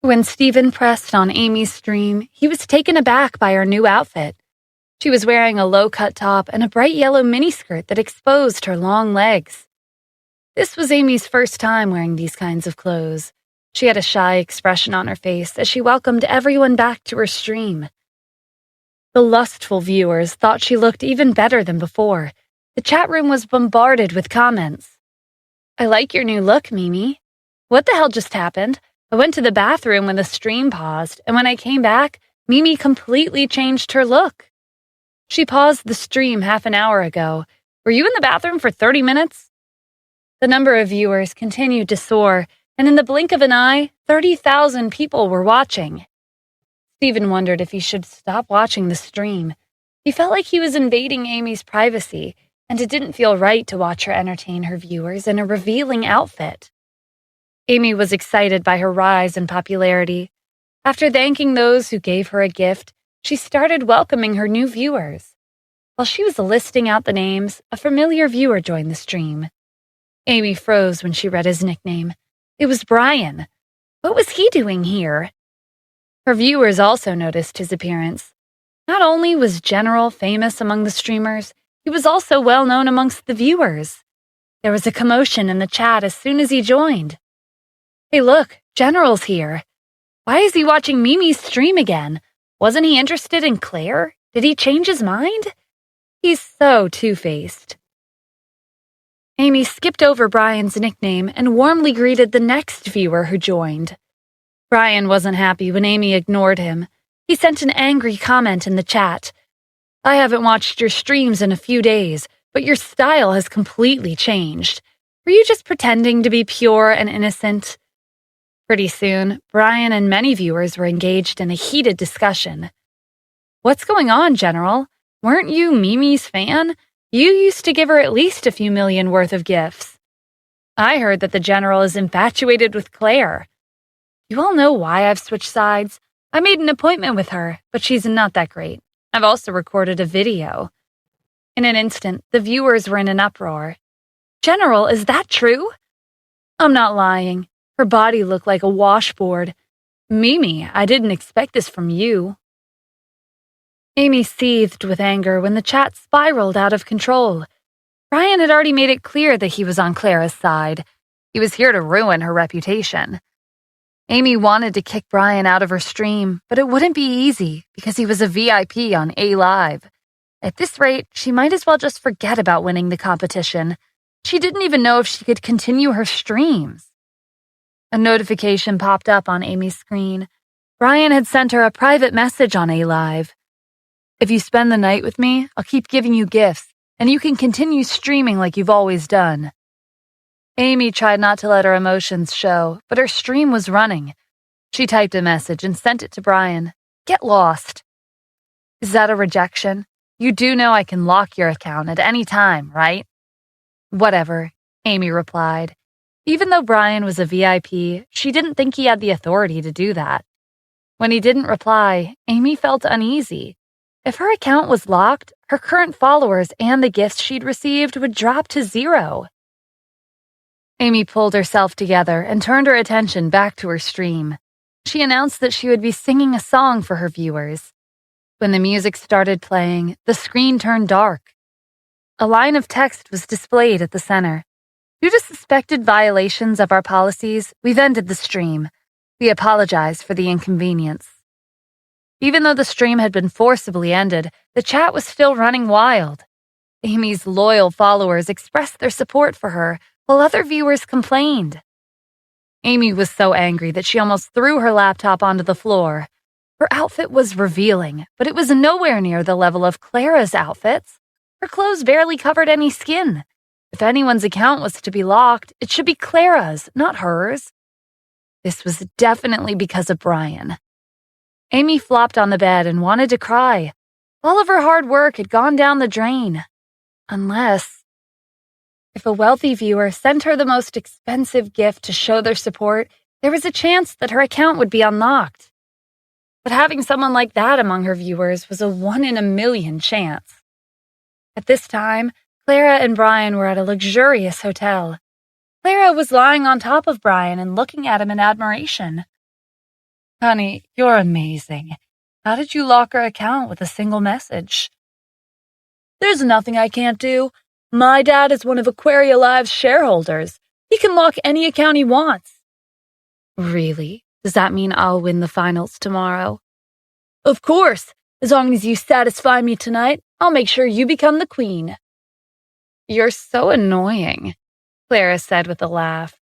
When Stephen pressed on Amy's stream, he was taken aback by her new outfit. She was wearing a low-cut top and a bright yellow miniskirt that exposed her long legs. This was Amy's first time wearing these kinds of clothes. She had a shy expression on her face as she welcomed everyone back to her stream. The lustful viewers thought she looked even better than before. The chat room was bombarded with comments. "I like your new look, Mimi. What the hell just happened? I went to the bathroom when the stream paused, and when I came back, Mimi completely changed her look. She paused the stream half an hour ago. Were you in the bathroom for 30 minutes? The number of viewers continued to soar, and in the blink of an eye, 30,000 people were watching. Stephen wondered if he should stop watching the stream. He felt like he was invading Amy's privacy, and it didn't feel right to watch her entertain her viewers in a revealing outfit. Amy was excited by her rise in popularity. After thanking those who gave her a gift, she started welcoming her new viewers. While she was listing out the names, a familiar viewer joined the stream. Amy froze when she read his nickname. It was Brian. What was he doing here? Her viewers also noticed his appearance. Not only was General famous among the streamers, he was also well known amongst the viewers. There was a commotion in the chat as soon as he joined. Hey look, General's here. Why is he watching Mimi's stream again? Wasn't he interested in Claire? Did he change his mind? He's so two-faced. Amy skipped over Brian's nickname and warmly greeted the next viewer who joined. Brian wasn't happy when Amy ignored him. He sent an angry comment in the chat. I haven't watched your streams in a few days, but your style has completely changed. Were you just pretending to be pure and innocent? Pretty soon, Brian and many viewers were engaged in a heated discussion. What's going on, General? Weren't you Mimi's fan? You used to give her at least a few million worth of gifts. I heard that the General is infatuated with Claire. You all know why I've switched sides. I made an appointment with her, but she's not that great. I've also recorded a video. In an instant, the viewers were in an uproar. General, is that true? I'm not lying. Her body looked like a washboard. Mimi, I didn't expect this from you. Amy seethed with anger when the chat spiraled out of control. Brian had already made it clear that he was on Clara's side. He was here to ruin her reputation. Amy wanted to kick Brian out of her stream, but it wouldn't be easy because he was a VIP on A Live. At this rate, she might as well just forget about winning the competition. She didn't even know if she could continue her streams. A notification popped up on Amy's screen. Brian had sent her a private message on A Live. If you spend the night with me, I'll keep giving you gifts, and you can continue streaming like you've always done. Amy tried not to let her emotions show, but her stream was running. She typed a message and sent it to Brian. Get lost. Is that a rejection? You do know I can lock your account at any time, right? Whatever, Amy replied. Even though Brian was a VIP, she didn't think he had the authority to do that. When he didn't reply, Amy felt uneasy. If her account was locked, her current followers and the gifts she'd received would drop to 0. Amy pulled herself together and turned her attention back to her stream. She announced that she would be singing a song for her viewers. When the music started playing, the screen turned dark. A line of text was displayed at the center. Due to suspected violations of our policies, we've ended the stream. We apologize for the inconvenience. Even though the stream had been forcibly ended, the chat was still running wild. Amy's loyal followers expressed their support for her, while other viewers complained. Amy was so angry that she almost threw her laptop onto the floor. Her outfit was revealing, but it was nowhere near the level of Clara's outfits. Her clothes barely covered any skin. If anyone's account was to be locked, it should be Clara's, not hers. This was definitely because of Brian. Amy flopped on the bed and wanted to cry. All of her hard work had gone down the drain. Unless, if a wealthy viewer sent her the most expensive gift to show their support, there was a chance that her account would be unlocked. But having someone like that among her viewers was a 1 in a million chance. At this time, Clara and Brian were at a luxurious hotel. Clara was lying on top of Brian and looking at him in admiration. Honey, you're amazing. How did you lock our account with a single message? There's nothing I can't do. My dad is one of Aquaria Live's shareholders. He can lock any account he wants. Really? Does that mean I'll win the finals tomorrow? Of course. As long as you satisfy me tonight, I'll make sure you become the queen. You're so annoying, Clara said with a laugh.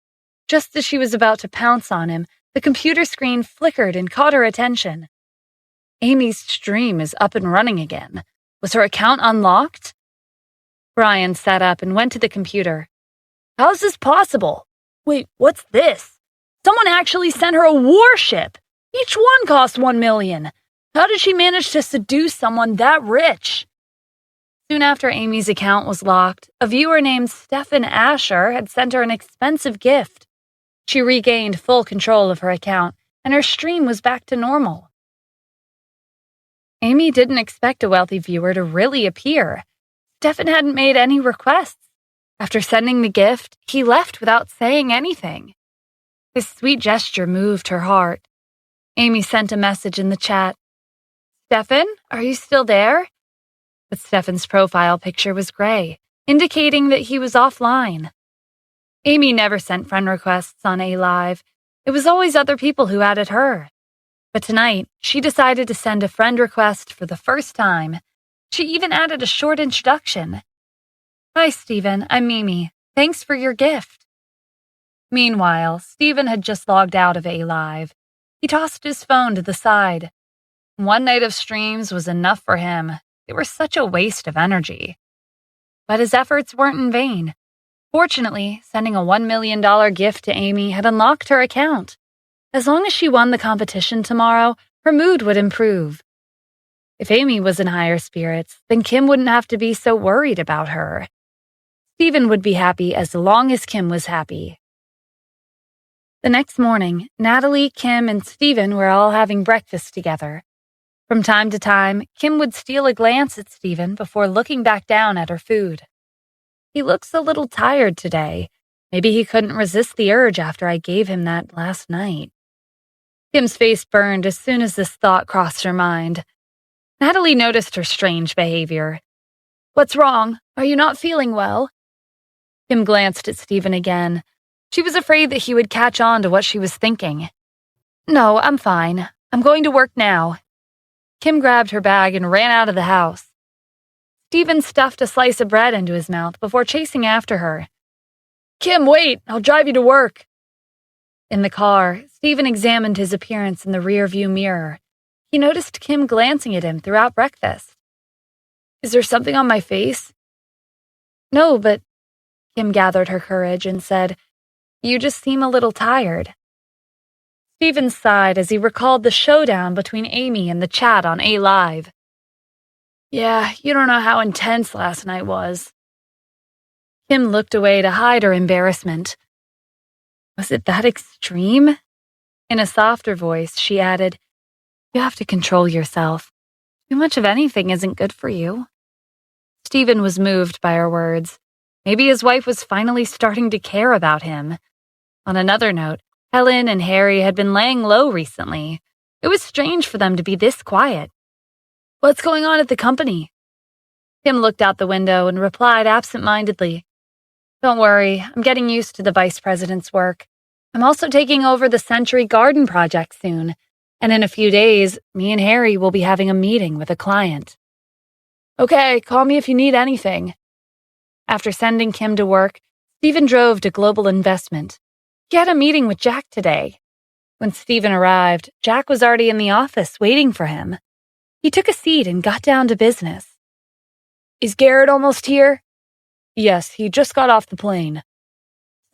Just as she was about to pounce on him, the computer screen flickered and caught her attention. Amy's stream is up and running again. Was her account unlocked? Brian sat up and went to the computer. How's this possible? Wait, what's this? Someone actually sent her a warship. Each one cost $1 million. How did she manage to seduce someone that rich? Soon after Amy's account was locked, a viewer named Stephen Asher had sent her an expensive gift. She regained full control of her account, and her stream was back to normal. Amy didn't expect a wealthy viewer to really appear. Stephen hadn't made any requests. After sending the gift, he left without saying anything. His sweet gesture moved her heart. Amy sent a message in the chat. Stephen, are you still there? But Stephen's profile picture was gray, indicating that he was offline. Amy never sent friend requests on A-Live. It was always other people who added her. But tonight, she decided to send a friend request for the first time. She even added a short introduction. Hi, Stephen. I'm Mimi. Thanks for your gift. Meanwhile, Stephen had just logged out of A-Live. He tossed his phone to the side. One night of streams was enough for him. They were such a waste of energy. But his efforts weren't in vain. Fortunately, sending a $1 million gift to Amy had unlocked her account. As long as she won the competition tomorrow, her mood would improve. If Amy was in higher spirits, then Kim wouldn't have to be so worried about her. Stephen would be happy as long as Kim was happy. The next morning, Natalie, Kim, and Stephen were all having breakfast together. From time to time, Kim would steal a glance at Stephen before looking back down at her food. He looks a little tired today. Maybe he couldn't resist the urge after I gave him that last night. Kim's face burned as soon as this thought crossed her mind. Natalie noticed her strange behavior. What's wrong? Are you not feeling well? Kim glanced at Stephen again. She was afraid that he would catch on to what she was thinking. No, I'm fine. I'm going to work now. Kim grabbed her bag and ran out of the house. Stephen stuffed a slice of bread into his mouth before chasing after her. Kim, wait! I'll drive you to work. In the car, Stephen examined his appearance in the rearview mirror. He noticed Kim glancing at him throughout breakfast. Is there something on my face? No, but Kim gathered her courage and said, You just seem a little tired. Stephen sighed as he recalled the showdown between Amy and the chat on A-Live. Yeah, you don't know how intense last night was. Kim looked away to hide her embarrassment. Was it that extreme? In a softer voice, she added, You have to control yourself. Too much of anything isn't good for you. Stephen was moved by her words. Maybe his wife was finally starting to care about him. On another note, Helen and Harry had been laying low recently. It was strange for them to be this quiet. What's going on at the company? Kim looked out the window and replied absent-mindedly. Don't worry, I'm getting used to the vice president's work. I'm also taking over the Century Garden project soon, and in a few days, me and Harry will be having a meeting with a client. Okay, call me if you need anything. After sending Kim to work, Stephen drove to Global Investment. He had a meeting with Jack today. When Stephen arrived, Jack was already in the office waiting for him. He took a seat and got down to business. Is Garrett almost here? Yes, he just got off the plane.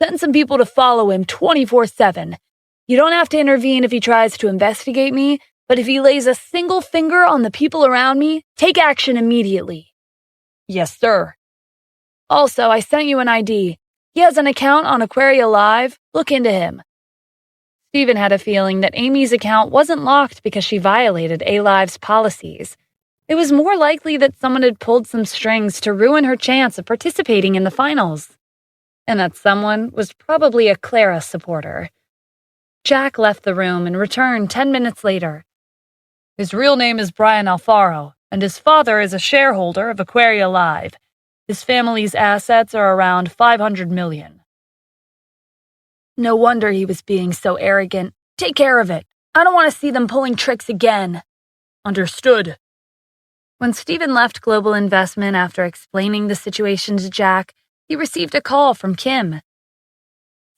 Send some people to follow him 24/7. You don't have to intervene if he tries to investigate me, but if he lays a single finger on the people around me, take action immediately. Yes, sir. Also, I sent you an ID. He has an account on Aquaria Live. Look into him. Stephen had a feeling that Amy's account wasn't locked because she violated A-Live's policies. It was more likely that someone had pulled some strings to ruin her chance of participating in the finals. And that someone was probably a Clara supporter. Jack left the room and returned 10 minutes later. His real name is Brian Alfaro, and his father is a shareholder of Aquaria Live. His family's assets are around $500 million. No wonder he was being so arrogant. Take care of it. I don't want to see them pulling tricks again. Understood. When Stephen left Global Investment after explaining the situation to Jack, he received a call from Kim.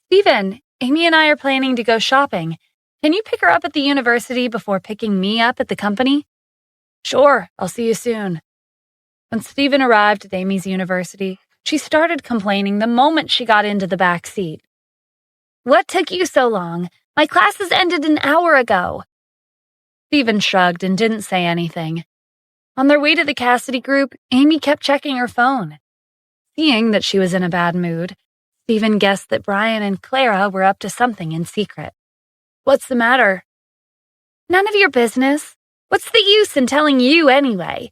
Stephen, Amy and I are planning to go shopping. Can you pick her up at the university before picking me up at the company? Sure, I'll see you soon. When Stephen arrived at Amy's university, she started complaining the moment she got into the back seat. What took you so long? My classes ended an hour ago. Stephen shrugged and didn't say anything. On their way to the Cassidy group, Amy kept checking her phone. Seeing that she was in a bad mood, Stephen guessed that Brian and Clara were up to something in secret. What's the matter? None of your business. What's the use in telling you anyway?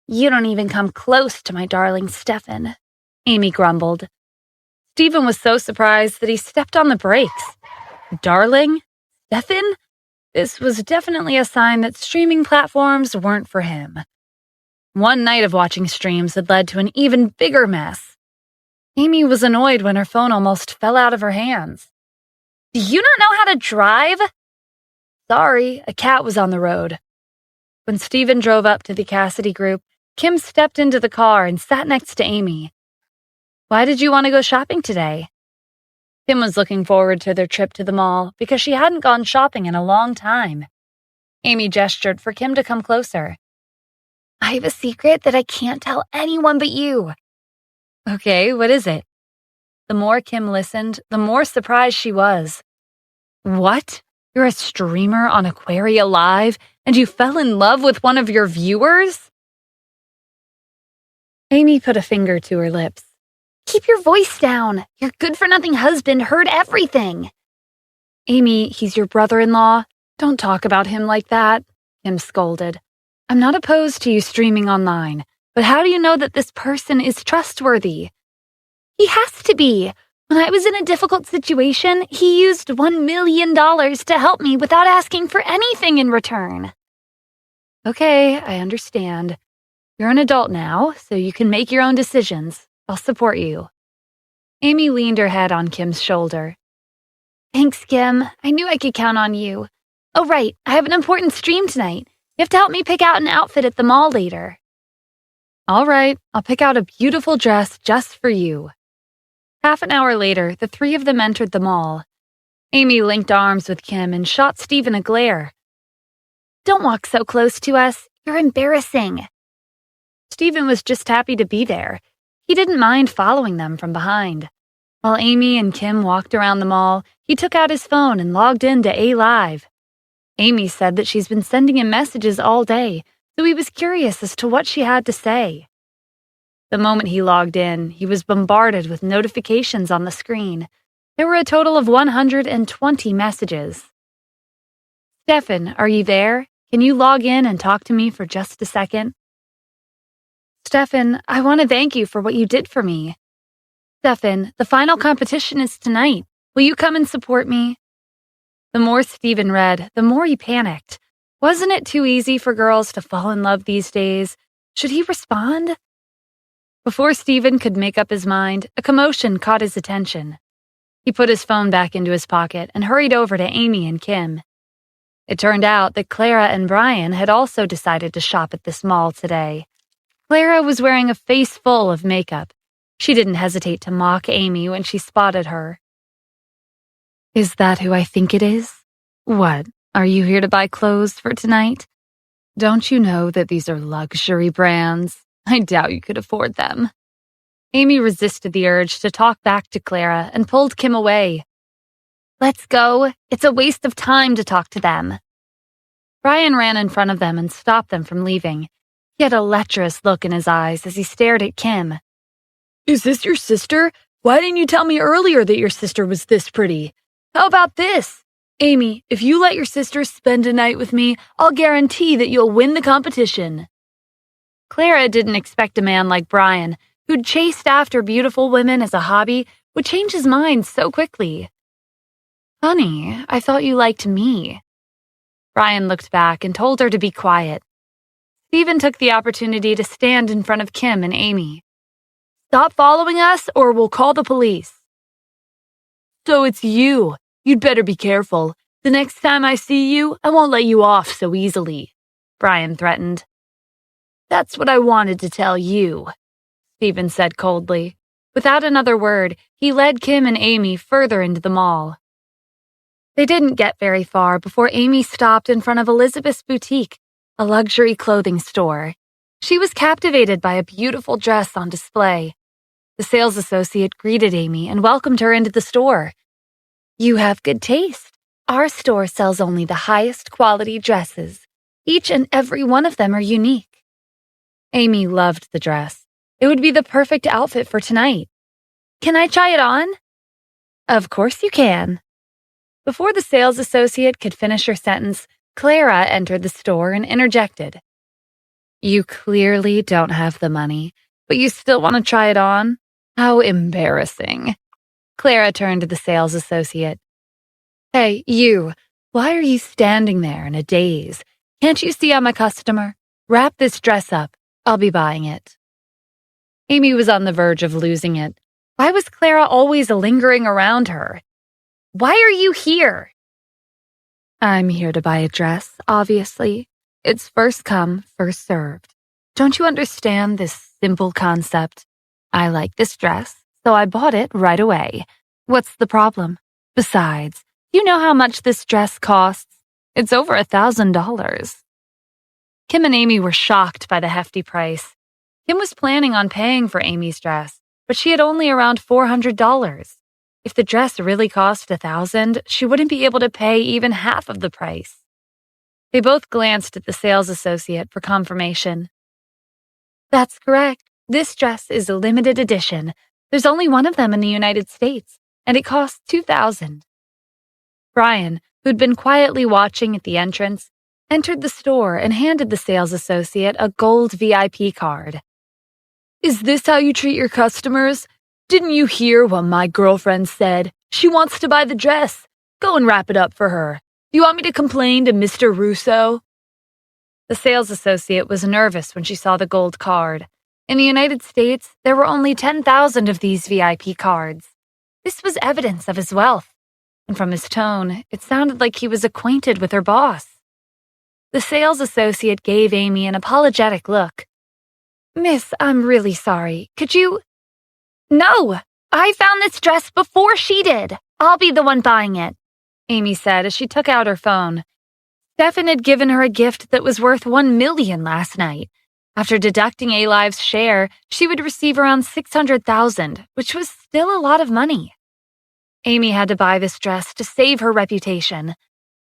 You don't even come close to my darling Stefan, Amy grumbled. Stephen was so surprised that he stepped on the brakes. Darling? Stefan? This was definitely a sign that streaming platforms weren't for him. One night of watching streams had led to an even bigger mess. Amy was annoyed when her phone almost fell out of her hands. Do you not know how to drive? Sorry, a cat was on the road. When Stephen drove up to the Cassidy group, Kim stepped into the car and sat next to Amy. Why did you want to go shopping today? Kim was looking forward to their trip to the mall because she hadn't gone shopping in a long time. Amy gestured for Kim to come closer. I have a secret that I can't tell anyone but you. Okay, what is it? The more Kim listened, the more surprised she was. What? You're a streamer on Aquaria Live, and you fell in love with one of your viewers? Amy put a finger to her lips. Keep your voice down. Your good-for-nothing husband heard everything. Amy, he's your brother-in-law. Don't talk about him like that, Kim scolded. I'm not opposed to you streaming online, but how do you know that this person is trustworthy? He has to be. When I was in a difficult situation, he used $1 million to help me without asking for anything in return. Okay, I understand. You're an adult now, so you can make your own decisions. I'll support you. Amy leaned her head on Kim's shoulder. Thanks, Kim. I knew I could count on you. Oh, right. I have an important stream tonight. You have to help me pick out an outfit at the mall later. All right. I'll pick out a beautiful dress just for you. Half an hour later, the three of them entered the mall. Amy linked arms with Kim and shot Stephen a glare. Don't walk so close to us. You're embarrassing. Stephen was just happy to be there. He didn't mind following them from behind. While Amy and Kim walked around the mall, he took out his phone and logged into A Live. Amy said that she's been sending him messages all day, so he was curious as to what she had to say. The moment he logged in, he was bombarded with notifications on the screen. There were a total of 120 messages. Stefan, are you there? Can you log in and talk to me for just a second? Stefan, I want to thank you for what you did for me. Stefan, the final competition is tonight. Will you come and support me? The more Stephen read, the more he panicked. Wasn't it too easy for girls to fall in love these days? Should he respond? Before Stephen could make up his mind, a commotion caught his attention. He put his phone back into his pocket and hurried over to Amy and Kim. It turned out that Clara and Brian had also decided to shop at this mall today. Clara was wearing a face full of makeup. She didn't hesitate to mock Amy when she spotted her. Is that who I think it is? What, are you here to buy clothes for tonight? Don't you know that these are luxury brands? I doubt you could afford them. Amy resisted the urge to talk back to Clara and pulled Kim away. Let's go. It's a waste of time to talk to them. Brian ran in front of them and stopped them from leaving. He had a lecherous look in his eyes as he stared at Kim. Is this your sister? Why didn't you tell me earlier that your sister was this pretty? How about this? Amy, if you let your sister spend a night with me, I'll guarantee that you'll win the competition. Clara didn't expect a man like Brian, who'd chased after beautiful women as a hobby, would change his mind so quickly. Honey, I thought you liked me. Brian looked back and told her to be quiet. Stephen took the opportunity to stand in front of Kim and Amy. Stop following us or we'll call the police. So it's you. You'd better be careful. The next time I see you, I won't let you off so easily, Brian threatened. That's what I wanted to tell you, Stephen said coldly. Without another word, he led Kim and Amy further into the mall. They didn't get very far before Amy stopped in front of Elizabeth's boutique, a luxury clothing store. She was captivated by a beautiful dress on display. The sales associate greeted Amy and welcomed her into the store. You have good taste. Our store sells only the highest quality dresses. Each and every one of them are unique. Amy loved the dress. It would be the perfect outfit for tonight. Can I try it on? Of course you can. Before the sales associate could finish her sentence, Clara entered the store and interjected. You clearly don't have the money, but you still want to try it on? How embarrassing. Clara turned to the sales associate. Hey, you, why are you standing there in a daze? Can't you see I'm a customer? Wrap this dress up. I'll be buying it. Amy was on the verge of losing it. Why was Clara always lingering around her? Why are you here? I'm here to buy a dress, obviously. It's first come, first served. Don't you understand this simple concept? I like this dress, so I bought it right away. What's the problem? Besides, you know how much this dress costs? It's over $1,000. Kim and Amy were shocked by the hefty price. Kim was planning on paying for Amy's dress, but she had only around $400. If the dress really cost $1,000, she wouldn't be able to pay even half of the price. They both glanced at the sales associate for confirmation. That's correct. This dress is a limited edition. There's only one of them in the United States, and it costs $2,000. Brian, who'd been quietly watching at the entrance, entered the store and handed the sales associate a gold VIP card. Is this how you treat your customers? Didn't you hear what my girlfriend said? She wants to buy the dress. Go and wrap it up for her. Do you want me to complain to Mr. Russo? The sales associate was nervous when she saw the gold card. In the United States, there were only 10,000 of these VIP cards. This was evidence of his wealth, and from his tone, it sounded like he was acquainted with her boss. The sales associate gave Amy an apologetic look. Miss, I'm really sorry. Could you... No! I found this dress before she did. I'll be the one buying it, Amy said as she took out her phone. Stefan had given her a gift that was worth $1 million last night. After deducting A-Live's share, she would receive around $600,000, which was still a lot of money. Amy had to buy this dress to save her reputation.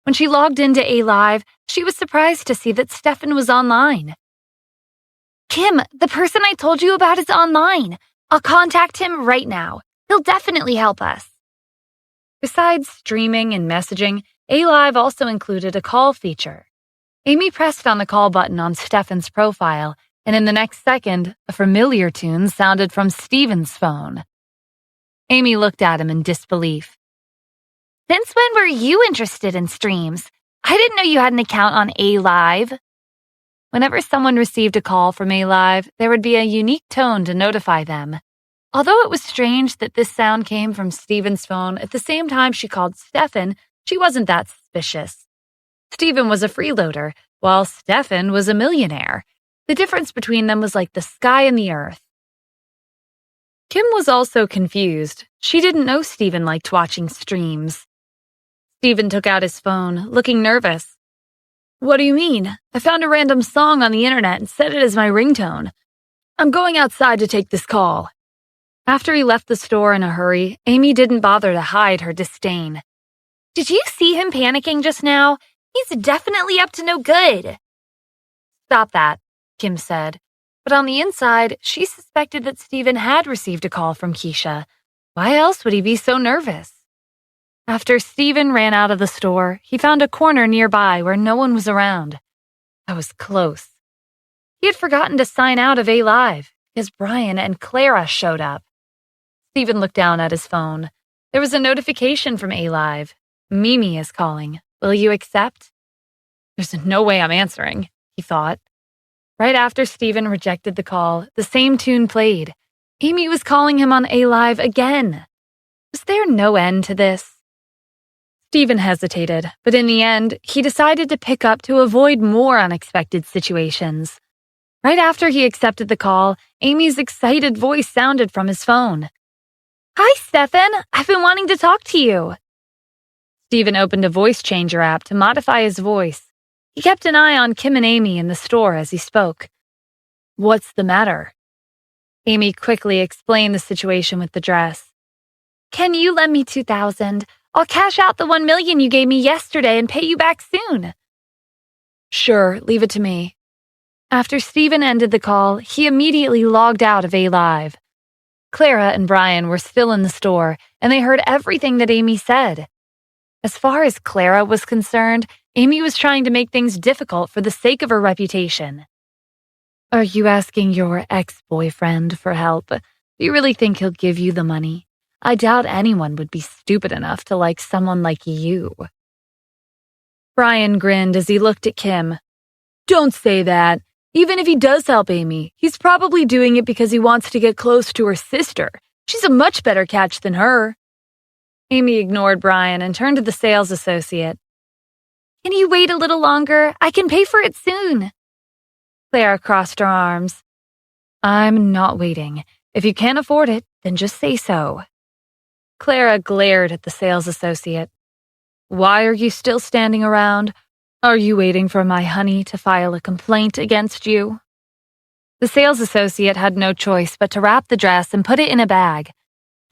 When she logged into A-Live, she was surprised to see that Stefan was online. Kim, the person I told you about is online. I'll contact him right now. He'll definitely help us. Besides streaming and messaging, A-Live also included a call feature. Amy pressed on the call button on Stefan's profile, and in the next second, a familiar tune sounded from Steven's phone. Amy looked at him in disbelief. Since when were you interested in streams? I didn't know you had an account on A-Live. Whenever someone received a call from A-Live, there would be a unique tone to notify them. Although it was strange that this sound came from Steven's phone at the same time she called Stefan, she wasn't that suspicious. Steven was a freeloader, while Stefan was a millionaire. The difference between them was like the sky and the earth. Kim was also confused. She didn't know Steven liked watching streams. Steven took out his phone, looking nervous. What do you mean? I found a random song on the internet and set it as my ringtone. I'm going outside to take this call. After he left the store in a hurry, Amy didn't bother to hide her disdain. Did you see him panicking just now? He's definitely up to no good. Stop that, Kim said. But on the inside, she suspected that Steven had received a call from Keisha. Why else would he be so nervous? After Steven ran out of the store, he found a corner nearby where no one was around. That was close. He had forgotten to sign out of A-Live because Brian and Clara showed up. Steven looked down at his phone. There was a notification from A-Live. Mimi is calling. Will you accept? There's no way I'm answering, he thought. Right after Stephen rejected the call, the same tune played. Amy was calling him on A Live again. Was there no end to this? Stephen hesitated, but in the end, he decided to pick up to avoid more unexpected situations. Right after he accepted the call, Amy's excited voice sounded from his phone. Hi, Stefan. I've been wanting to talk to you. Stephen opened a voice changer app to modify his voice. He kept an eye on Kim and Amy in the store as he spoke. What's the matter? Amy quickly explained the situation with the dress. Can you lend me $2,000? I'll cash out the $1 million you gave me yesterday and pay you back soon. Sure, leave it to me. After Stephen ended the call, he immediately logged out of A Live. Clara and Brian were still in the store, and they heard everything that Amy said. As far as Clara was concerned, Amy was trying to make things difficult for the sake of her reputation. Are you asking your ex-boyfriend for help? Do you really think he'll give you the money? I doubt anyone would be stupid enough to like someone like you. Brian grinned as he looked at Kim. Don't say that. Even if he does help Amy, he's probably doing it because he wants to get close to her sister. She's a much better catch than her. Amy ignored Brian and turned to the sales associate. Can you wait a little longer? I can pay for it soon. Clara crossed her arms. I'm not waiting. If you can't afford it, then just say so. Clara glared at the sales associate. Why are you still standing around? Are you waiting for my honey to file a complaint against you? The sales associate had no choice but to wrap the dress and put it in a bag.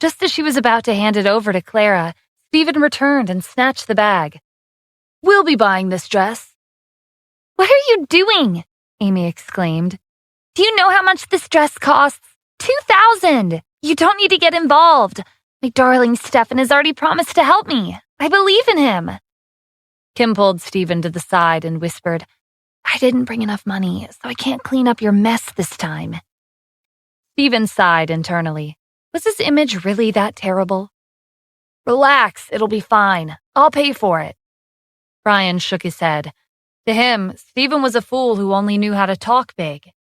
Just as she was about to hand it over to Clara, Stephen returned and snatched the bag. We'll be buying this dress. What are you doing? Amy exclaimed. Do you know how much this dress costs? $2,000! You don't need to get involved. My darling Stefan has already promised to help me. I believe in him. Kim pulled Stephen to the side and whispered, I didn't bring enough money, so I can't clean up your mess this time. Stephen sighed internally. Was his image really that terrible? Relax, it'll be fine. I'll pay for it. Brian shook his head. To him, Stephen was a fool who only knew how to talk big.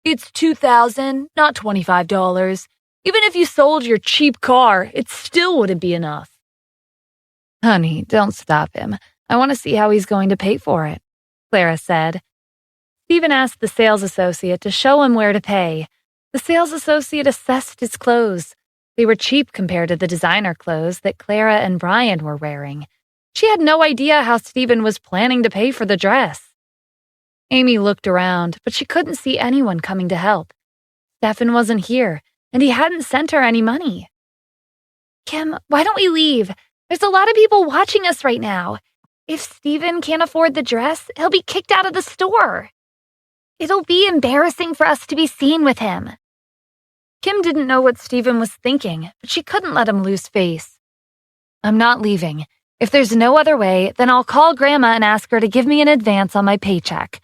It's $2,000, not $25. Even if you sold your cheap car, it still wouldn't be enough. Honey, don't stop him. I want to see how he's going to pay for it, Clara said. Stephen asked the sales associate to show him where to pay. The sales associate assessed his clothes. They were cheap compared to the designer clothes that Clara and Brian were wearing. She had no idea how Stephen was planning to pay for the dress. Amy looked around, but she couldn't see anyone coming to help. Stefan wasn't here, and he hadn't sent her any money. Kim, why don't we leave? There's a lot of people watching us right now. If Stephen can't afford the dress, he'll be kicked out of the store. It'll be embarrassing for us to be seen with him. Kim didn't know what Stephen was thinking, but she couldn't let him lose face. I'm not leaving. If there's no other way, then I'll call Grandma and ask her to give me an advance on my paycheck.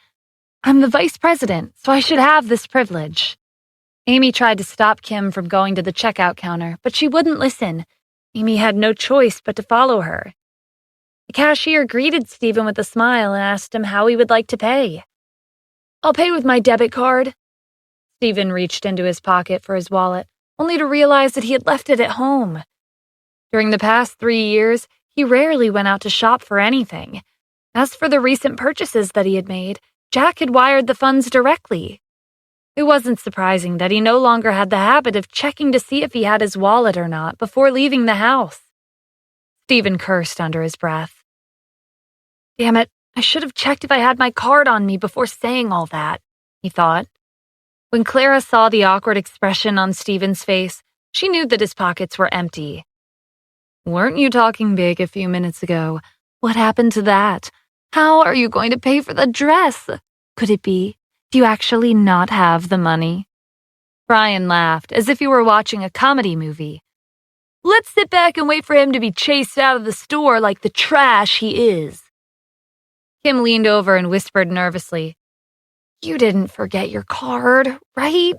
I'm the vice president, so I should have this privilege. Amy tried to stop Kim from going to the checkout counter, but she wouldn't listen. Amy had no choice but to follow her. The cashier greeted Stephen with a smile and asked him how he would like to pay. I'll pay with my debit card. Stephen reached into his pocket for his wallet, only to realize that he had left it at home. During the past 3 years, he rarely went out to shop for anything. As for the recent purchases that he had made, Jack had wired the funds directly. It wasn't surprising that he no longer had the habit of checking to see if he had his wallet or not before leaving the house. Stephen cursed under his breath. Damn it, I should have checked if I had my card on me before saying all that, he thought. When Clara saw the awkward expression on Stephen's face, she knew that his pockets were empty. Weren't you talking big a few minutes ago? What happened to that? How are you going to pay for the dress? Could it be? Do you actually not have the money? Brian laughed, as if he were watching a comedy movie. Let's sit back and wait for him to be chased out of the store like the trash he is. Kim leaned over and whispered nervously, You didn't forget your card, right?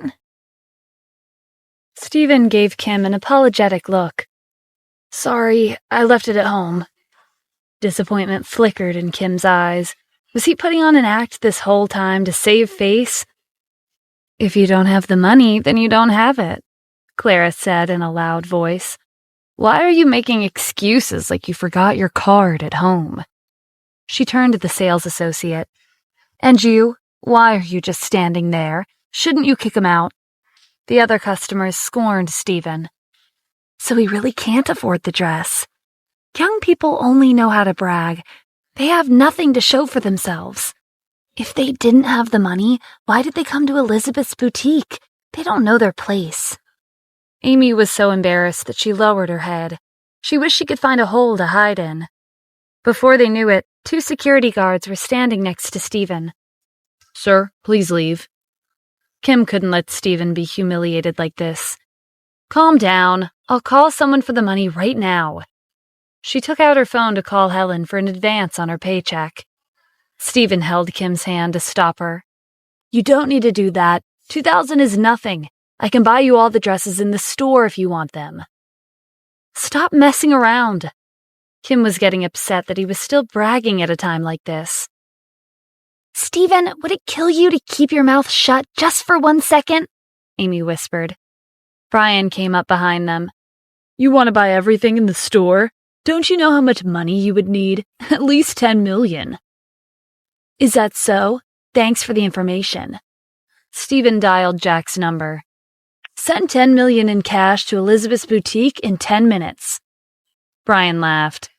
Stephen gave Kim an apologetic look. Sorry, I left it at home. Disappointment flickered in Kim's eyes. Was he putting on an act this whole time to save face? "If you don't have the money, then you don't have it," Clara said in a loud voice. "Why are you making excuses like you forgot your card at home?" She turned to the sales associate. "And you? Why are you just standing there? Shouldn't you kick him out?" The other customers scorned Stephen. "So he really can't afford the dress. Young people only know how to brag. They have nothing to show for themselves. If they didn't have the money, why did they come to Elizabeth's boutique? They don't know their place." Amy was so embarrassed that she lowered her head. She wished she could find a hole to hide in. Before they knew it, 2 security guards were standing next to Stephen. "Sir, please leave." Kim couldn't let Stephen be humiliated like this. "Calm down. I'll call someone for the money right now." She took out her phone to call Helen for an advance on her paycheck. Stephen held Kim's hand to stop her. "You don't need to do that. $2,000 is nothing. I can buy you all the dresses in the store if you want them." "Stop messing around." Kim was getting upset that he was still bragging at a time like this. "Stephen, would it kill you to keep your mouth shut just for 1 second? Amy whispered. Brian came up behind them. "You want to buy everything in the store? Don't you know how much money you would need? At least $10 million. "Is that so? Thanks for the information." Stephen dialed Jack's number. "Send $10 million in cash to Elizabeth's boutique in 10 minutes. Brian laughed.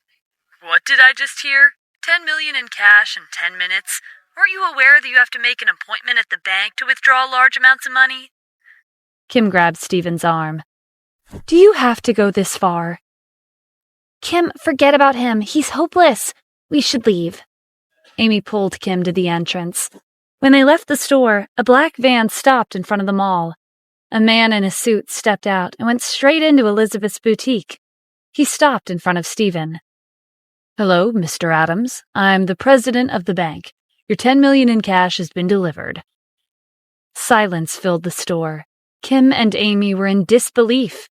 "What did I just hear? $10 million in cash in 10 minutes? Weren't you aware that you have to make an appointment at the bank to withdraw large amounts of money?" Kim grabbed Stephen's arm. "Do you have to go this far?" "Kim, forget about him. He's hopeless. We should leave." Amy pulled Kim to the entrance. When they left the store, a black van stopped in front of the mall. A man in a suit stepped out and went straight into Elizabeth's boutique. He stopped in front of Stephen. "Hello, Mr. Adams. I'm the president of the bank. Your $10 million in cash has been delivered." Silence filled the store. Kim and Amy were in disbelief.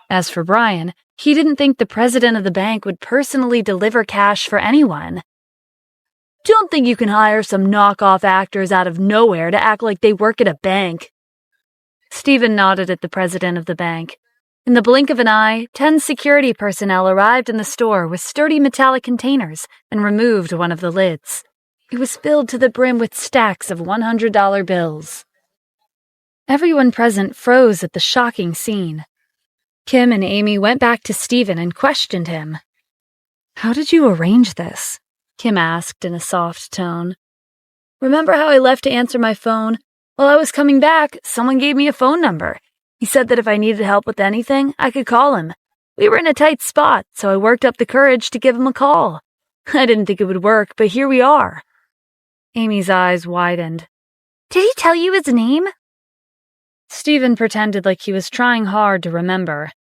As for Brian, he didn't think the president of the bank would personally deliver cash for anyone. "Don't think you can hire some knockoff actors out of nowhere to act like they work at a bank." Stephen nodded at the president of the bank. In the blink of an eye, 10 security personnel arrived in the store with sturdy metallic containers and removed one of the lids. It was filled to the brim with stacks of $100 bills. Everyone present froze at the shocking scene. Kim and Amy went back to Stephen and questioned him. "How did you arrange this?" Kim asked in a soft tone. "Remember how I left to answer my phone? While I was coming back, someone gave me a phone number. He said that if I needed help with anything, I could call him. We were in a tight spot, so I worked up the courage to give him a call. I didn't think it would work, but here we are." Amy's eyes widened. "Did he tell you his name?" Stephen pretended like he was trying hard to remember.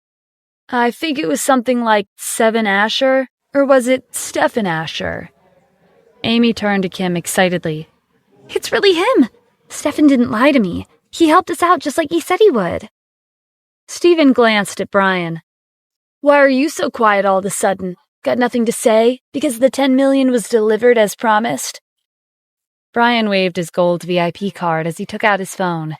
"I think it was something like Seven Asher, or was it Stephen Asher?" Amy turned to Kim excitedly. "It's really him! Stephen didn't lie to me. He helped us out just like he said he would." Stephen glanced at Brian. "Why are you so quiet all of a sudden? Got nothing to say? Because the $10 million was delivered as promised?" Brian waved his gold VIP card as he took out his phone.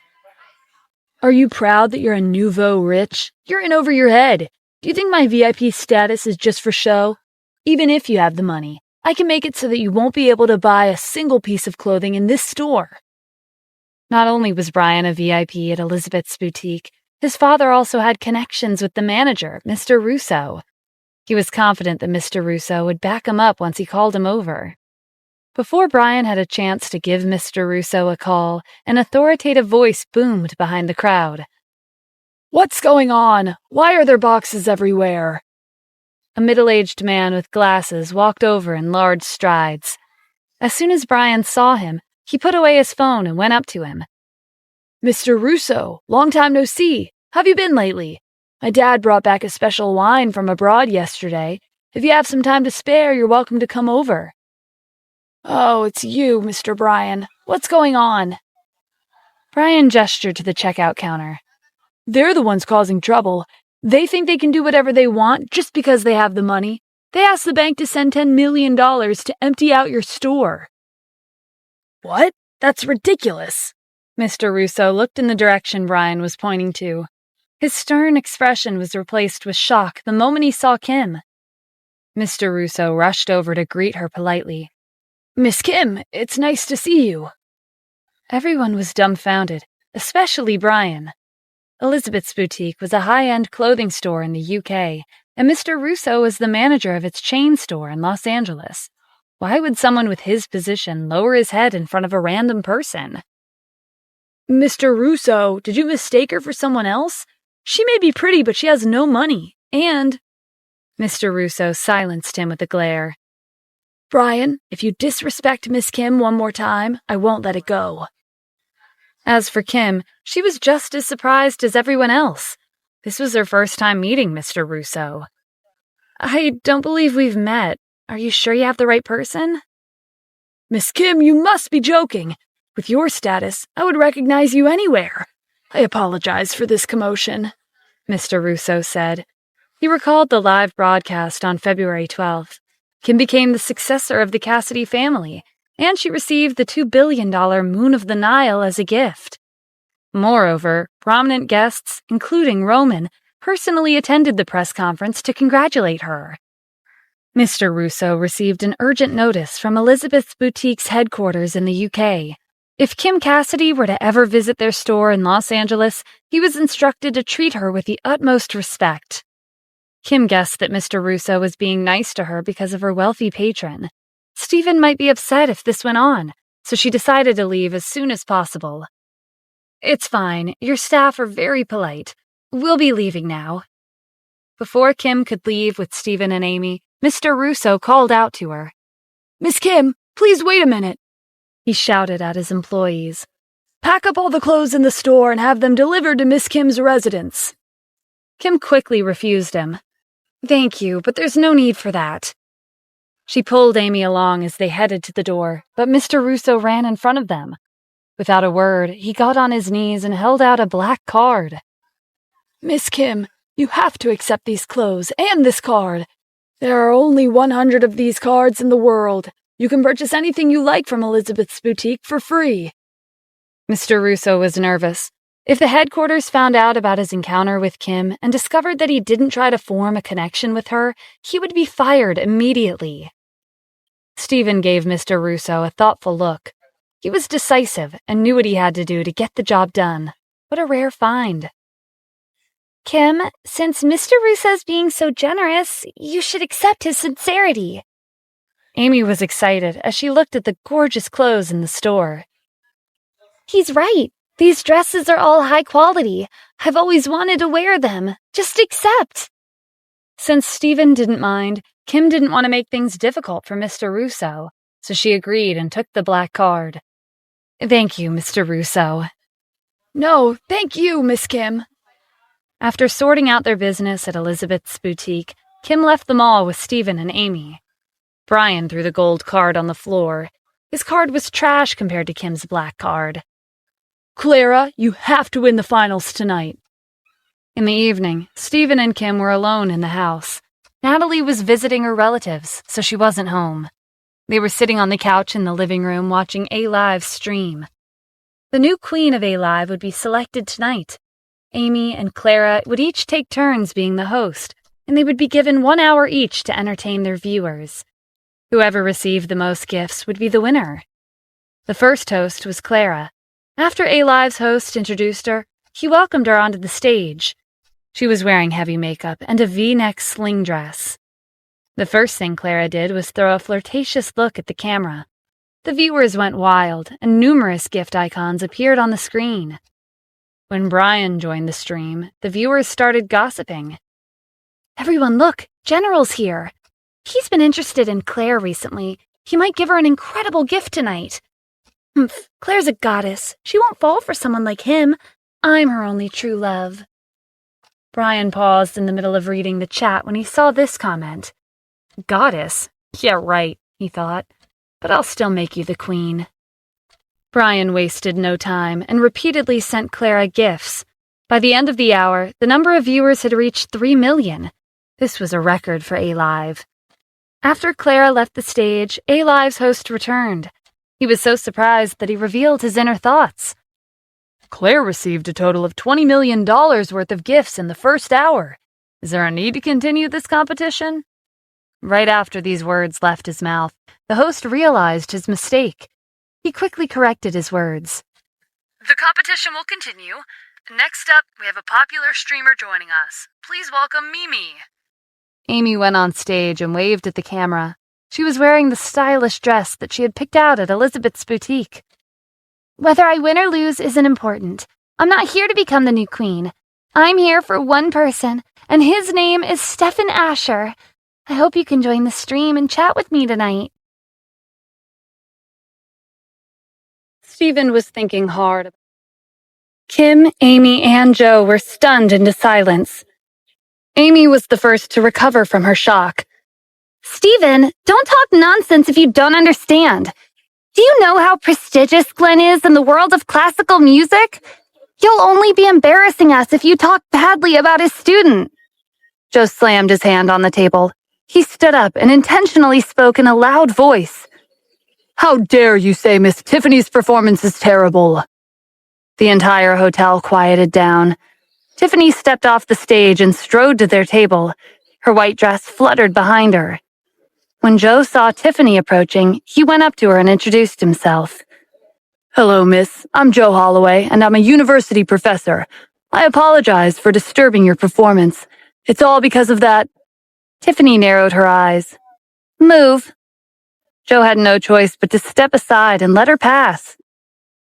"Are you proud that you're a nouveau rich? You're in over your head. Do you think my VIP status is just for show? Even if you have the money, I can make it so that you won't be able to buy a single piece of clothing in this store." Not only was Brian a VIP at Elizabeth's boutique, his father also had connections with the manager, Mr. Russo. He was confident that Mr. Russo would back him up once he called him over. Before Brian had a chance to give Mr. Russo a call, an authoritative voice boomed behind the crowd. "What's going on? Why are there boxes everywhere?" A middle-aged man with glasses walked over in large strides. As soon as Brian saw him, he put away his phone and went up to him. "Mr. Russo, long time no see. Have you been lately? My dad brought back a special wine from abroad yesterday. If you have some time to spare, you're welcome to come over." "Oh, it's you, Mr. Brian. What's going on?" Brian gestured to the checkout counter. "They're the ones causing trouble. They think they can do whatever they want just because they have the money. They asked the bank to send $10 million to empty out your store. What? That's ridiculous. Mr. Russo looked in the direction Brian was pointing to. His stern expression was replaced with shock the moment he saw Kim. Mr. Russo rushed over to greet her politely. Miss Kim, it's nice to see you. Everyone was dumbfounded, especially Brian. Elizabeth's Boutique was a high-end clothing store in the UK, and Mr. Russo was the manager of its chain store in Los Angeles. Why would someone with his position lower his head in front of a random person? Mr. Russo, did you mistake her for someone else? She may be pretty, but she has no money, and... Mr. Russo silenced him with a glare. Brian, if you disrespect Miss Kim one more time, I won't let it go. As for Kim, she was just as surprised as everyone else. This was her first time meeting Mr. Russo. I don't believe we've met. Are you sure you have the right person? Miss Kim, you must be joking. With your status, I would recognize you anywhere. I apologize for this commotion, Mr. Russo said. He recalled the live broadcast on February 12th. Kim became the successor of the Cassidy family, and she received the $2 billion Moon of the Nile as a gift. Moreover, prominent guests, including Roman, personally attended the press conference to congratulate her. Mr. Russo received an urgent notice from Elizabeth's Boutique's headquarters in the UK. If Kim Cassidy were to ever visit their store in Los Angeles, he was instructed to treat her with the utmost respect. Kim guessed that Mr. Russo was being nice to her because of her wealthy patron. Stephen might be upset if this went on, so she decided to leave as soon as possible. It's fine. Your staff are very polite. We'll be leaving now. Before Kim could leave with Stephen and Amy, Mr. Russo called out to her. Miss Kim, please wait a minute. He shouted at his employees. Pack up all the clothes in the store and have them delivered to Miss Kim's residence. Kim quickly refused him. Thank you, but there's no need for that. She pulled Amy along as they headed to the door, but Mr. Russo ran in front of them. Without a word, he got on his knees and held out a black card. Miss Kim, you have to accept these clothes and this card. There are only 100 of these cards in the world. You can purchase anything you like from Elizabeth's Boutique for free. Mr. Russo was nervous. If the headquarters found out about his encounter with Kim and discovered that he didn't try to form a connection with her, he would be fired immediately. Stephen gave Mr. Russo a thoughtful look. He was decisive and knew what he had to do to get the job done. What a rare find. Kim, since Mr. Russo's being so generous, you should accept his sincerity. Amy was excited as she looked at the gorgeous clothes in the store. He's right. These dresses are all high quality. I've always wanted to wear them. Just accept. Since Stephen didn't mind, Kim didn't want to make things difficult for Mr. Russo, so she agreed and took the black card. Thank you, Mr. Russo. No, thank you, Miss Kim. After sorting out their business at Elizabeth's Boutique, Kim left the mall with Stephen and Amy. Brian threw the gold card on the floor. His card was trash compared to Kim's black card. Clara, you have to win the finals tonight. In the evening, Stephen and Kim were alone in the house. Natalie was visiting her relatives, so she wasn't home. They were sitting on the couch in the living room watching A-Live's stream. The new queen of A-Live would be selected tonight. Amy and Clara would each take turns being the host, and they would be given 1 hour each to entertain their viewers. Whoever received the most gifts would be the winner. The first host was Clara. After A-Live's host introduced her, he welcomed her onto the stage. She was wearing heavy makeup and a V-neck sling dress. The first thing Clara did was throw a flirtatious look at the camera. The viewers went wild, and numerous gift icons appeared on the screen. When Brian joined the stream, the viewers started gossiping. Everyone look, General's here. He's been interested in Claire recently. He might give her an incredible gift tonight. Humph, Claire's a goddess. She won't fall for someone like him. I'm her only true love. Brian paused in the middle of reading the chat when he saw this comment. Goddess? Yeah, right, he thought. But I'll still make you the queen. Brian wasted no time and repeatedly sent Clara gifts. By the end of the hour, the number of viewers had reached 3 million. This was a record for A-Live. After Clara left the stage, A-Live's host returned. He was so surprised that he revealed his inner thoughts. Claire received a total of $20 million worth of gifts in the first hour. Is there a need to continue this competition? Right after these words left his mouth, the host realized his mistake. He quickly corrected his words. The competition will continue. Next up, we have a popular streamer joining us. Please welcome Mimi. Amy went on stage and waved at the camera. She was wearing the stylish dress that she had picked out at Elizabeth's boutique. Whether I win or lose isn't important. I'm not here to become the new queen. I'm here for one person, and his name is Stephen Asher. I hope you can join the stream and chat with me tonight. Stephen was thinking hard. Kim, Amy, and Joe were stunned into silence. Amy was the first to recover from her shock. Stephen, don't talk nonsense if you don't understand. Do you know how prestigious Glenn is in the world of classical music? You'll only be embarrassing us if you talk badly about his student. Joe slammed his hand on the table. He stood up and intentionally spoke in a loud voice. How dare you say Miss Tiffany's performance is terrible? The entire hotel quieted down. Tiffany stepped off the stage and strode to their table. Her white dress fluttered behind her. When Joe saw Tiffany approaching, he went up to her and introduced himself. Hello, miss. I'm Joe Holloway, and I'm a university professor. I apologize for disturbing your performance. It's all because of that. Tiffany narrowed her eyes. Move. Joe had no choice but to step aside and let her pass.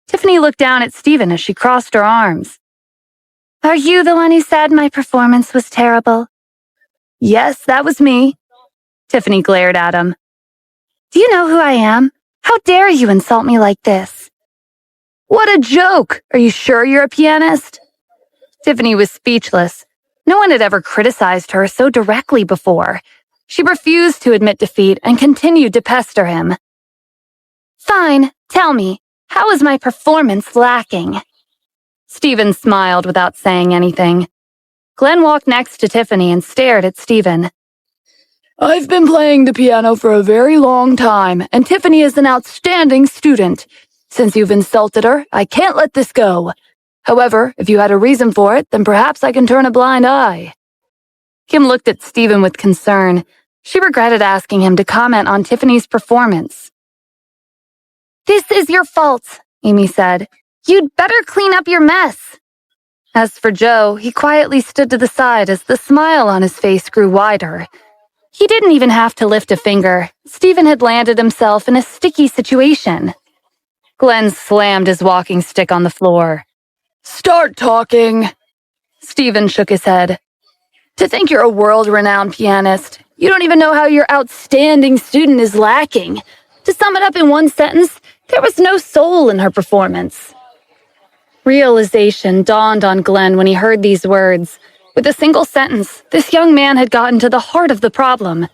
Tiffany looked down at Stephen as she crossed her arms. Are you the one who said my performance was terrible? Yes, that was me. Tiffany glared at him. Do you know who I am? How dare you insult me like this? What a joke! Are you sure you're a pianist? Tiffany was speechless. No one had ever criticized her so directly before. She refused to admit defeat and continued to pester him. Fine, tell me, how is my performance lacking? Stephen smiled without saying anything. Glenn walked next to Tiffany and stared at Stephen. I've been playing the piano for a very long time, and Tiffany is an outstanding student. Since you've insulted her, I can't let this go. However, if you had a reason for it, then perhaps I can turn a blind eye. Kim looked at Stephen with concern. She regretted asking him to comment on Tiffany's performance. This is your fault, Amy said. You'd better clean up your mess. As for Joe, he quietly stood to the side as the smile on his face grew wider. He didn't even have to lift a finger. Stephen had landed himself in a sticky situation. Glenn slammed his walking stick on the floor. Start talking. Stephen shook his head. To think you're a world-renowned pianist, you don't even know how your outstanding student is lacking. To sum it up in one sentence, there was no soul in her performance. Realization dawned on Glenn when he heard these words. With a single sentence, this young man had gotten to the heart of the problem.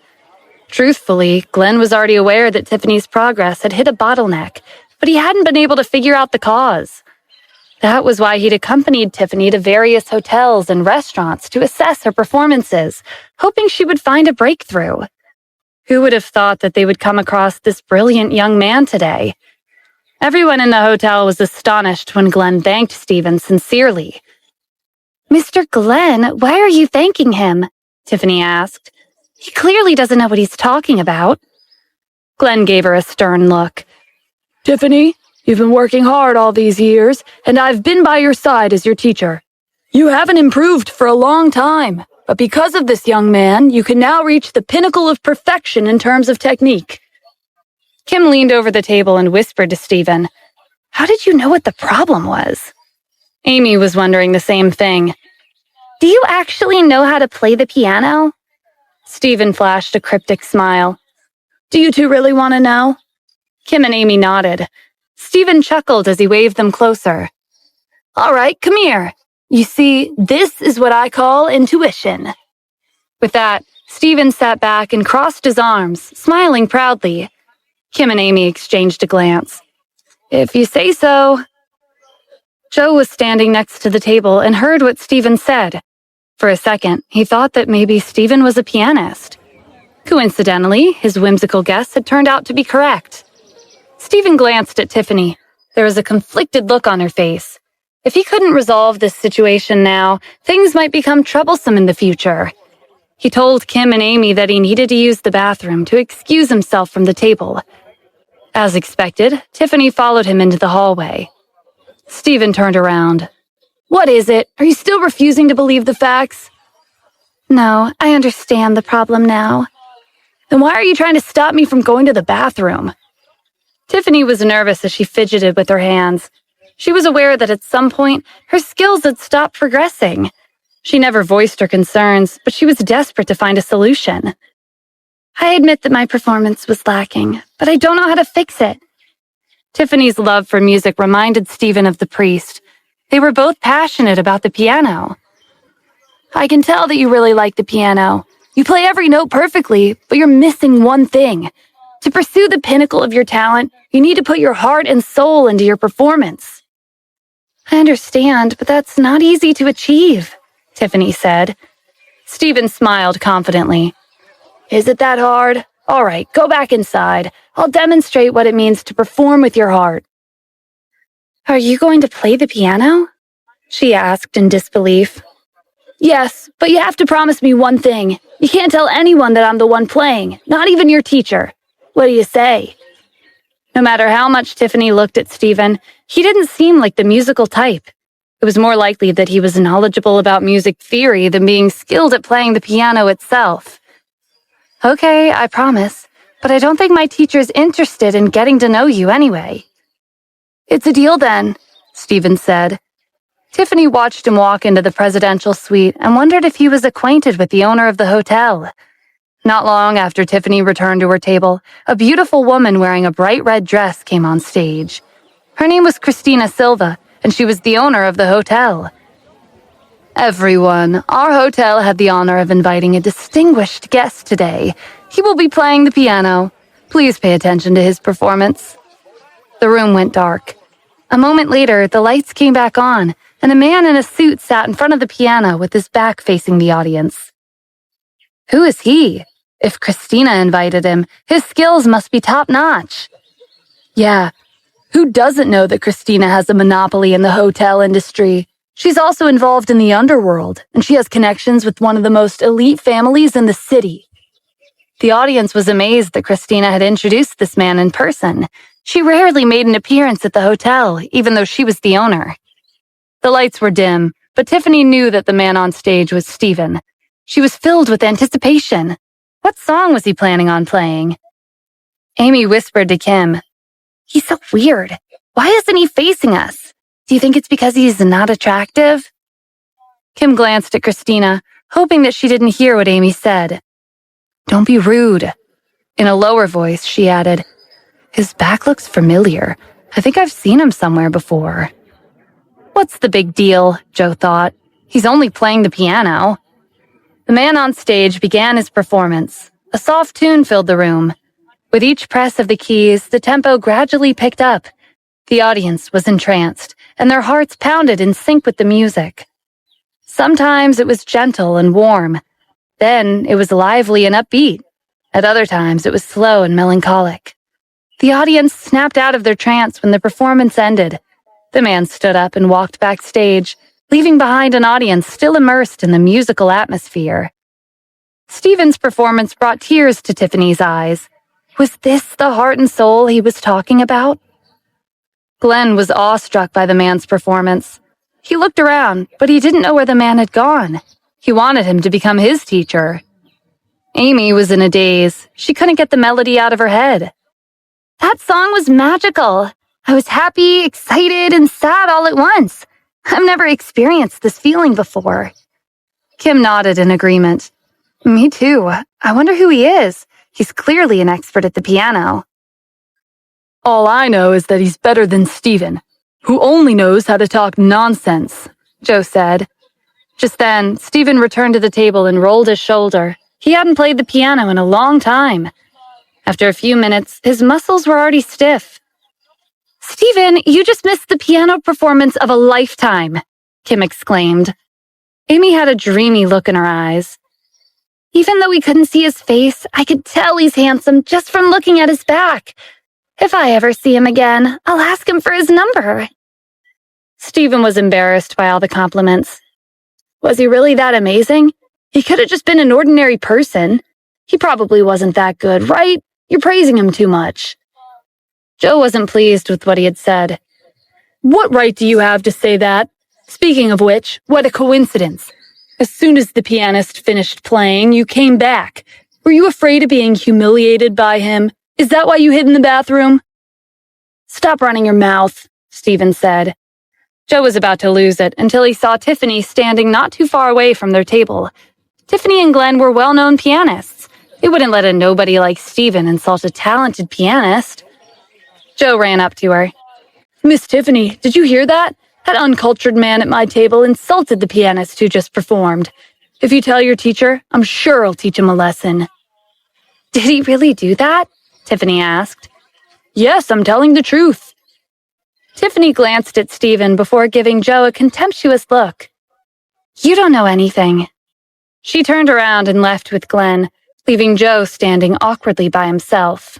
Truthfully, Glenn was already aware that Tiffany's progress had hit a bottleneck, but he hadn't been able to figure out the cause. That was why he'd accompanied Tiffany to various hotels and restaurants to assess her performances, hoping she would find a breakthrough. Who would have thought that they would come across this brilliant young man today? Everyone in the hotel was astonished when Glenn thanked Stephen sincerely. Mr. Glenn, why are you thanking him? Tiffany asked. He clearly doesn't know what he's talking about. Glenn gave her a stern look. Tiffany, you've been working hard all these years, and I've been by your side as your teacher. You haven't improved for a long time, but because of this young man, you can now reach the pinnacle of perfection in terms of technique. Kim leaned over the table and whispered to Stephen, How did you know what the problem was? Amy was wondering the same thing. Do you actually know how to play the piano? Stephen flashed a cryptic smile. Do you two really want to know? Kim and Amy nodded. Stephen chuckled as he waved them closer. All right, come here. You see, this is what I call intuition. With that, Stephen sat back and crossed his arms, smiling proudly. Kim and Amy exchanged a glance. If you say so. Joe was standing next to the table and heard what Stephen said. For a second, he thought that maybe Stephen was a pianist. Coincidentally, his whimsical guess had turned out to be correct. Stephen glanced at Tiffany. There was a conflicted look on her face. If he couldn't resolve this situation now, things might become troublesome in the future. He told Kim and Amy that he needed to use the bathroom to excuse himself from the table. As expected, Tiffany followed him into the hallway. Stephen turned around. What is it? Are you still refusing to believe the facts? No, I understand the problem now. Then why are you trying to stop me from going to the bathroom? Tiffany was nervous as she fidgeted with her hands. She was aware that at some point, her skills had stopped progressing. She never voiced her concerns, but she was desperate to find a solution. I admit that my performance was lacking, but I don't know how to fix it. Tiffany's love for music reminded Stephen of the priest. They were both passionate about the piano. I can tell that you really like the piano. You play every note perfectly, but you're missing one thing. To pursue the pinnacle of your talent, you need to put your heart and soul into your performance. I understand, but that's not easy to achieve, Tiffany said. Stephen smiled confidently. Is it that hard? All right, go back inside. I'll demonstrate what it means to perform with your heart. Are you going to play the piano? She asked in disbelief. Yes, but you have to promise me one thing. You can't tell anyone that I'm the one playing, not even your teacher. What do you say? No matter how much Tiffany looked at Stephen, he didn't seem like the musical type. It was more likely that he was knowledgeable about music theory than being skilled at playing the piano itself. Okay, I promise, but I don't think my teacher's interested in getting to know you anyway. It's a deal then, Stephen said. Tiffany watched him walk into the presidential suite and wondered if he was acquainted with the owner of the hotel. Not long after Tiffany returned to her table, a beautiful woman wearing a bright red dress came on stage. Her name was Christina Silva, and she was the owner of the hotel. Everyone, our hotel had the honor of inviting a distinguished guest today. He will be playing the piano. Please pay attention to his performance. The room went dark. A moment later, the lights came back on, and a man in a suit sat in front of the piano with his back facing the audience. Who is he? If Christina invited him, his skills must be top-notch. Yeah, who doesn't know that Christina has a monopoly in the hotel industry? She's also involved in the underworld, and she has connections with one of the most elite families in the city. The audience was amazed that Christina had introduced this man in person. She rarely made an appearance at the hotel, even though she was the owner. The lights were dim, but Tiffany knew that the man on stage was Stephen. She was filled with anticipation. What song was he planning on playing? Amy whispered to Kim, "He's so weird. Why isn't he facing us? Do you think it's because he's not attractive?" Kim glanced at Christina, hoping that she didn't hear what Amy said. "Don't be rude." In a lower voice, she added, "His back looks familiar. I think I've seen him somewhere before." What's the big deal, Joe thought. He's only playing the piano. The man on stage began his performance. A soft tune filled the room. With each press of the keys, the tempo gradually picked up. The audience was entranced, and their hearts pounded in sync with the music. Sometimes it was gentle and warm. Then it was lively and upbeat. At other times, it was slow and melancholic. The audience snapped out of their trance when the performance ended. The man stood up and walked backstage, leaving behind an audience still immersed in the musical atmosphere. Stephen's performance brought tears to Tiffany's eyes. Was this the heart and soul he was talking about? Glenn was awestruck by the man's performance. He looked around, but he didn't know where the man had gone. He wanted him to become his teacher. Amy was in a daze. She couldn't get the melody out of her head. That song was magical. I was happy, excited, and sad all at once. I've never experienced this feeling before. Kim nodded in agreement. Me too. I wonder who he is. He's clearly an expert at the piano. All I know is that he's better than Stephen, who only knows how to talk nonsense, Joe said. Just then, Stephen returned to the table and rolled his shoulder. He hadn't played the piano in a long time. After a few minutes, his muscles were already stiff. "Stephen, you just missed the piano performance of a lifetime," Kim exclaimed. Amy had a dreamy look in her eyes. Even though we couldn't see his face, I could tell he's handsome just from looking at his back. If I ever see him again, I'll ask him for his number." Stephen was embarrassed by all the compliments. Was he really that amazing? He could have just been an ordinary person. He probably wasn't that good, right? You're praising him too much. Joe wasn't pleased with what he had said. "What right do you have to say that? Speaking of which, what a coincidence. As soon as the pianist finished playing, you came back. Were you afraid of being humiliated by him? Is that why you hid in the bathroom?" "Stop running your mouth," Stephen said. Joe was about to lose it until he saw Tiffany standing not too far away from their table. Tiffany and Glenn were well-known pianists. They wouldn't let a nobody like Stephen insult a talented pianist. Joe ran up to her. "Miss Tiffany, did you hear that? That uncultured man at my table insulted the pianist who just performed. If you tell your teacher, I'm sure I'll teach him a lesson." "Did he really do that?" Tiffany asked. "Yes, I'm telling the truth." Tiffany glanced at Stephen before giving Joe a contemptuous look. "You don't know anything." She turned around and left with Glenn, leaving Joe standing awkwardly by himself.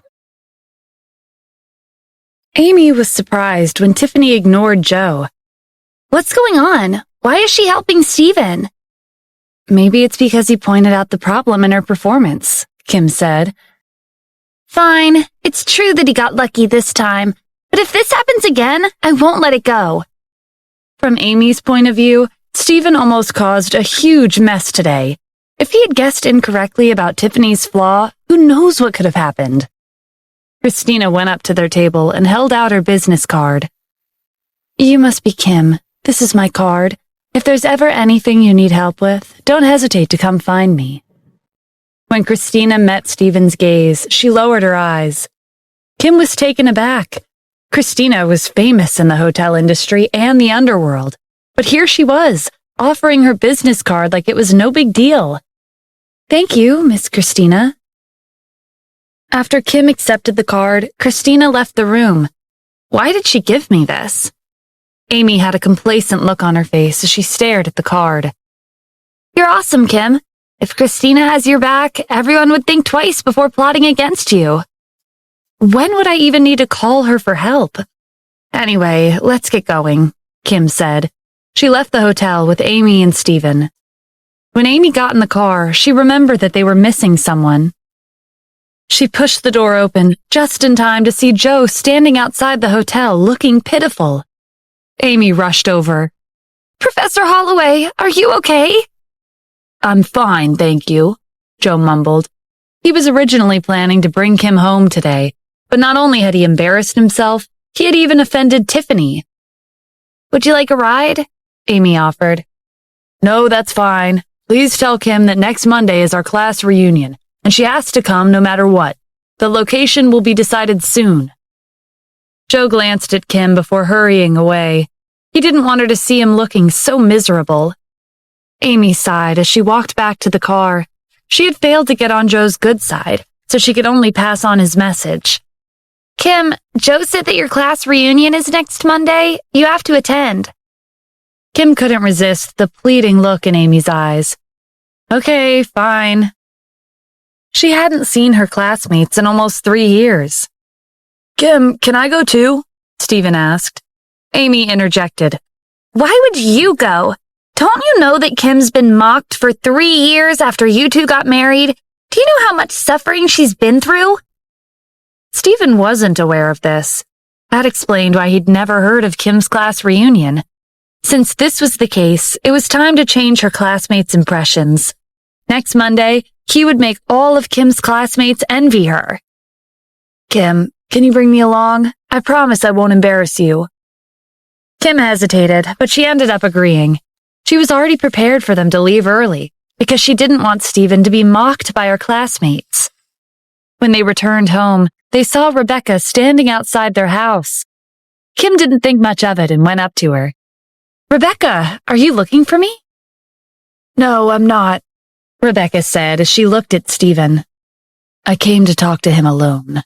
Amy was surprised when Tiffany ignored Joe. "What's going on? Why is she helping Stephen?" "Maybe it's because he pointed out the problem in her performance," Kim said. "Fine, it's true that he got lucky this time, but if this happens again, I won't let it go." From Amy's point of view, Stephen almost caused a huge mess today. If he had guessed incorrectly about Tiffany's flaw, who knows what could have happened? Christina went up to their table and held out her business card. "You must be Kim. This is my card. If there's ever anything you need help with, don't hesitate to come find me." When Christina met Stephen's gaze, she lowered her eyes. Kim was taken aback. Christina was famous in the hotel industry and the underworld, but here she was, offering her business card like it was no big deal. "Thank you, Miss Christina." After Kim accepted the card, Christina left the room. Why did she give me this? Amy had a complacent look on her face as she stared at the card. "You're awesome, Kim. If Christina has your back, everyone would think twice before plotting against you." When would I even need to call her for help? "Anyway, let's get going," Kim said. She left the hotel with Amy and Stephen. When Amy got in the car, she remembered that they were missing someone. She pushed the door open just in time to see Joe standing outside the hotel looking pitiful. Amy rushed over. "Professor Holloway, are you okay?" "I'm fine, thank you," Joe mumbled. He was originally planning to bring Kim home today, but not only had he embarrassed himself, he had even offended Tiffany. "Would you like a ride?" Amy offered. "No, that's fine. Please tell Kim that next Monday is our class reunion, and she has to come no matter what. The location will be decided soon." Joe glanced at Kim before hurrying away. He didn't want her to see him looking so miserable. Amy sighed as she walked back to the car. She had failed to get on Joe's good side, so she could only pass on his message. "Kim, Joe said that your class reunion is next Monday. You have to attend." Kim couldn't resist the pleading look in Amy's eyes. "Okay, fine." She hadn't seen her classmates in almost 3 years. "Kim, can I go too?" Stephen asked. Amy interjected. "Why would you go? Don't you know that Kim's been mocked for 3 years after you two got married? Do you know how much suffering she's been through?" Stephen wasn't aware of this. That explained why he'd never heard of Kim's class reunion. Since this was the case, it was time to change her classmates' impressions. Next Monday, he would make all of Kim's classmates envy her. "Kim, can you bring me along? I promise I won't embarrass you." Kim hesitated, but she ended up agreeing. She was already prepared for them to leave early, because she didn't want Stephen to be mocked by her classmates. When they returned home, they saw Rebecca standing outside their house. Kim didn't think much of it and went up to her. "Rebecca, are you looking for me?" "No, I'm not," Rebecca said as she looked at Stephen. "I came to talk to him alone."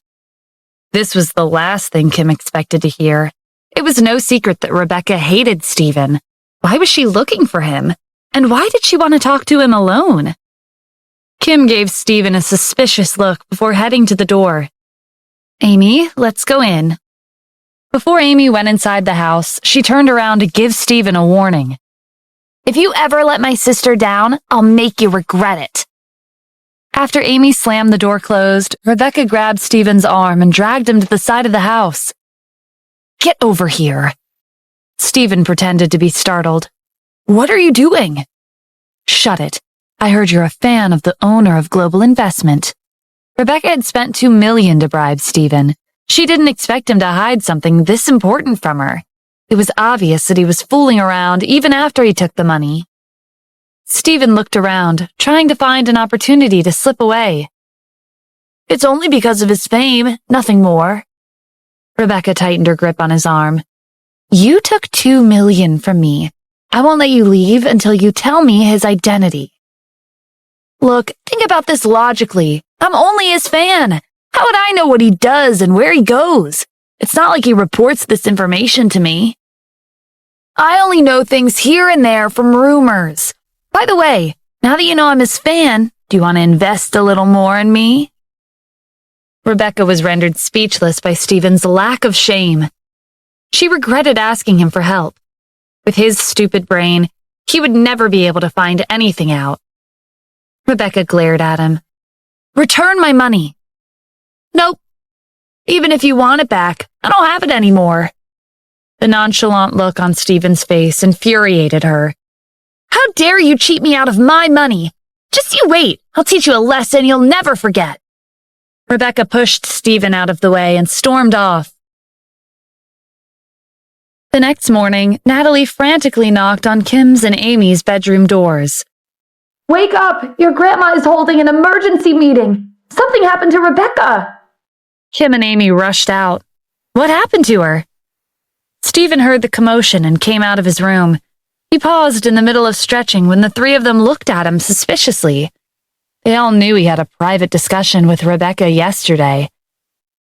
This was the last thing Kim expected to hear. It was no secret that Rebecca hated Stephen. Why was she looking for him? And why did she want to talk to him alone? Kim gave Stephen a suspicious look before heading to the door. Amy, let's go in. Before Amy went inside the house, she turned around to give Stephen a warning. If you ever let my sister down, I'll make you regret it. After Amy slammed the door closed, Rebecca grabbed Stephen's arm and dragged him to the side of the house. Get over here. Stephen pretended to be startled. What are you doing? Shut it. I heard you're a fan of the owner of Global Investment. Rebecca had spent $2 million to bribe Stephen. She didn't expect him to hide something this important from her. It was obvious that he was fooling around even after he took the money. Stephen looked around, trying to find an opportunity to slip away. It's only because of his fame, nothing more. Rebecca tightened her grip on his arm. You took $2 million from me. I won't let you leave until you tell me his identity. Look, think about this logically. I'm only his fan. How would I know what he does and where he goes? It's not like he reports this information to me. I only know things here and there from rumors. By the way, now that you know I'm his fan, do you want to invest a little more in me? Rebecca was rendered speechless by Stephen's lack of shame. She regretted asking him for help. With his stupid brain, he would never be able to find anything out. Rebecca glared at him. Return my money. Nope. Even if you want it back, I don't have it anymore. The nonchalant look on Stephen's face infuriated her. How dare you cheat me out of my money? Just you wait. I'll teach you a lesson you'll never forget. Rebecca pushed Stephen out of the way and stormed off. The next morning, Natalie frantically knocked on Kim's and Amy's bedroom doors. Wake up! Your grandma is holding an emergency meeting. Something happened to Rebecca. Kim and Amy rushed out. What happened to her? Stephen heard the commotion and came out of his room. He paused in the middle of stretching when the three of them looked at him suspiciously. They all knew he had a private discussion with Rebecca yesterday.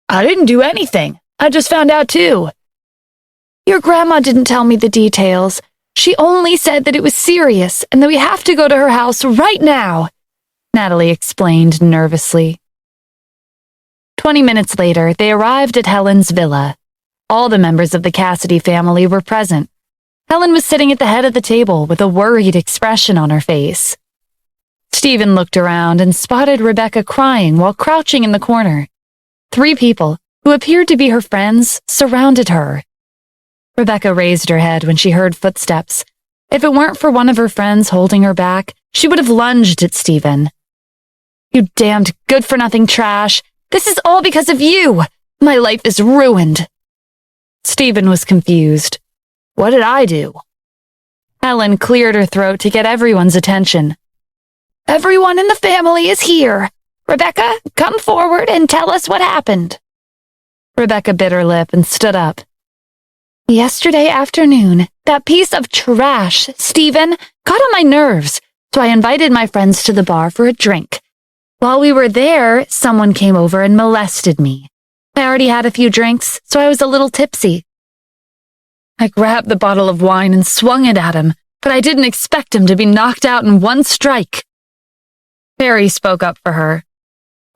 I didn't do anything. I just found out too. Your grandma didn't tell me the details. She only said that it was serious and that we have to go to her house right now, Natalie explained nervously. 20 minutes later, they arrived at Helen's villa. All the members of the Cassidy family were present. Helen was sitting at the head of the table with a worried expression on her face. Stephen looked around and spotted Rebecca crying while crouching in the corner. 3 people, who appeared to be her friends, surrounded her. Rebecca raised her head when she heard footsteps. If it weren't for one of her friends holding her back, she would have lunged at Stephen. You damned good-for-nothing trash! This is all because of you! My life is ruined! Stephen was confused. What did I do? Helen cleared her throat to get everyone's attention. Everyone in the family is here. Rebecca, come forward and tell us what happened. Rebecca bit her lip and stood up. Yesterday afternoon, that piece of trash, Stephen, got on my nerves, so I invited my friends to the bar for a drink. While we were there, someone came over and molested me. I already had a few drinks, so I was a little tipsy. I grabbed the bottle of wine and swung it at him, but I didn't expect him to be knocked out in one strike. Barry spoke up for her.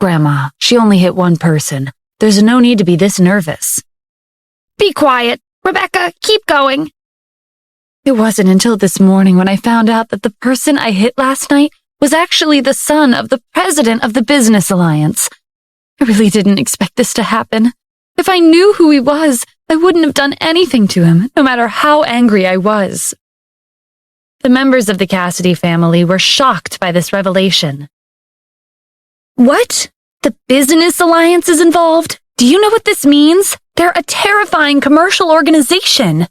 Grandma, she only hit one person. There's no need to be this nervous. Be quiet. Rebecca, keep going. It wasn't until this morning when I found out that the person I hit last night was actually the son of the president of the Business Alliance. I really didn't expect this to happen. If I knew who he was, I wouldn't have done anything to him, no matter how angry I was. The members of the Cassidy family were shocked by this revelation. What? The Business Alliance is involved? Do you know what this means? They're a terrifying commercial organization.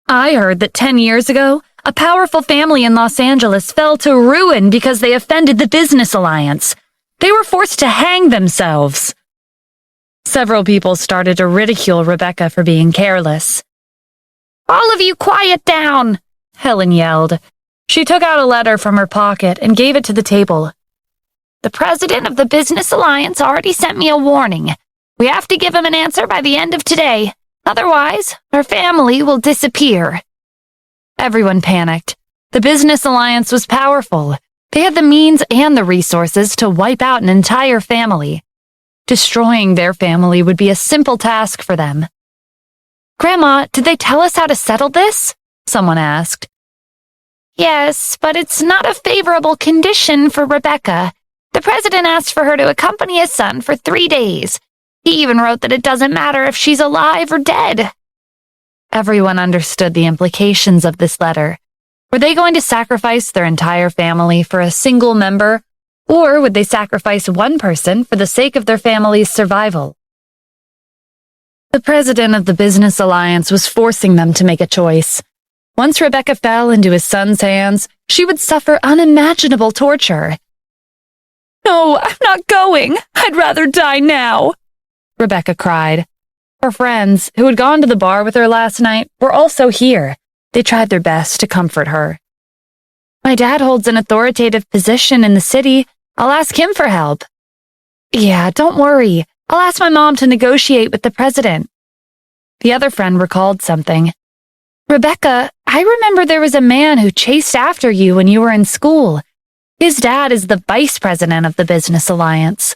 I heard that 10 years ago, a powerful family in Los Angeles fell to ruin because they offended the Business Alliance. They were forced to hang themselves. Several people started to ridicule Rebecca for being careless. All of you quiet down, Helen yelled. She took out a letter from her pocket and gave it to the table. The president of the Business Alliance already sent me a warning. We have to give him an answer by the end of today. Otherwise, our family will disappear. Everyone panicked. The Business Alliance was powerful. They had the means and the resources to wipe out an entire family. Destroying their family would be a simple task for them. "Grandma, did they tell us how to settle this?" someone asked. "Yes, but it's not a favorable condition for Rebecca. The president asked for her to accompany his son for 3 days. He even wrote that it doesn't matter if she's alive or dead." Everyone understood the implications of this letter. Were they going to sacrifice their entire family for a single member, or would they sacrifice one person for the sake of their family's survival? The president of the Business Alliance was forcing them to make a choice. Once Rebecca fell into his son's hands, she would suffer unimaginable torture. "No, I'm not going. I'd rather die now," Rebecca cried. Her friends, who had gone to the bar with her last night, were also here. They tried their best to comfort her. "My dad holds an authoritative position in the city. I'll ask him for help." "Yeah, don't worry. I'll ask my mom to negotiate with the president." The other friend recalled something. "Rebecca, I remember there was a man who chased after you when you were in school. His dad is the vice president of the Business Alliance."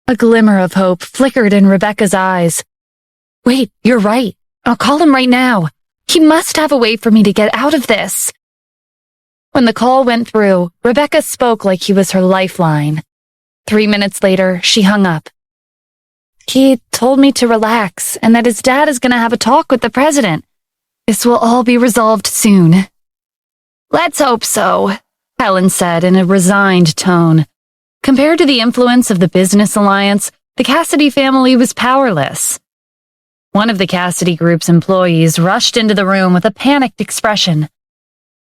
A glimmer of hope flickered in Rebecca's eyes. "Wait, you're right. I'll call him right now. He must have a way for me to get out of this." When the call went through, Rebecca spoke like he was her lifeline. 3 minutes later, she hung up. "He told me to relax and that his dad is going to have a talk with the president. This will all be resolved soon." "Let's hope so," Helen said in a resigned tone. Compared to the influence of the Business Alliance, the Cassidy family was powerless. One of the Cassidy Group's employees rushed into the room with a panicked expression.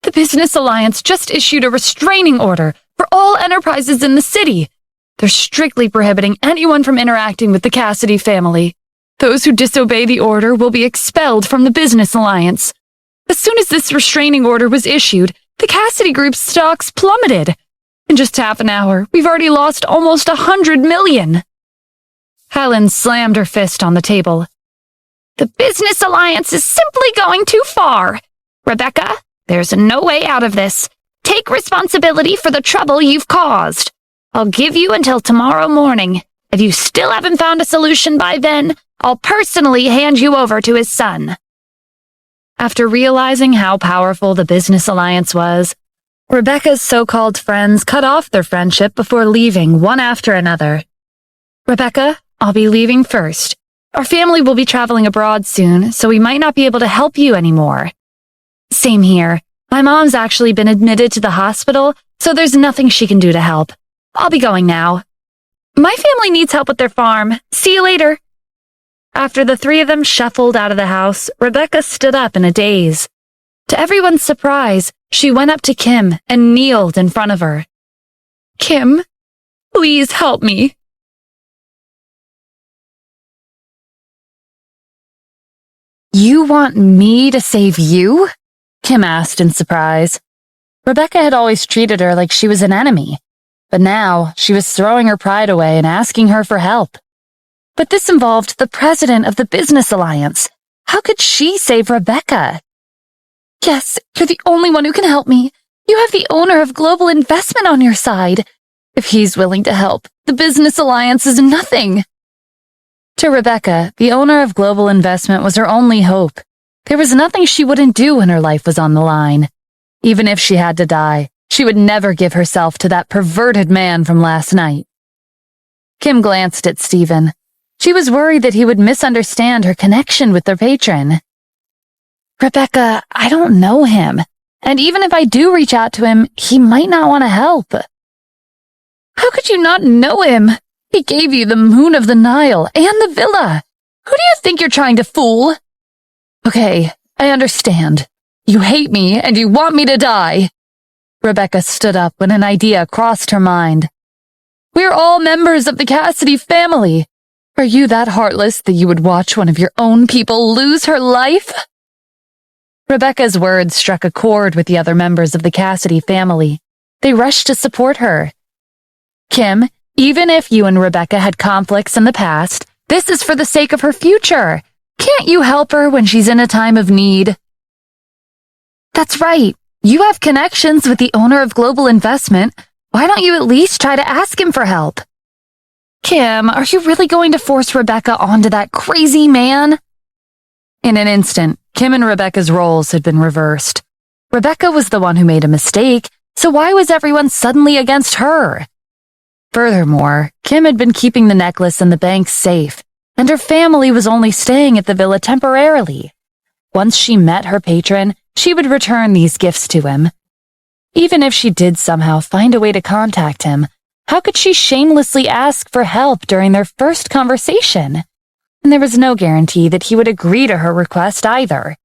"The Business Alliance just issued a restraining order for all enterprises in the city. They're strictly prohibiting anyone from interacting with the Cassidy family. Those who disobey the order will be expelled from the Business Alliance. As soon as this restraining order was issued, the Cassidy Group's stocks plummeted. In just half an hour, we've already lost almost 100 million. Helen slammed her fist on the table. "The Business Alliance is simply going too far. Rebecca, there's no way out of this. Take responsibility for the trouble you've caused. I'll give you until tomorrow morning. If you still haven't found a solution by then, I'll personally hand you over to his son." After realizing how powerful the Business Alliance was, Rebecca's so-called friends cut off their friendship before leaving one after another. "Rebecca, I'll be leaving first. Our family will be traveling abroad soon, so we might not be able to help you anymore." "Same here. My mom's actually been admitted to the hospital, so there's nothing she can do to help. I'll be going now." "My family needs help with their farm. See you later." After the three of them shuffled out of the house, Rebecca stood up in a daze. To everyone's surprise, she went up to Kim and kneeled in front of her. "Kim, please help me." "You want me to save you?" Kim asked in surprise. Rebecca had always treated her like she was an enemy, but now she was throwing her pride away and asking her for help. But this involved the president of the Business Alliance. How could she save Rebecca? "Yes, you're the only one who can help me. You have the owner of Global Investment on your side. If he's willing to help, the Business Alliance is nothing." To Rebecca, the owner of Global Investment was her only hope. There was nothing she wouldn't do when her life was on the line. Even if she had to die, she would never give herself to that perverted man from last night. Kim glanced at Stephen. She was worried that he would misunderstand her connection with their patron. "Rebecca, I don't know him, and even if I do reach out to him, he might not want to help." "How could you not know him? He gave you the Moon of the Nile and the villa. Who do you think you're trying to fool?" "Okay, I understand. You hate me and you want me to die." Rebecca stood up when an idea crossed her mind. "We're all members of the Cassidy family. Are you that heartless that you would watch one of your own people lose her life?" Rebecca's words struck a chord with the other members of the Cassidy family. They rushed to support her. "Kim, even if you and Rebecca had conflicts in the past, this is for the sake of her future. Can't you help her when she's in a time of need?" "That's right. You have connections with the owner of Global Investment. Why don't you at least try to ask him for help? Kim, are you really going to force Rebecca onto that crazy man? In an instant, Kim and Rebecca's roles had been reversed. Rebecca was the one who made a mistake, so why was everyone suddenly against her? Furthermore, Kim had been keeping the necklace in the bank's safe, and her family was only staying at the villa temporarily. Once she met her patron, she would return these gifts to him. Even if she did somehow find a way to contact him, how could she shamelessly ask for help during their first conversation? And there was no guarantee that he would agree to her request either.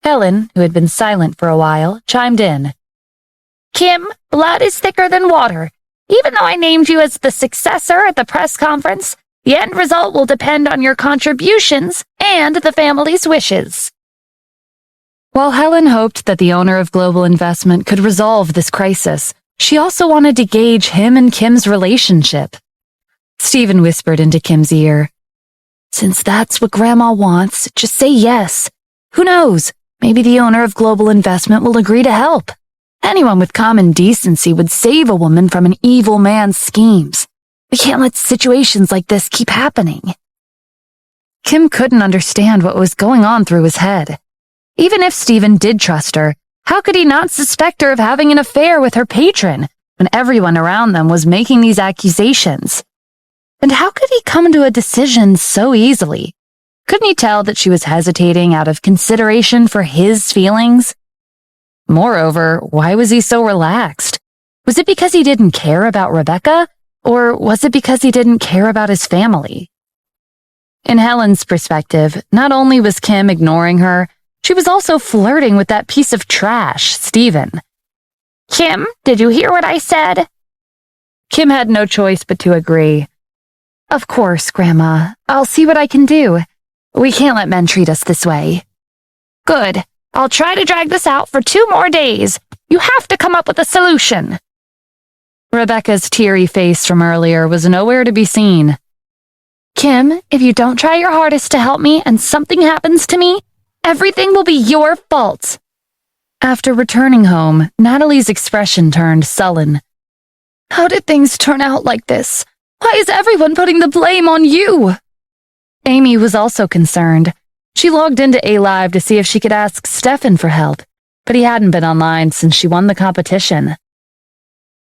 Helen, who had been silent for a while, chimed in. Kim, blood is thicker than water. Even though I named you as the successor at the press conference, the end result will depend on your contributions and the family's wishes. While Helen hoped that the owner of Global Investment could resolve this crisis, she also wanted to gauge him and Kim's relationship. Stephen whispered into Kim's ear, Since that's what Grandma wants, just say yes. Who knows? Maybe the owner of Global Investment will agree to help. Anyone with common decency would save a woman from an evil man's schemes. We can't let situations like this keep happening. Kim couldn't understand what was going on through his head. Even if Stephen did trust her, how could he not suspect her of having an affair with her patron when everyone around them was making these accusations? And how could he come to a decision so easily? Couldn't he tell that she was hesitating out of consideration for his feelings? Moreover, why was he so relaxed? Was it because he didn't care about Rebecca, or was it because he didn't care about his family? In Helen's perspective, not only was Kim ignoring her, she was also flirting with that piece of trash, Stephen. Kim, did you hear what I said? Kim had no choice but to agree. Of course, Grandma. I'll see what I can do. We can't let men treat us this way. Good. I'll try to drag this out for 2 more days. You have to come up with a solution. Rebecca's teary face from earlier was nowhere to be seen. Kim, if you don't try your hardest to help me and something happens to me, everything will be your fault. After returning home, Natalie's expression turned sullen. How did things turn out like this? Why is everyone putting the blame on you? Amy was also concerned. She logged into A-Live to see if she could ask Stefan for help, but he hadn't been online since she won the competition.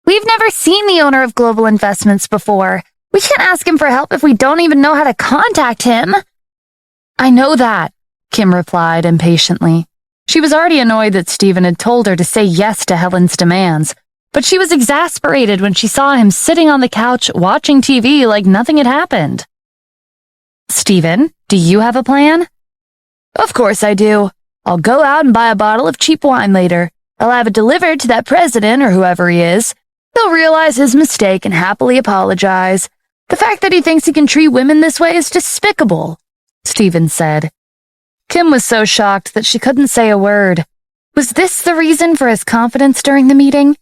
We've never seen the owner of Global Investments before. We can't ask him for help if we don't even know how to contact him. I know that, Kim replied impatiently. She was already annoyed that Stephen had told her to say yes to Helen's demands, but she was exasperated when she saw him sitting on the couch watching TV like nothing had happened. Stephen, do you have a plan? Of course I do. I'll go out and buy a bottle of cheap wine later. I'll have it delivered to that president or whoever he is. He'll realize his mistake and happily apologize. The fact that he thinks he can treat women this way is despicable, Stephen said. Kim was so shocked that she couldn't say a word. Was this the reason for his confidence during the meeting?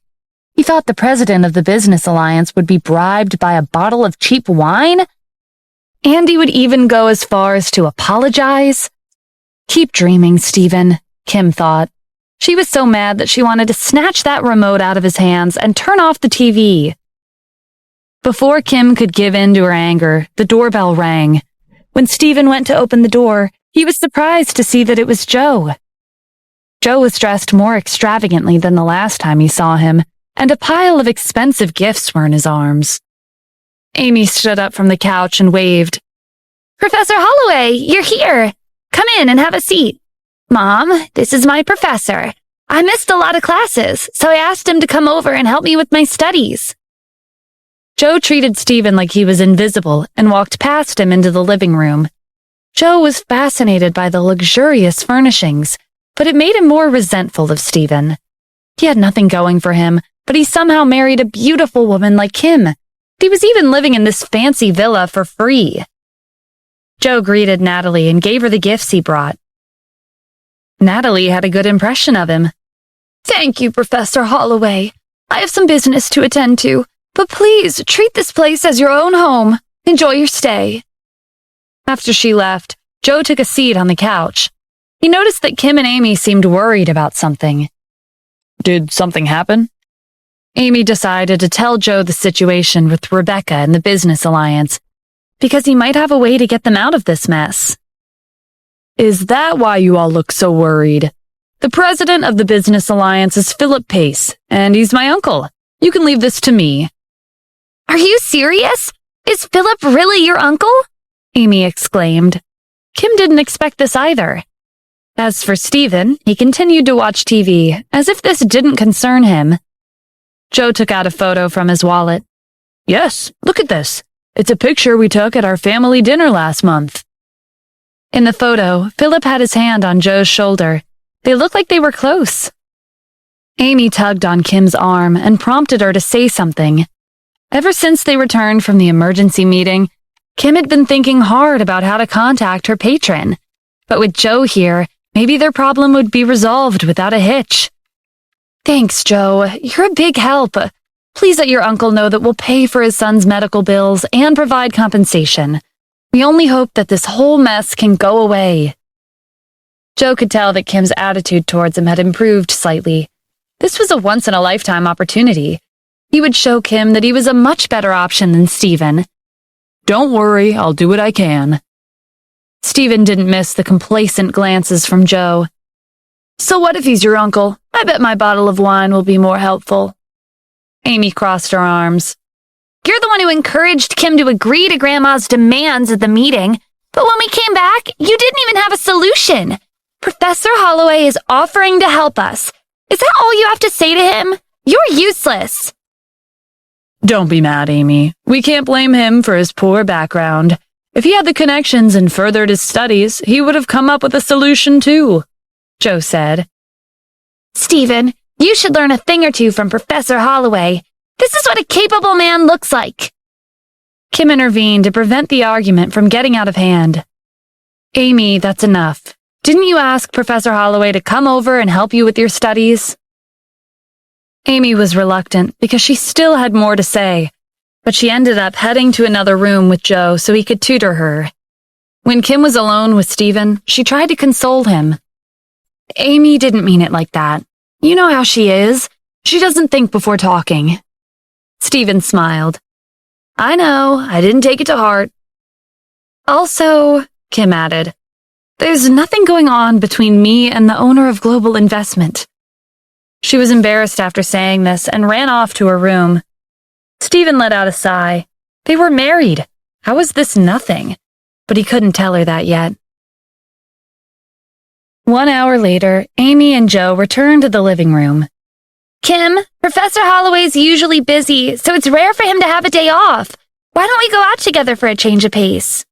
He thought the president of the business alliance would be bribed by a bottle of cheap wine? And he would even go as far as to apologize? Keep dreaming, Stephen, Kim thought. She was so mad that she wanted to snatch that remote out of his hands and turn off the TV. Before Kim could give in to her anger, the doorbell rang. When Stephen went to open the door, he was surprised to see that it was Joe. Joe was dressed more extravagantly than the last time he saw him, and a pile of expensive gifts were in his arms. Amy stood up from the couch and waved. Professor Holloway, you're here. Come in and have a seat. Mom, this is my professor. I missed a lot of classes, so I asked him to come over and help me with my studies. Joe treated Stephen like he was invisible and walked past him into the living room. Joe was fascinated by the luxurious furnishings, but it made him more resentful of Stephen. He had nothing going for him, but he somehow married a beautiful woman like Kim. He was even living in this fancy villa for free. Joe greeted Natalie and gave her the gifts he brought. Natalie had a good impression of him. Thank you, Professor Holloway. I have some business to attend to, but please treat this place as your own home. Enjoy your stay. After she left, Joe took a seat on the couch. He noticed that Kim and Amy seemed worried about something. Did something happen? Amy decided to tell Joe the situation with Rebecca and the business alliance, because he might have a way to get them out of this mess. Is that why you all look so worried? The president of the business alliance is Philip Pace, and he's my uncle. You can leave this to me. Are you serious? Is Philip really your uncle? Amy exclaimed. Kim didn't expect this either. As for Stephen, he continued to watch TV, as if this didn't concern him. Joe took out a photo from his wallet. Yes, look at this. It's a picture we took at our family dinner last month. In the photo, Philip had his hand on Joe's shoulder. They looked like they were close. Amy tugged on Kim's arm and prompted her to say something. Ever since they returned from the emergency meeting, Kim had been thinking hard about how to contact her patron. But with Joe here, maybe their problem would be resolved without a hitch. Thanks, Joe. You're a big help. Please let your uncle know that we'll pay for his son's medical bills and provide compensation. We only hope that this whole mess can go away. Joe could tell that Kim's attitude towards him had improved slightly. This was a once-in-a-lifetime opportunity. He would show Kim that he was a much better option than Stephen. Don't worry, I'll do what I can. Stephen didn't miss the complacent glances from Joe. So what if he's your uncle? I bet my bottle of wine will be more helpful. Amy crossed her arms. You're the one who encouraged Kim to agree to Grandma's demands at the meeting, but when we came back, you didn't even have a solution. Professor Holloway is offering to help us. Is that all you have to say to him? You're useless. Don't be mad, Amy. We can't blame him for his poor background. If he had the connections and furthered his studies, he would have come up with a solution too, Joe said. Stephen, you should learn a thing or two from Professor Holloway. This is what a capable man looks like. Kim intervened to prevent the argument from getting out of hand. Amy, that's enough. Didn't you ask Professor Holloway to come over and help you with your studies? Amy was reluctant because she still had more to say, but she ended up heading to another room with Joe so he could tutor her. When Kim was alone with Stephen, she tried to console him. Amy didn't mean it like that. You know how she is. She doesn't think before talking. Stephen smiled. I know, I didn't take it to heart. Also, Kim added, there's nothing going on between me and the owner of Global Investment. She was embarrassed after saying this and ran off to her room. Stephen let out a sigh. They were married. How was this nothing? But he couldn't tell her that yet. 1 hour later, Amy and Joe returned to the living room. Kim, Professor Holloway's usually busy, so it's rare for him to have a day off. Why don't we go out together for a change of pace?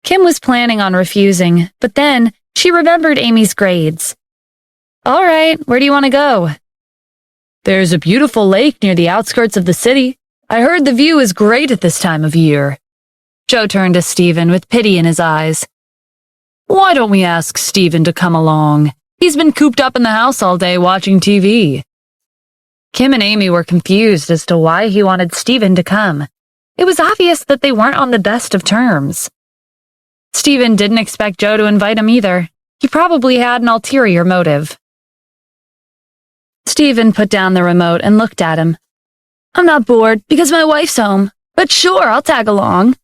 Kim was planning on refusing, but then she remembered Amy's grades. All right, where do you want to go? There's a beautiful lake near the outskirts of the city. I heard the view is great at this time of year. Joe turned to Stephen with pity in his eyes. Why don't we ask Stephen to come along? He's been cooped up in the house all day watching TV. Kim and Amy were confused as to why he wanted Stephen to come. It was obvious that they weren't on the best of terms. Stephen didn't expect Joe to invite him either. He probably had an ulterior motive. Stephen put down the remote and looked at him. I'm not bored because my wife's home, but sure, I'll tag along.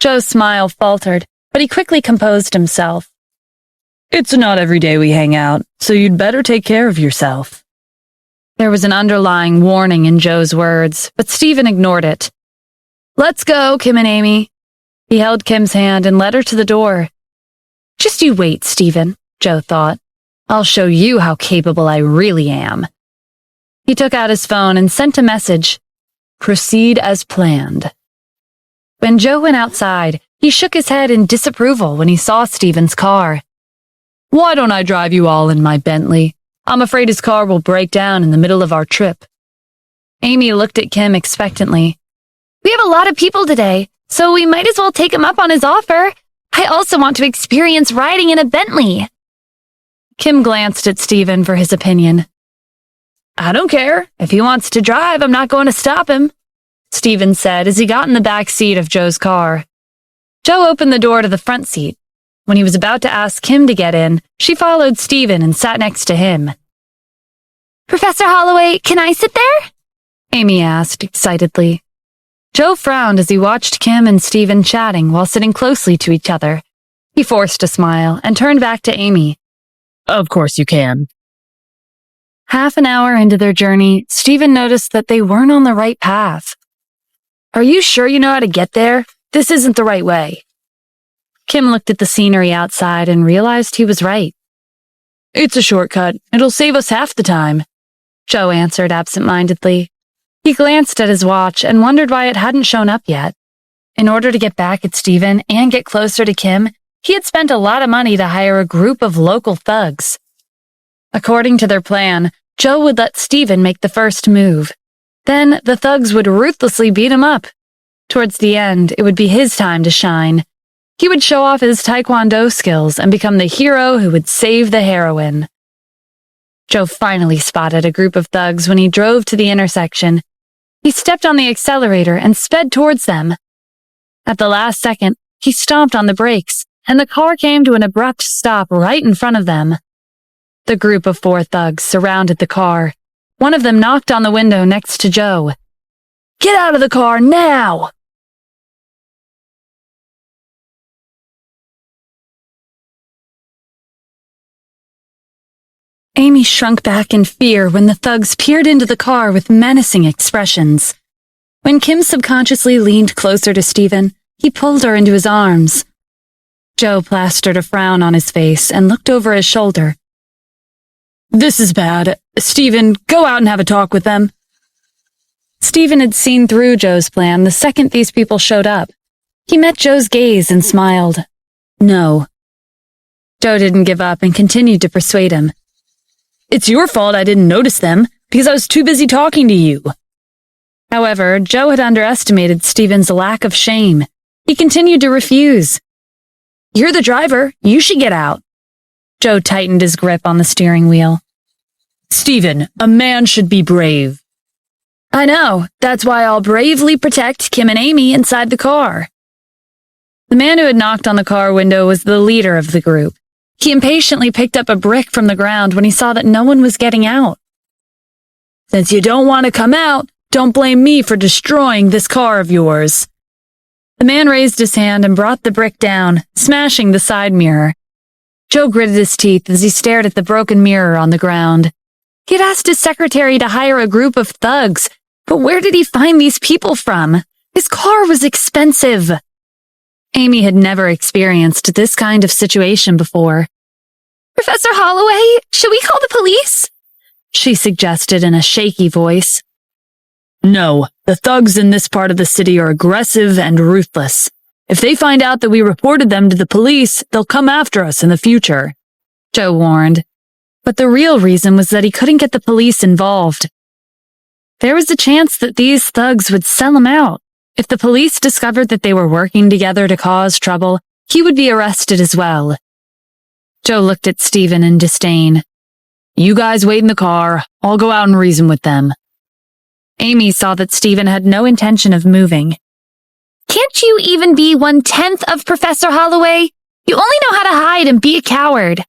Joe's smile faltered, but he quickly composed himself. It's not every day we hang out, so you'd better take care of yourself. There was an underlying warning in Joe's words, but Stephen ignored it. Let's go, Kim and Amy. He held Kim's hand and led her to the door. Just you wait, Stephen, Joe thought. I'll show you how capable I really am. He took out his phone and sent a message. Proceed as planned. When Joe went outside, he shook his head in disapproval when he saw Stephen's car. Why don't I drive you all in my Bentley? I'm afraid his car will break down in the middle of our trip. Amy looked at Kim expectantly. We have a lot of people today, so we might as well take him up on his offer. I also want to experience riding in a Bentley. Kim glanced at Stephen for his opinion. I don't care. If he wants to drive, I'm not going to stop him, Stephen said as he got in the back seat of Joe's car. Joe opened the door to the front seat. When he was about to ask Kim to get in, she followed Stephen and sat next to him. Professor Holloway, can I sit there? Amy asked excitedly. Joe frowned as he watched Kim and Stephen chatting while sitting closely to each other. He forced a smile and turned back to Amy. Of course you can. Half an hour into their journey, Stephen noticed that they weren't on the right path. Are you sure you know how to get there? This isn't the right way. Kim looked at the scenery outside and realized he was right. It's a shortcut. It'll save us half the time, Joe answered absent-mindedly. He glanced at his watch and wondered why it hadn't shown up yet. In order to get back at Stephen and get closer to Kim, he had spent a lot of money to hire a group of local thugs. According to their plan, Joe would let Stephen make the first move. Then the thugs would ruthlessly beat him up. Towards the end, it would be his time to shine. He would show off his taekwondo skills and become the hero who would save the heroine. Joe finally spotted a group of thugs when he drove to the intersection. He stepped on the accelerator and sped towards them. At the last second, he stomped on the brakes, and the car came to an abrupt stop right in front of them. The group of 4 thugs surrounded the car. One of them knocked on the window next to Joe. Get out of the car now! Amy shrunk back in fear when the thugs peered into the car with menacing expressions. When Kim subconsciously leaned closer to Stephen, he pulled her into his arms. Joe plastered a frown on his face and looked over his shoulder. This is bad. Stephen, go out and have a talk with them. Stephen had seen through Joe's plan the second these people showed up. He met Joe's gaze and smiled. No. Joe didn't give up and continued to persuade him. It's your fault I didn't notice them, because I was too busy talking to you. However, Joe had underestimated Stephen's lack of shame. He continued to refuse. You're the driver. You should get out. Joe tightened his grip on the steering wheel. Stephen, a man should be brave. I know. That's why I'll bravely protect Kim and Amy inside the car. The man who had knocked on the car window was the leader of the group. He impatiently picked up a brick from the ground when he saw that no one was getting out. Since you don't want to come out, don't blame me for destroying this car of yours. The man raised his hand and brought the brick down, smashing the side mirror. Joe gritted his teeth as he stared at the broken mirror on the ground. He had asked his secretary to hire a group of thugs, but where did he find these people from? His car was expensive. Amy had never experienced this kind of situation before. Professor Holloway, should we call the police? She suggested in a shaky voice. No, the thugs in this part of the city are aggressive and ruthless. If they find out that we reported them to the police, they'll come after us in the future, Joe warned. But the real reason was that he couldn't get the police involved. There was a chance that these thugs would sell him out. If the police discovered that they were working together to cause trouble, he would be arrested as well. Joe looked at Stephen in disdain. You guys wait in the car. I'll go out and reason with them. Amy saw that Stephen had no intention of moving. Can't you even be 1/10 of Professor Holloway? You only know how to hide and be a coward.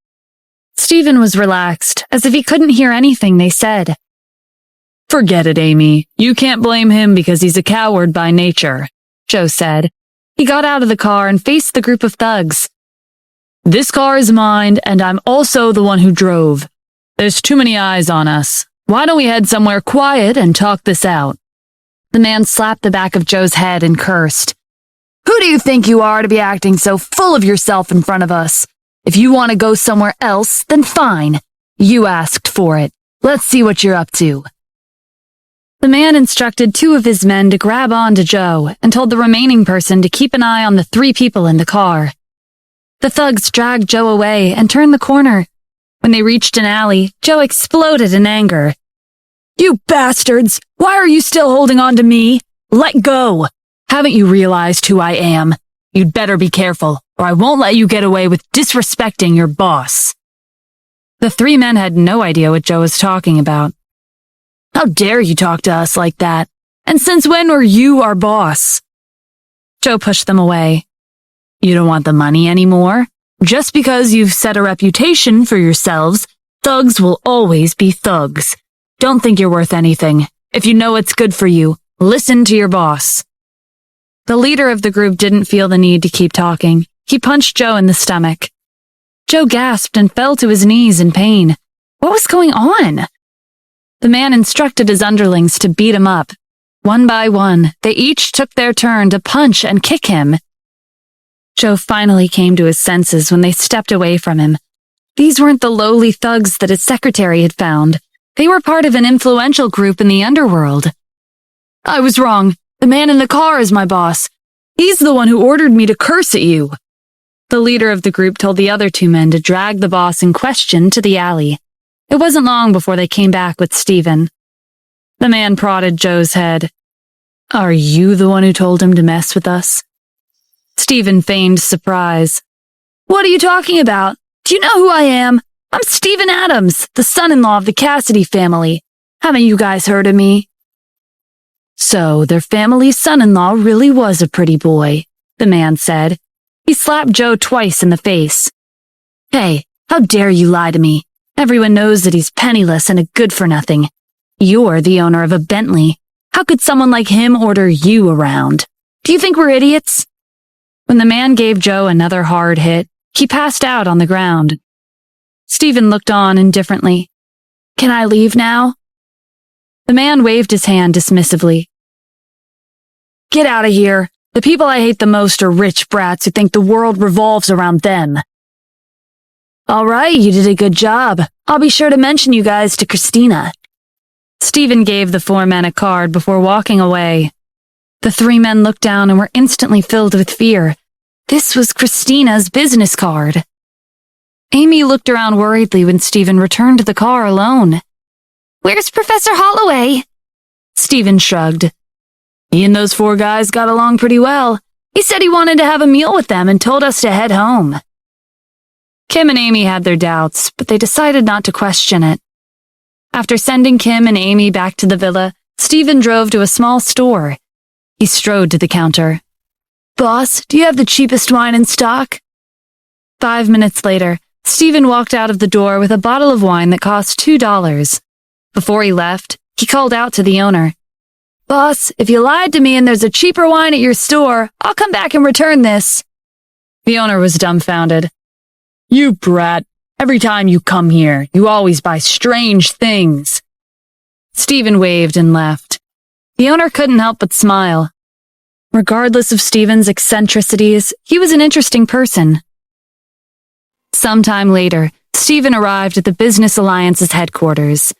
Stephen was relaxed, as if he couldn't hear anything they said. Forget it, Amy. You can't blame him because he's a coward by nature, Joe said. He got out of the car and faced the group of thugs. This car is mine, and I'm also the one who drove. There's too many eyes on us. Why don't we head somewhere quiet and talk this out? The man slapped the back of Joe's head and cursed. Who do you think you are to be acting so full of yourself in front of us? If you want to go somewhere else, then fine. You asked for it. Let's see what you're up to. The man instructed 2 of his men to grab on to Joe and told the remaining person to keep an eye on the 3 people in the car. The thugs dragged Joe away and turned the corner. When they reached an alley, Joe exploded in anger. You bastards! Why are you still holding on to me? Let go! Haven't you realized who I am? You'd better be careful, or I won't let you get away with disrespecting your boss. The 3 men had no idea what Joe was talking about. How dare you talk to us like that? And since when were you our boss? Joe pushed them away. You don't want the money anymore? Just because you've set a reputation for yourselves, thugs will always be thugs. Don't think you're worth anything. If you know what's good for you, listen to your boss." The leader of the group didn't feel the need to keep talking. He punched Joe in the stomach. Joe gasped and fell to his knees in pain. What was going on? The man instructed his underlings to beat him up. One by one, they each took their turn to punch and kick him. Joe finally came to his senses when they stepped away from him. These weren't the lowly thugs that his secretary had found. They were part of an influential group in the underworld. "I was wrong. The man in the car is my boss. He's the one who ordered me to curse at you." The leader of the group told the other two men to drag the boss in question to the alley. It wasn't long before they came back with Stephen. The man prodded Joe's head. "Are you the one who told him to mess with us?" Stephen feigned surprise. "What are you talking about? Do you know who I am? I'm Stephen Adams, the son-in-law of the Cassidy family. Haven't you guys heard of me?" "So their family's son-in-law really was a pretty boy," the man said. He slapped Joe twice in the face. "Hey, how dare you lie to me? Everyone knows that he's penniless and a good-for-nothing. You're the owner of a Bentley. How could someone like him order you around? Do you think we're idiots?" When the man gave Joe another hard hit, he passed out on the ground. Stephen looked on indifferently. "Can I leave now?" The man waved his hand dismissively. "Get out of here. The people I hate the most are rich brats who think the world revolves around them." "All right, you did a good job. I'll be sure to mention you guys to Christina." Stephen gave the four men a card before walking away. The three men looked down and were instantly filled with fear. This was Christina's business card. Amy looked around worriedly when Stephen returned to the car alone. "Where's Professor Holloway?" Stephen shrugged. "He and those four guys got along pretty well. He said he wanted to have a meal with them and told us to head home." Kim and Amy had their doubts, but they decided not to question it. After sending Kim and Amy back to the villa, Stephen drove to a small store. He strode to the counter. "Boss, do you have the cheapest wine in stock?" 5 minutes later, Stephen walked out of the door with a bottle of wine that cost $2. Before he left, he called out to the owner. "Boss, if you lied to me and there's a cheaper wine at your store, I'll come back and return this." The owner was dumbfounded. "You brat. Every time you come here, you always buy strange things." Stephen waved and left. The owner couldn't help but smile. Regardless of Stephen's eccentricities, he was an interesting person. Sometime later, Stephen arrived at the Business Alliance's headquarters.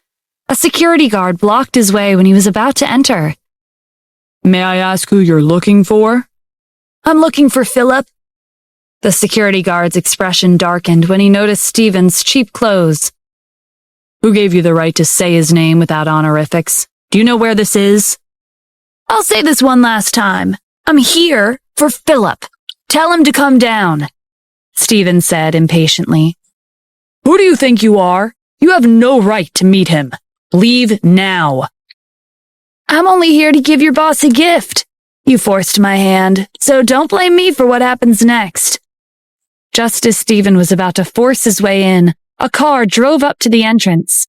A security guard blocked his way when he was about to enter. "May I ask who you're looking for?" "I'm looking for Philip." The security guard's expression darkened when he noticed Stephen's cheap clothes. "Who gave you the right to say his name without honorifics? Do you know where this is?" "I'll say this one last time. I'm here for Philip. Tell him to come down," Stephen said impatiently. "Who do you think you are? You have no right to meet him. Leave now." "I'm only here to give your boss a gift. You forced my hand, so don't blame me for what happens next." Just as Stephen was about to force his way in, a car drove up to the entrance.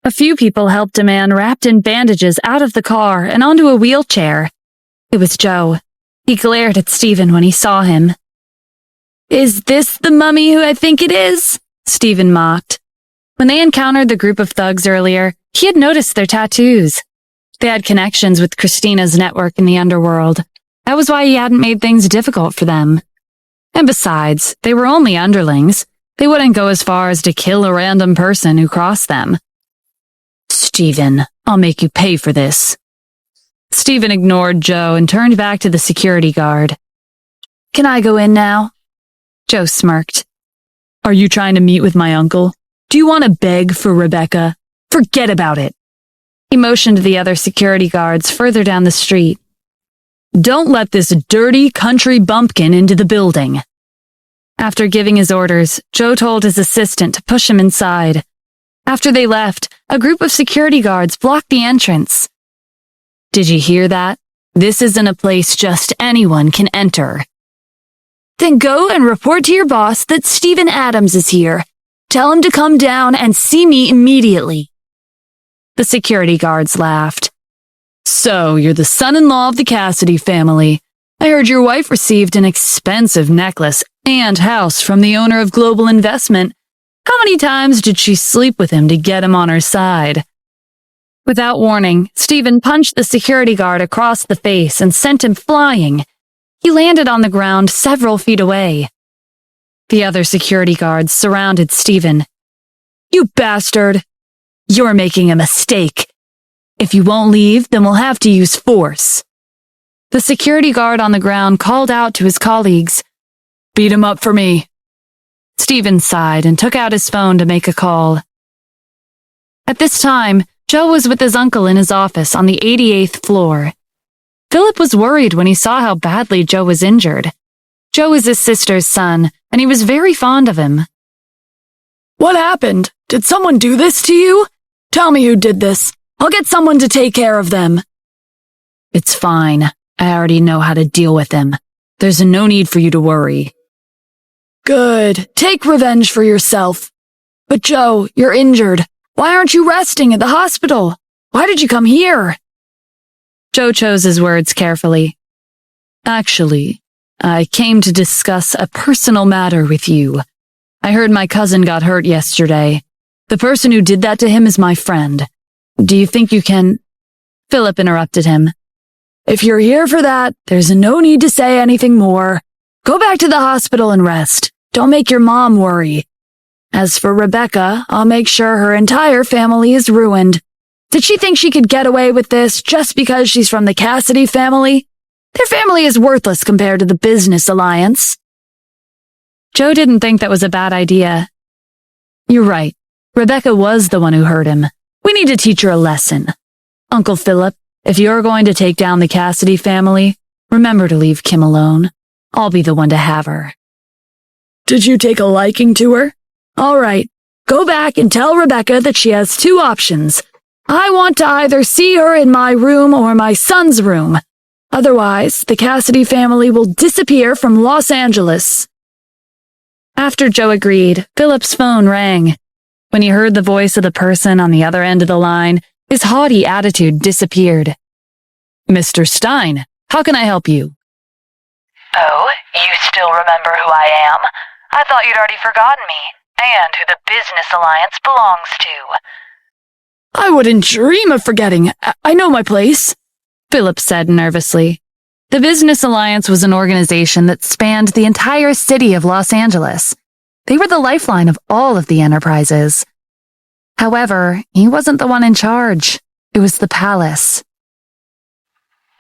A few people helped a man wrapped in bandages out of the car and onto a wheelchair. It was Joe. He glared at Stephen when he saw him. "Is this the mummy who I think it is?" Stephen mocked. When they encountered the group of thugs earlier, he had noticed their tattoos. They had connections with Christina's network in the underworld. That was why he hadn't made things difficult for them. And besides, they were only underlings. They wouldn't go as far as to kill a random person who crossed them. "Stephen, I'll make you pay for this." Stephen ignored Joe and turned back to the security guard. "Can I go in now?" Joe smirked. "Are you trying to meet with my uncle? Do you want to beg for Rebecca? Forget about it." He motioned the other security guards further down the street. "Don't let this dirty country bumpkin into the building." After giving his orders, Joe told his assistant to push him inside. After they left, a group of security guards blocked the entrance. "Did you hear that? This isn't a place just anyone can enter." "Then go and report to your boss that Stephen Adams is here. Tell him to come down and see me immediately." The security guards laughed. So, you're the son-in-law of the Cassidy family. I heard your wife received an expensive necklace and house from the owner of Global Investment. How many times did she sleep with him to get him on her side? Without warning, Stephen punched the security guard across the face and sent him flying. He landed on the ground several feet away. The other security guards surrounded Stephen. You bastard! You're making a mistake. If you won't leave, then we'll have to use force. The security guard on the ground called out to his colleagues. Beat him up for me. Stephen sighed and took out his phone to make a call. At this time, Joe was with his uncle in his office on the 88th floor. Philip was worried when he saw how badly Joe was injured. Joe is his sister's son, and he was very fond of him. What happened? Did someone do this to you? Tell me who did this. I'll get someone to take care of them. It's fine. I already know how to deal with him. There's no need for you to worry. Good. Take revenge for yourself. But Joe, you're injured. Why aren't you resting at the hospital? Why did you come here? Joe chose his words carefully. Actually, I came to discuss a personal matter with you. I heard my cousin got hurt yesterday. The person who did that to him is my friend. Do you think you can... Philip interrupted him. If you're here for that, there's no need to say anything more. Go back to the hospital and rest. Don't make your mom worry. As for Rebecca, I'll make sure her entire family is ruined. Did she think she could get away with this just because she's from the Cassidy family? Their family is worthless compared to the business alliance. Joe didn't think that was a bad idea. You're right. Rebecca was the one who hurt him. We need to teach her a lesson. Uncle Philip, if you're going to take down the Cassidy family, remember to leave Kim alone. I'll be the one to have her. Did you take a liking to her? All right. Go back and tell Rebecca that she has two options. I want to either see her in my room or my son's room. Otherwise, the Cassidy family will disappear from Los Angeles. After Joe agreed, Philip's phone rang. When he heard the voice of the person on the other end of the line, his haughty attitude disappeared. Mr. Stein, how can I help you? Oh, you still remember who I am? I thought you'd already forgotten me, and who the business alliance belongs to. I wouldn't dream of forgetting. I know my place, Philip said nervously. The Business Alliance was an organization that spanned the entire city of Los Angeles. They were the lifeline of all of the enterprises. However, he wasn't the one in charge. It was the palace.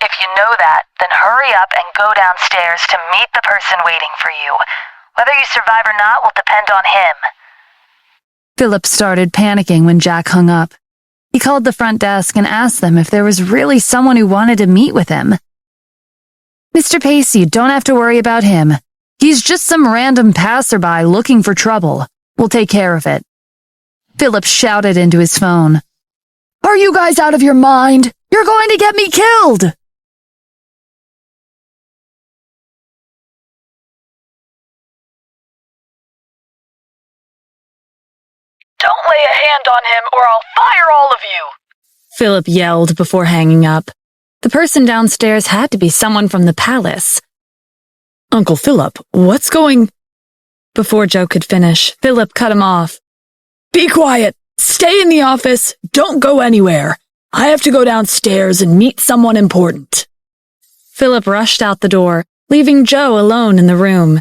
If you know that, then hurry up and go downstairs to meet the person waiting for you. Whether you survive or not will depend on him. Philip started panicking when Jack hung up. He called the front desk and asked them if there was really someone who wanted to meet with him. Mr. Pace, you don't have to worry about him. He's just some random passerby looking for trouble. We'll take care of it. Philip shouted into his phone. Are you guys out of your mind? You're going to get me killed! Don't lay a hand on him or I'll fire all of you! Philip yelled before hanging up. The person downstairs had to be someone from the palace. Uncle Philip, what's going... Before Joe could finish, Philip cut him off. Be quiet! Stay in the office! Don't go anywhere! I have to go downstairs and meet someone important. Philip rushed out the door, leaving Joe alone in the room.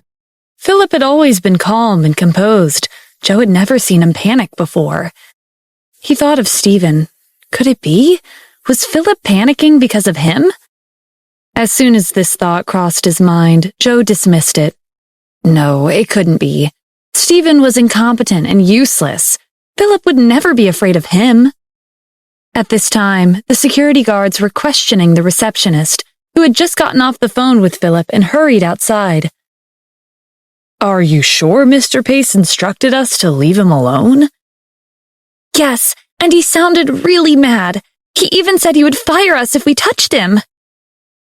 Philip had always been calm and composed. Joe had never seen him panic before. He thought of Stephen. Could it be? Was Philip panicking because of him? As soon as this thought crossed his mind, Joe dismissed it. No, it couldn't be. Stephen was incompetent and useless. Philip would never be afraid of him. At this time, the security guards were questioning the receptionist, who had just gotten off the phone with Philip and hurried outside. Are you sure Mr. Pace instructed us to leave him alone? Yes, and he sounded really mad. He even said he would fire us if we touched him.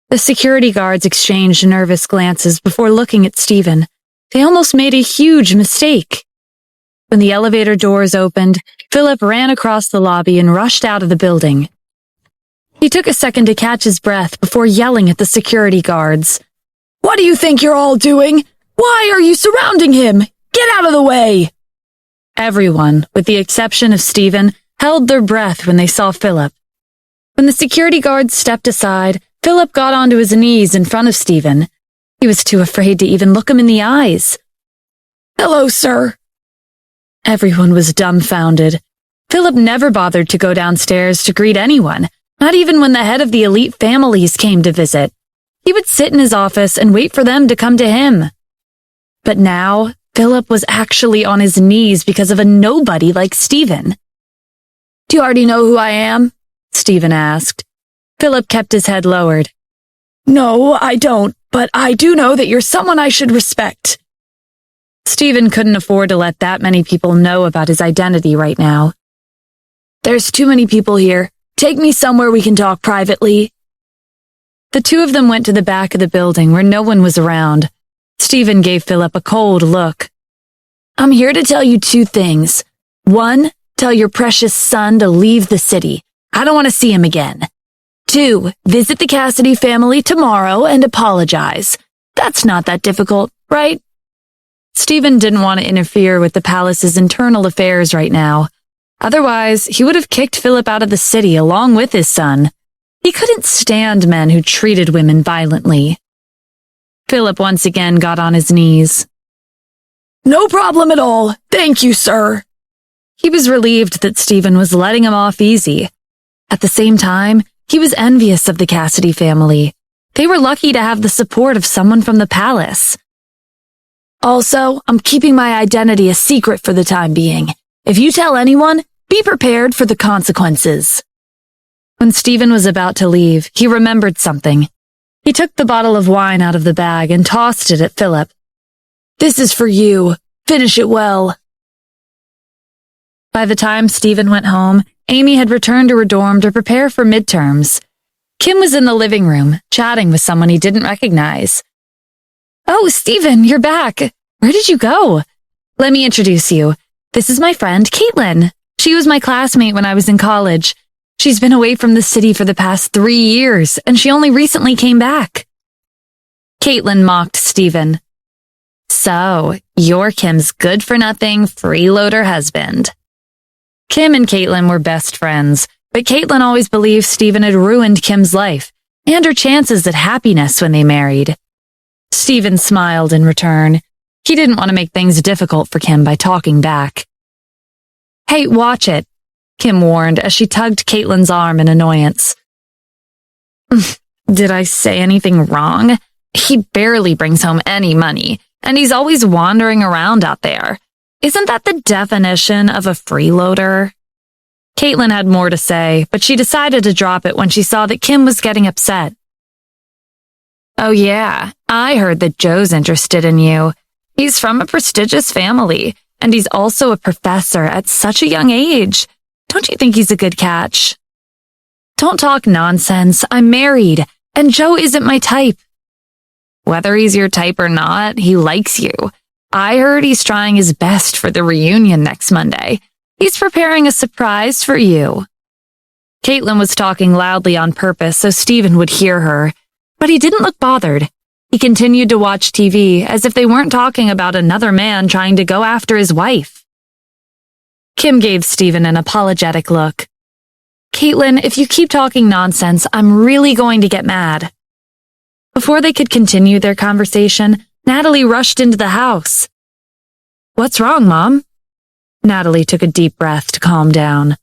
The security guards exchanged nervous glances before looking at Stephen. They almost made a huge mistake. When the elevator doors opened, Philip ran across the lobby and rushed out of the building. He took a second to catch his breath before yelling at the security guards. What do you think you're all doing? Why are you surrounding him? Get out of the way! Everyone, with the exception of Stephen, held their breath when they saw Philip. When the security guards stepped aside, Philip got onto his knees in front of Stephen. He was too afraid to even look him in the eyes. Hello, sir. Everyone was dumbfounded. Philip never bothered to go downstairs to greet anyone, not even when the head of the elite families came to visit. He would sit in his office and wait for them to come to him. But now, Philip was actually on his knees because of a nobody like Stephen. Do you already know who I am? Stephen asked. Philip kept his head lowered. No, I don't, but I do know that you're someone I should respect. Stephen couldn't afford to let that many people know about his identity right now. There's too many people here. Take me somewhere we can talk privately. The two of them went to the back of the building where no one was around. Stephen gave Philip a cold look. I'm here to tell you two things. One, tell your precious son to leave the city. I don't want to see him again. 2, visit the Cassidy family tomorrow and apologize. That's not that difficult, right? Stephen didn't want to interfere with the palace's internal affairs right now. Otherwise, he would have kicked Philip out of the city along with his son. He couldn't stand men who treated women violently. Philip once again got on his knees. No problem at all. Thank you, sir. He was relieved that Stephen was letting him off easy. At the same time, he was envious of the Cassidy family. They were lucky to have the support of someone from the palace. Also, I'm keeping my identity a secret for the time being. If you tell anyone, be prepared for the consequences. When Stephen was about to leave, he remembered something. He took the bottle of wine out of the bag and tossed it at Philip. This is for you. Finish it well. By the time Stephen went home, Amy had returned to her dorm to prepare for midterms. Kim was in the living room, chatting with someone he didn't recognize. Oh, Stephen, you're back. Where did you go? Let me introduce you. This is my friend, Caitlin. She was my classmate when I was in college. She's been away from the city for the past 3 years, and she only recently came back. Caitlin mocked Stephen. So, you're Kim's good-for-nothing, freeloader husband. Kim and Caitlin were best friends, but Caitlin always believed Stephen had ruined Kim's life and her chances at happiness when they married. Stephen smiled in return. He didn't want to make things difficult for Kim by talking back. Hey, watch it, Kim warned as she tugged Caitlin's arm in annoyance. Did I say anything wrong? He barely brings home any money, and he's always wandering around out there. Isn't that the definition of a freeloader? Caitlin had more to say, but she decided to drop it when she saw that Kim was getting upset. Oh yeah, I heard that Joe's interested in you. He's from a prestigious family, and he's also a professor at such a young age. Don't you think he's a good catch? Don't talk nonsense. I'm married, and Joe isn't my type. Whether he's your type or not, he likes you. I heard he's trying his best for the reunion next Monday. He's preparing a surprise for you. Caitlin was talking loudly on purpose so Stephen would hear her, but he didn't look bothered. He continued to watch TV as if they weren't talking about another man trying to go after his wife. Kim gave Stephen an apologetic look. Caitlin, if you keep talking nonsense, I'm really going to get mad. Before they could continue their conversation, Natalie rushed into the house. What's wrong, Mom? Natalie took a deep breath to calm down.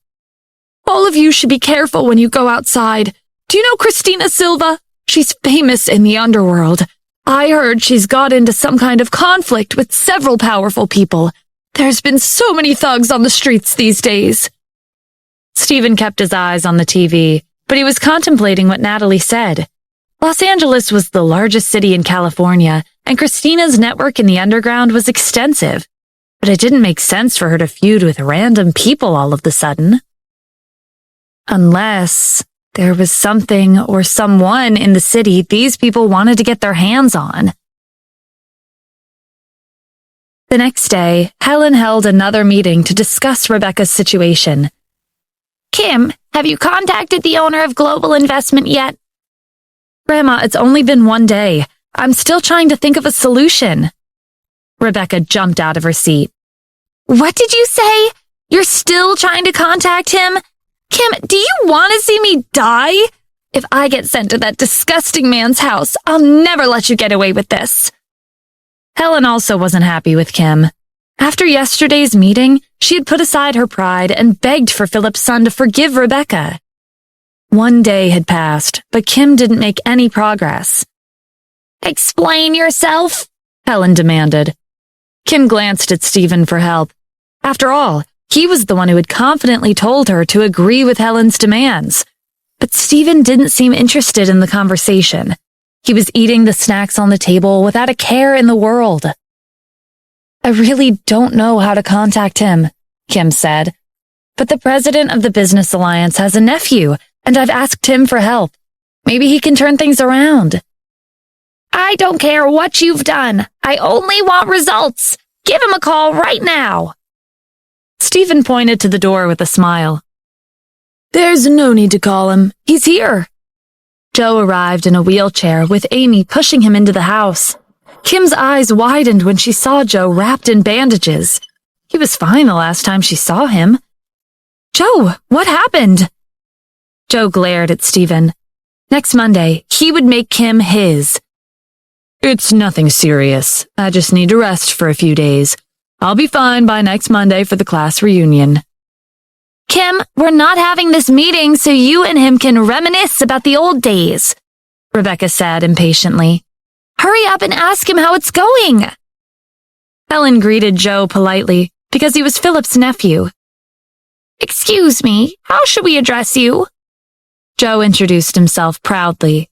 All of you should be careful when you go outside. Do you know Christina Silva? She's famous in the underworld. I heard she's got into some kind of conflict with several powerful people. There's been so many thugs on the streets these days. Stephen kept his eyes on the TV, but he was contemplating what Natalie said. Los Angeles was the largest city in California, and Christina's network in the underground was extensive. But it didn't make sense for her to feud with random people all of the sudden. Unless there was something or someone in the city these people wanted to get their hands on. The next day, Helen held another meeting to discuss Rebecca's situation. Kim, have you contacted the owner of Global Investment yet? Grandma, it's only been one day. I'm still trying to think of a solution. Rebecca jumped out of her seat. What did you say? You're still trying to contact him? Kim, do you want to see me die? If I get sent to that disgusting man's house, I'll never let you get away with this. Helen also wasn't happy with Kim. After yesterday's meeting, she had put aside her pride and begged for Philip's son to forgive Rebecca. One day had passed, but Kim didn't make any progress. Explain yourself, Helen demanded. Kim glanced at Stephen for help. After all, he was the one who had confidently told her to agree with Helen's demands. But Stephen didn't seem interested in the conversation. He was eating the snacks on the table without a care in the world. I really don't know how to contact him, Kim said. But the president of the Business Alliance has a nephew, and I've asked him for help. Maybe he can turn things around. I don't care what you've done. I only want results. Give him a call right now. Stephen pointed to the door with a smile. There's no need to call him. He's here. Joe arrived in a wheelchair with Amy pushing him into the house. Kim's eyes widened when she saw Joe wrapped in bandages. He was fine the last time she saw him. Joe, what happened? Joe glared at Stephen. Next Monday, he would make Kim his. It's nothing serious. I just need to rest for a few days. I'll be fine by next Monday for the class reunion. Kim, we're not having this meeting so you and him can reminisce about the old days, Rebecca said impatiently. Hurry up and ask him how it's going. Helen greeted Joe politely because he was Philip's nephew. Excuse me, how should we address you? Joe introduced himself proudly.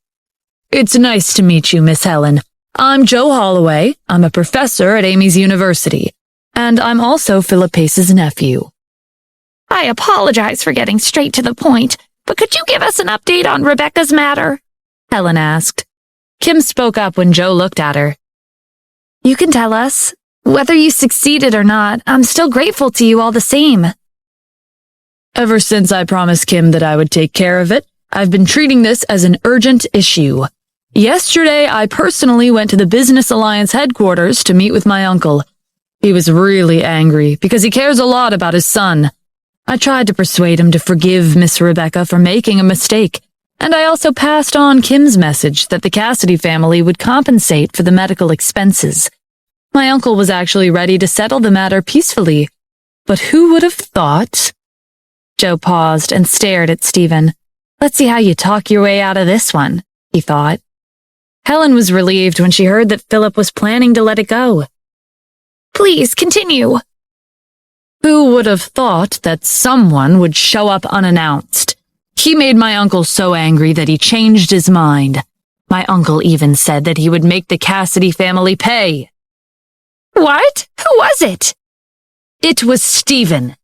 It's nice to meet you, Miss Helen. I'm Joe Holloway. I'm a professor at Amy's University, and I'm also Philip Pace's nephew. I apologize for getting straight to the point, but could you give us an update on Rebecca's matter? Helen asked. Kim spoke up when Joe looked at her. You can tell us. Whether you succeeded or not, I'm still grateful to you all the same. Ever since I promised Kim that I would take care of it, I've been treating this as an urgent issue. Yesterday, I personally went to the Business Alliance headquarters to meet with my uncle. He was really angry because he cares a lot about his son. I tried to persuade him to forgive Miss Rebecca for making a mistake, and I also passed on Kim's message that the Cassidy family would compensate for the medical expenses. My uncle was actually ready to settle the matter peacefully, but who would have thought? Joe paused and stared at Stephen. Let's see how you talk your way out of this one, he thought. Helen was relieved when she heard that Philip was planning to let it go. Please continue. Who would have thought that someone would show up unannounced? He made my uncle so angry that he changed his mind. My uncle even said that he would make the Cassidy family pay. What? Who was it? It was Stephen.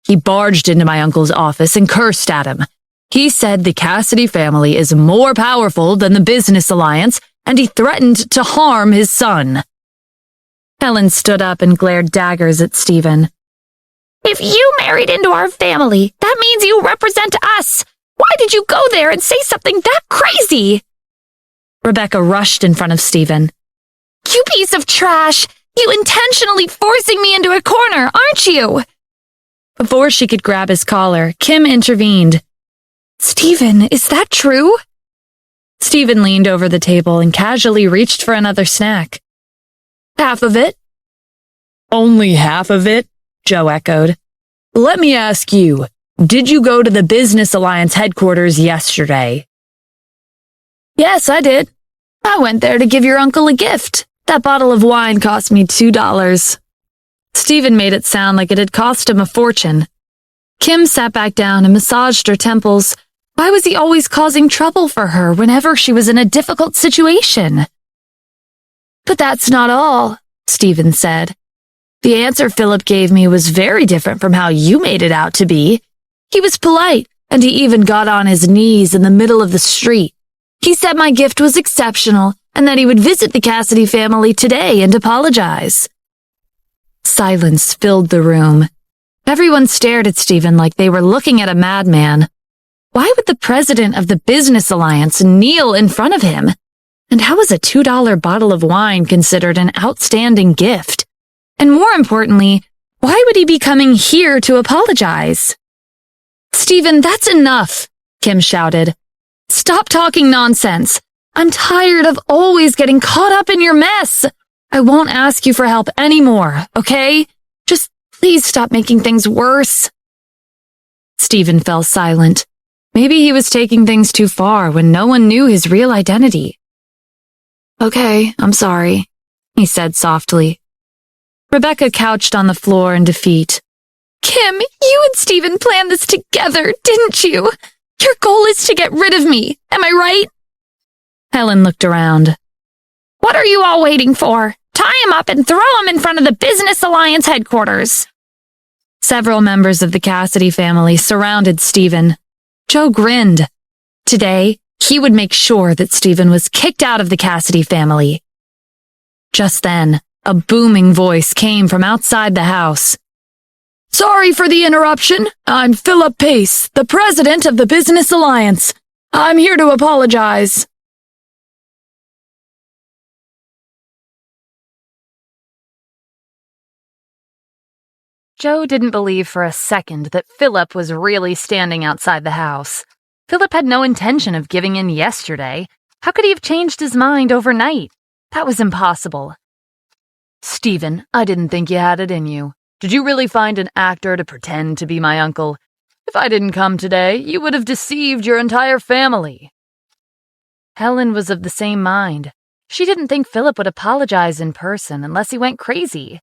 He barged into my uncle's office and cursed at him. He said the Cassidy family is more powerful than the Business Alliance, and he threatened to harm his son. Helen stood up and glared daggers at Stephen. If you married into our family, that means you represent us. Why did you go there and say something that crazy? Rebecca rushed in front of Stephen. You piece of trash! You intentionally forcing me into a corner, aren't you? Before she could grab his collar, Kim intervened. Stephen, is that true? Stephen leaned over the table and casually reached for another snack. Half of it? Only half of it? Joe echoed. Let me ask you, did you go to the Business Alliance headquarters yesterday? Yes, I did. I went there to give your uncle a gift. That bottle of wine cost me $2. Stephen made it sound like it had cost him a fortune. Kim sat back down and massaged her temples. Why was he always causing trouble for her whenever she was in a difficult situation? But that's not all, Stephen said. The answer Philip gave me was very different from how you made it out to be. He was polite, and he even got on his knees in the middle of the street. He said my gift was exceptional, and that he would visit the Cassidy family today and apologize. Silence filled the room. Everyone stared at Stephen like they were looking at a madman. Why would the president of the Business Alliance kneel in front of him? And how was a $2 bottle of wine considered an outstanding gift? And more importantly, why would he be coming here to apologize? "Stephen, that's enough," Kim shouted. "Stop talking nonsense. I'm tired of always getting caught up in your mess. I won't ask you for help anymore, okay? Just please stop making things worse." Stephen fell silent. Maybe he was taking things too far when no one knew his real identity. "Okay, I'm sorry," he said softly. Rebecca couched on the floor in defeat. "Kim, you and Stephen planned this together, didn't you? Your goal is to get rid of me, am I right?" Helen looked around. "What are you all waiting for? Tie him up and throw him in front of the Business Alliance headquarters." Several members of the Cassidy family surrounded Stephen. Joe grinned. Today, he would make sure that Stephen was kicked out of the Cassidy family. Just then, a booming voice came from outside the house. "Sorry for the interruption. I'm Philip Pace, the president of the Business Alliance. I'm here to apologize." Joe didn't believe for a second that Philip was really standing outside the house. Philip had no intention of giving in yesterday. How could he have changed his mind overnight? That was impossible. "Stephen, I didn't think you had it in you. Did you really find an actor to pretend to be my uncle? If I didn't come today, you would have deceived your entire family." Helen was of the same mind. She didn't think Philip would apologize in person unless he went crazy.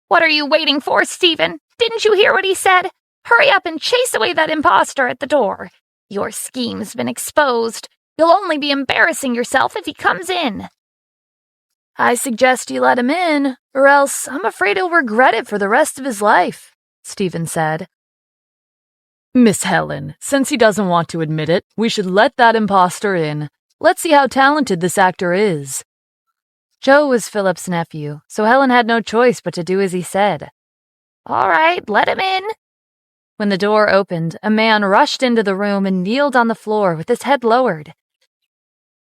"What are you waiting for, Stephen? Didn't you hear what he said? Hurry up and chase away that imposter at the door. Your scheme's been exposed. You'll only be embarrassing yourself if he comes in." "I suggest you let him in, or else I'm afraid he'll regret it for the rest of his life," Stephen said. "Miss Helen, since he doesn't want to admit it, we should let that imposter in. Let's see how talented this actor is." Joe was Philip's nephew, so Helen had no choice but to do as he said. "All right, let him in." When the door opened, a man rushed into the room and kneeled on the floor with his head lowered.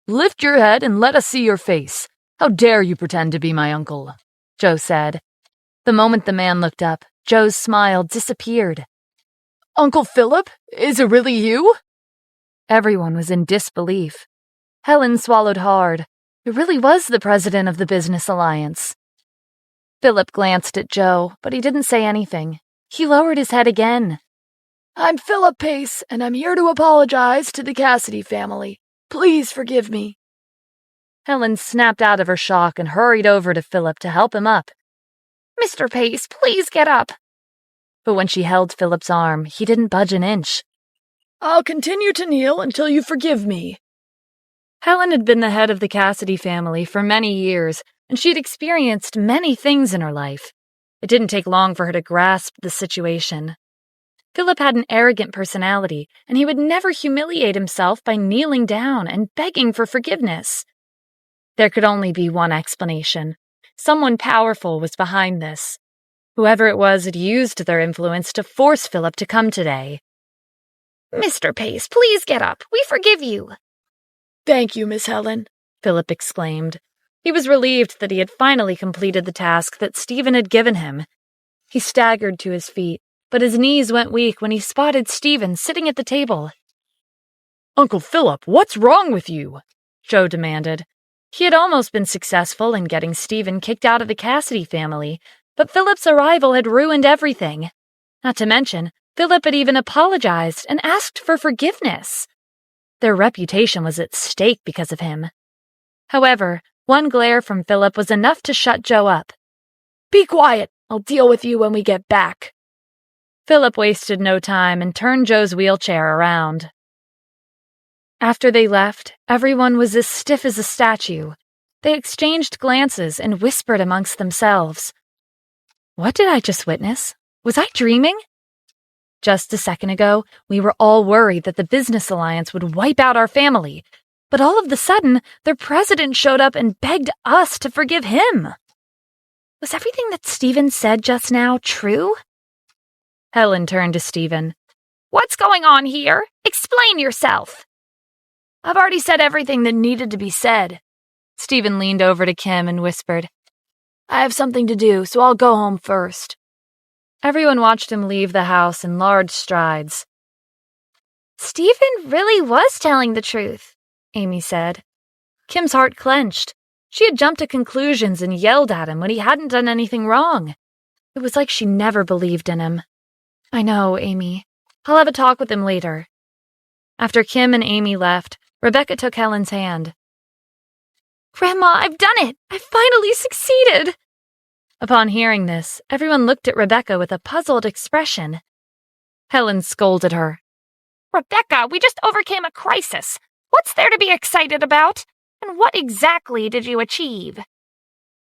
"Lift your head and let us see your face. How dare you pretend to be my uncle?" Joe said. The moment the man looked up, Joe's smile disappeared. "Uncle Philip? Is it really you?" Everyone was in disbelief. Helen swallowed hard. It really was the president of the Business Alliance. Philip glanced at Joe, but he didn't say anything. He lowered his head again. "I'm Philip Pace, and I'm here to apologize to the Cassidy family. Please forgive me." Helen snapped out of her shock and hurried over to Philip to help him up. "Mr. Pace, please get up." But when she held Philip's arm, he didn't budge an inch. "I'll continue to kneel until you forgive me." Helen had been the head of the Cassidy family for many years, and she'd experienced many things in her life. It didn't take long for her to grasp the situation. Philip had an arrogant personality, and he would never humiliate himself by kneeling down and begging for forgiveness. There could only be one explanation. Someone powerful was behind this. Whoever it was had used their influence to force Philip to come today. "Mr. Pace, please get up. We forgive you." "Thank you, Miss Helen," Philip exclaimed. He was relieved that he had finally completed the task that Stephen had given him. He staggered to his feet, but his knees went weak when he spotted Stephen sitting at the table. "Uncle Philip, what's wrong with you?" Joe demanded. He had almost been successful in getting Stephen kicked out of the Cassidy family, but Philip's arrival had ruined everything. Not to mention, Philip had even apologized and asked for forgiveness. Their reputation was at stake because of him. However, one glare from Philip was enough to shut Joe up. "Be quiet. I'll deal with you when we get back." Philip wasted no time and turned Joe's wheelchair around. After they left, everyone was as stiff as a statue. They exchanged glances and whispered amongst themselves. What did I just witness? Was I dreaming? Just a second ago, we were all worried that the Business Alliance would wipe out our family, but all of a sudden, their president showed up and begged us to forgive him. Was everything that Stephen said just now true? Helen turned to Stephen. What's going on here? Explain yourself. I've already said everything that needed to be said. Stephen leaned over to Kim and whispered, I have something to do, so I'll go home first. Everyone watched him leave the house in large strides. Stephen really was telling the truth, Amy said. Kim's heart clenched. She had jumped to conclusions and yelled at him when he hadn't done anything wrong. It was like she never believed in him. I know, Amy. I'll have a talk with him later. After Kim and Amy left, Rebecca took Helen's hand. Grandma, I've done it! I finally succeeded! Upon hearing this, everyone looked at Rebecca with a puzzled expression. Helen scolded her. Rebecca, we just overcame a crisis. What's there to be excited about? And what exactly did you achieve?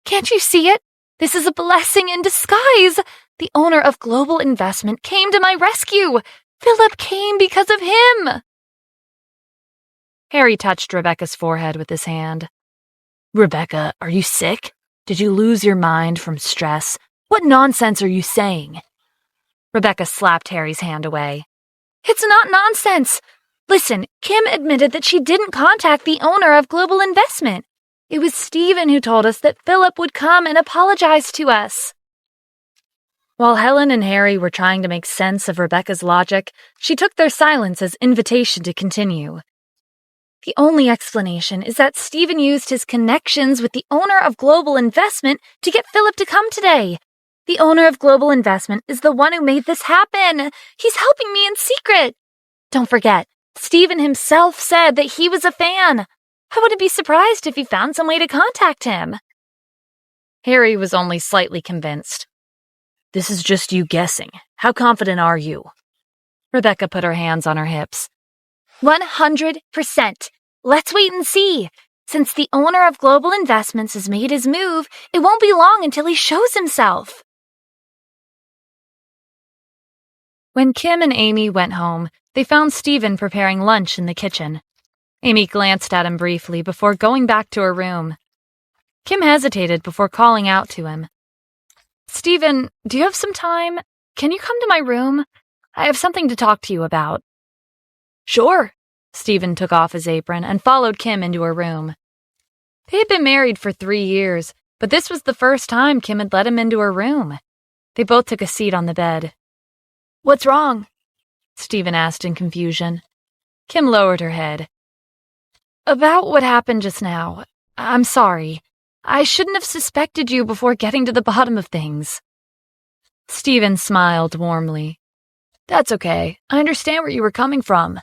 Can't you see it? This is a blessing in disguise. The owner of Global Investment came to my rescue. Philip came because of him. Harry touched Rebecca's forehead with his hand. Rebecca, are you sick? Did you lose your mind from stress? What nonsense are you saying? Rebecca slapped Harry's hand away. It's not nonsense. Listen, Kim admitted that she didn't contact the owner of Global Investment. It was Stephen who told us that Philip would come and apologize to us. While Helen and Harry were trying to make sense of Rebecca's logic, she took their silence as invitation to continue. The only explanation is that Stephen used his connections with the owner of Global Investment to get Philip to come today. The owner of Global Investment is the one who made this happen. He's helping me in secret. Don't forget, Stephen himself said that he was a fan. I wouldn't be surprised if he found some way to contact him. Harry was only slightly convinced. This is just you guessing. How confident are you? Rebecca put her hands on her hips. 100%. Let's wait and see. Since the owner of Global Investments has made his move, it won't be long until he shows himself. When Kim and Amy went home, they found Stephen preparing lunch in the kitchen. Amy glanced at him briefly before going back to her room. Kim hesitated before calling out to him. Stephen, do you have some time? Can you come to my room? I have something to talk to you about. Sure. Stephen took off his apron and followed Kim into her room. They had been married for 3 years, but this was the first time Kim had let him into her room. They both took a seat on the bed. What's wrong? Stephen asked in confusion. Kim lowered her head. About what happened just now. I'm sorry. I shouldn't have suspected you before getting to the bottom of things. Stephen smiled warmly. That's okay. I understand where you were coming from.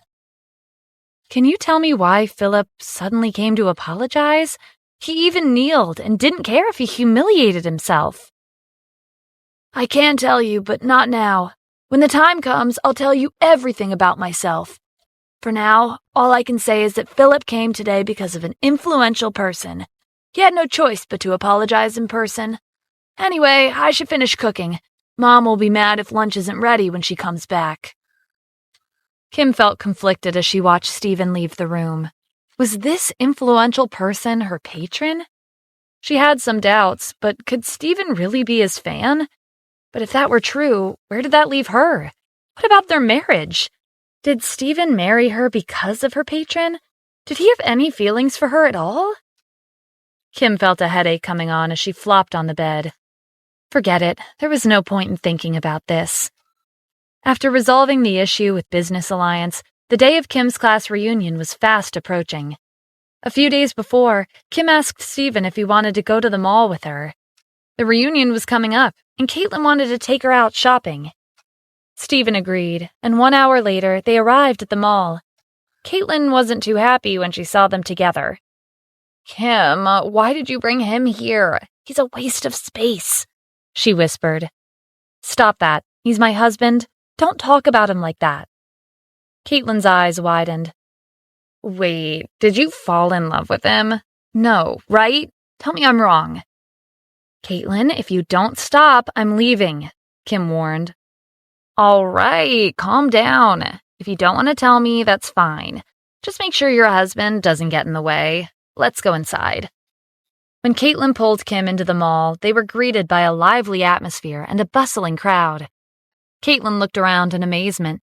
Can you tell me why Philip suddenly came to apologize? He even kneeled and didn't care if he humiliated himself. I can tell you, but not now. When the time comes, I'll tell you everything about myself. For now, all I can say is that Philip came today because of an influential person. He had no choice but to apologize in person. Anyway, I should finish cooking. Mom will be mad if lunch isn't ready when she comes back. Kim felt conflicted as she watched Stephen leave the room. Was this influential person her patron? She had some doubts, but could Stephen really be his fan? But if that were true, where did that leave her? What about their marriage? Did Stephen marry her because of her patron? Did he have any feelings for her at all? Kim felt a headache coming on as she flopped on the bed. Forget it. There was no point in thinking about this. After resolving the issue with Business Alliance, the day of Kim's class reunion was fast approaching. A few days before, Kim asked Stephen if he wanted to go to the mall with her. The reunion was coming up, and Caitlin wanted to take her out shopping. Stephen agreed, and 1 hour later, they arrived at the mall. Caitlin wasn't too happy when she saw them together. Kim, why did you bring him here? He's a waste of space, she whispered. Stop that. He's my husband. Don't talk about him like that. Caitlin's eyes widened. Wait, did you fall in love with him? No, right? Tell me I'm wrong. Caitlin, if you don't stop, I'm leaving, Kim warned. All right, calm down. If you don't want to tell me, that's fine. Just make sure your husband doesn't get in the way. Let's go inside. When Caitlin pulled Kim into the mall, they were greeted by a lively atmosphere and a bustling crowd. Caitlin looked around in amazement.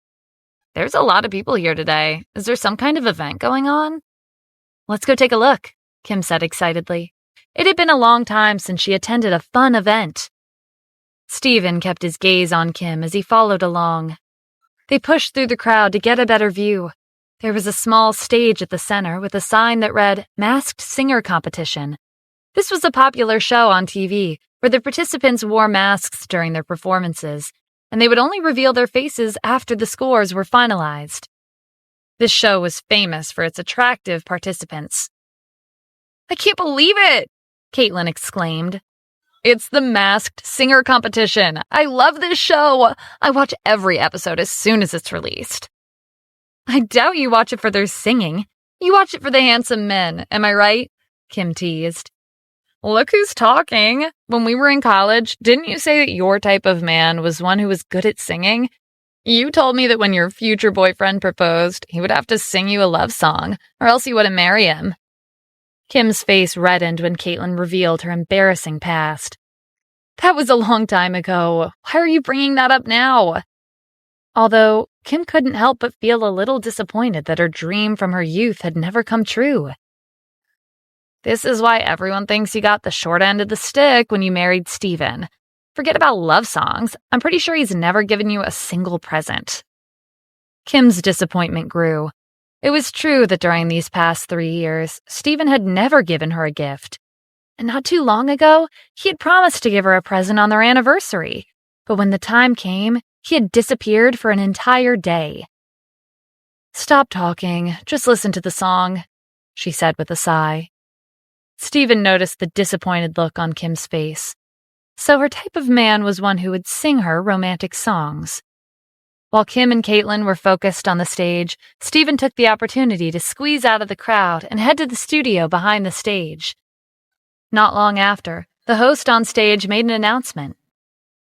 "There's a lot of people here today. Is there some kind of event going on?" "Let's go take a look," Kim said excitedly. It had been a long time since she attended a fun event. Stephen kept his gaze on Kim as he followed along. They pushed through the crowd to get a better view. There was a small stage at the center with a sign that read Masked Singer Competition. This was a popular show on TV where the participants wore masks during their performances, and they would only reveal their faces after the scores were finalized. This show was famous for its attractive participants. "I can't believe it!" Caitlin exclaimed. "It's the Masked Singer Competition. I love this show. I watch every episode as soon as it's released." "I doubt you watch it for their singing. You watch it for the handsome men, am I right?" Kim teased. "Look who's talking. When we were in college, didn't you say that your type of man was one who was good at singing? You told me that when your future boyfriend proposed, he would have to sing you a love song, or else you wouldn't marry him." Kim's face reddened when Caitlin revealed her embarrassing past. "That was a long time ago. Why are you bringing that up now?" Although Kim couldn't help but feel a little disappointed that her dream from her youth had never come true. "This is why everyone thinks you got the short end of the stick when you married Stephen. Forget about love songs. I'm pretty sure he's never given you a single present." Kim's disappointment grew. It was true that during these past 3 years, Stephen had never given her a gift. And not too long ago, he had promised to give her a present on their anniversary. But when the time came, he had disappeared for an entire day. "Stop talking. Just listen to the song," she said with a sigh. Stephen noticed the disappointed look on Kim's face. So her type of man was one who would sing her romantic songs. While Kim and Caitlin were focused on the stage, Stephen took the opportunity to squeeze out of the crowd and head to the studio behind the stage. Not long after, the host on stage made an announcement.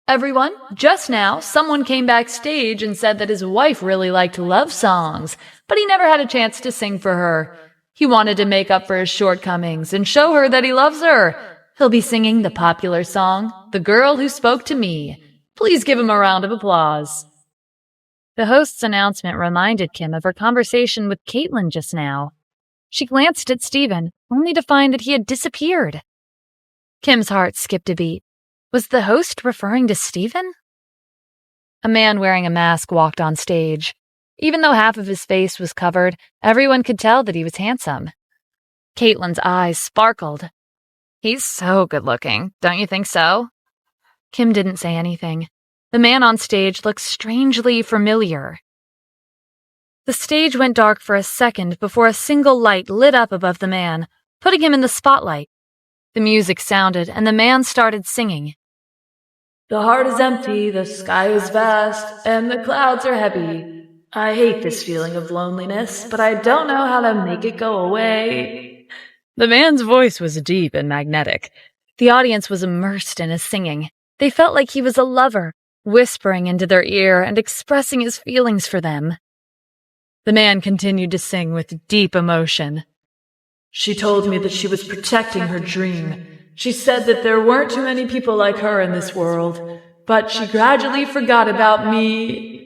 "Everyone, just now, someone came backstage and said that his wife really liked love songs, but he never had a chance to sing for her. He wanted to make up for his shortcomings and show her that he loves her. He'll be singing the popular song, 'The Girl Who Spoke to Me.' Please give him a round of applause." The host's announcement reminded Kim of her conversation with Caitlin just now. She glanced at Stephen, only to find that he had disappeared. Kim's heart skipped a beat. Was the host referring to Stephen? A man wearing a mask walked on stage. Even though half of his face was covered, everyone could tell that he was handsome. Caitlin's eyes sparkled. "He's so good-looking, don't you think so?" Kim didn't say anything. The man on stage looked strangely familiar. The stage went dark for a second before a single light lit up above the man, putting him in the spotlight. The music sounded, and the man started singing. The heart is empty, the sky is vast, and the clouds are heavy. I hate this feeling of loneliness, but I don't know how to make it go away. The man's voice was deep and magnetic. The audience was immersed in his singing. They felt like he was a lover, whispering into their ear and expressing his feelings for them. The man continued to sing with deep emotion. She told me that she was protecting her dream. She said that there weren't too many people like her in this world, but she gradually forgot about me.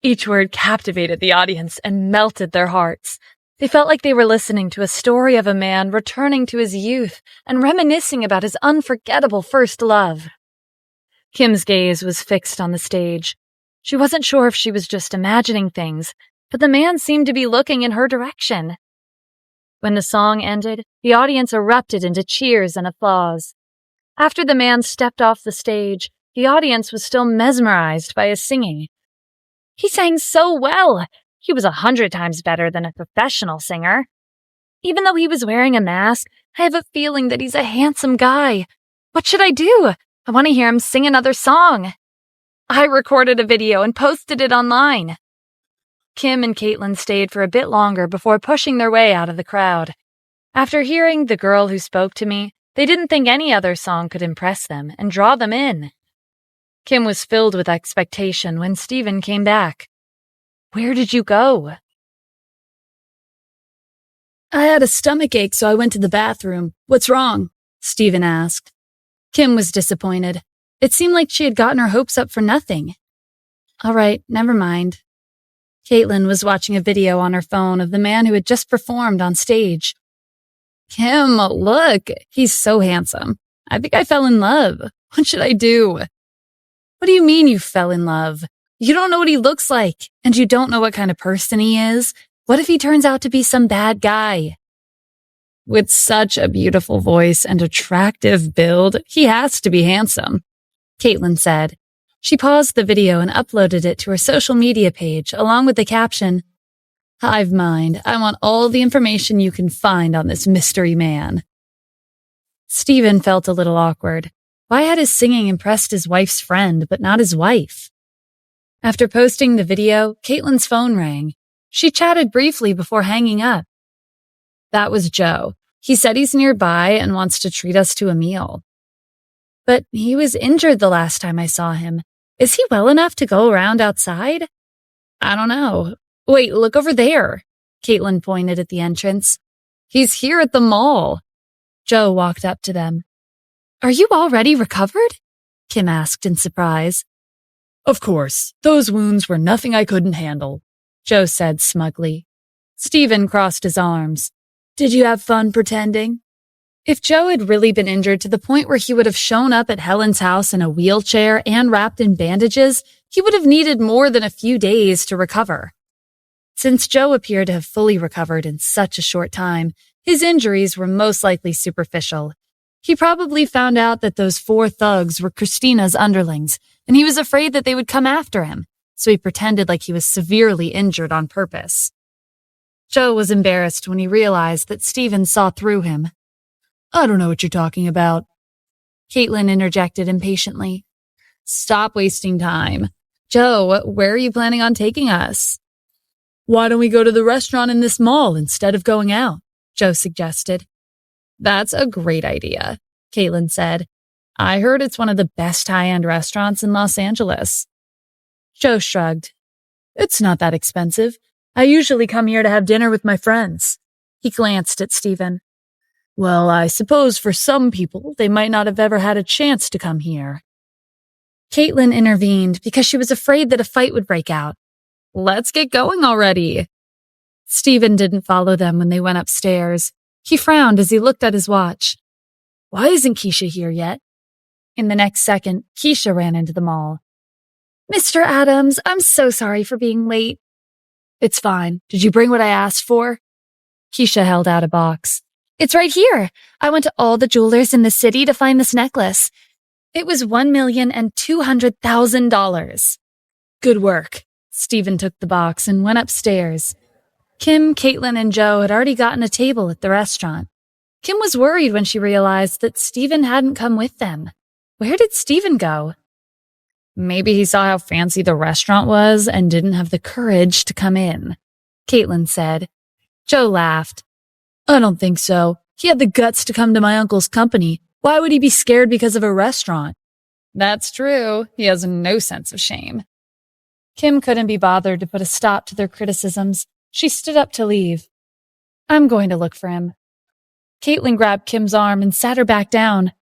Each word captivated the audience and melted their hearts. They felt like they were listening to a story of a man returning to his youth and reminiscing about his unforgettable first love. Kim's gaze was fixed on the stage. She wasn't sure if she was just imagining things, but the man seemed to be looking in her direction. When the song ended, the audience erupted into cheers and applause. After the man stepped off the stage, the audience was still mesmerized by his singing. He sang so well! He was 100 times better than a professional singer. Even though he was wearing a mask, I have a feeling that he's a handsome guy. What should I do? I want to hear him sing another song. I recorded a video and posted it online. Kim and Caitlin stayed for a bit longer before pushing their way out of the crowd. After hearing The Girl Who Spoke to Me, they didn't think any other song could impress them and draw them in. Kim was filled with expectation when Stephen came back. "Where did you go?" I had a stomachache, so I went to the bathroom. What's wrong? Stephen asked. Kim was disappointed. It seemed like she had gotten her hopes up for nothing. All right, never mind. Caitlin was watching a video on her phone of the man who had just performed on stage. Kim, look, he's so handsome. I think I fell in love. What should I do? What do you mean you fell in love? You don't know what he looks like, and you don't know what kind of person he is. What if he turns out to be some bad guy? With such a beautiful voice and attractive build, he has to be handsome, Caitlin said. She paused the video and uploaded it to her social media page, along with the caption, "Hive mind, I want all the information you can find on this mystery man." Stephen felt a little awkward. Why had his singing impressed his wife's friend, but not his wife? After posting the video, Caitlin's phone rang. She chatted briefly before hanging up. That was Joe. He said he's nearby and wants to treat us to a meal. But he was injured the last time I saw him. Is he well enough to go around outside? I don't know. Wait, look over there. Caitlin pointed at the entrance. He's here at the mall. Joe walked up to them. Are you already recovered? Kim asked in surprise. Of course. Those wounds were nothing I couldn't handle, Joe said smugly. Stephen crossed his arms. Did you have fun pretending? If Joe had really been injured to the point where he would have shown up at Helen's house in a wheelchair and wrapped in bandages, he would have needed more than a few days to recover. Since Joe appeared to have fully recovered in such a short time, his injuries were most likely superficial. He probably found out that those 4 thugs were Christina's underlings, and he was afraid that they would come after him, so he pretended like he was severely injured on purpose. Joe was embarrassed when he realized that Stephen saw through him. I don't know what you're talking about. Caitlin interjected impatiently. Stop wasting time. Joe, where are you planning on taking us? Why don't we go to the restaurant in this mall instead of going out? Joe suggested. That's a great idea, Caitlin said. I heard it's one of the best high-end restaurants in Los Angeles. Joe shrugged. It's not that expensive. I usually come here to have dinner with my friends. He glanced at Stephen. Well, I suppose for some people, they might not have ever had a chance to come here. Caitlin intervened because she was afraid that a fight would break out. Let's get going already. Stephen didn't follow them when they went upstairs. He frowned as he looked at his watch. Why isn't Keisha here yet? In the next second, Keisha ran into the mall. Mr. Adams, I'm so sorry for being late. It's fine. Did you bring what I asked for? Keisha held out a box. It's right here. I went to all the jewelers in the city to find this necklace. It was $1,200,000. Good work. Stephen took the box and went upstairs. Kim, Caitlin, and Joe had already gotten a table at the restaurant. Kim was worried when she realized that Stephen hadn't come with them. Where did Stephen go? Maybe he saw how fancy the restaurant was and didn't have the courage to come in, Caitlin said. Joe laughed. I don't think so. He had the guts to come to my uncle's company. Why would he be scared because of a restaurant? That's true. He has no sense of shame. Kim couldn't be bothered to put a stop to their criticisms. She stood up to leave. I'm going to look for him. Caitlin grabbed Kim's arm and sat her back down.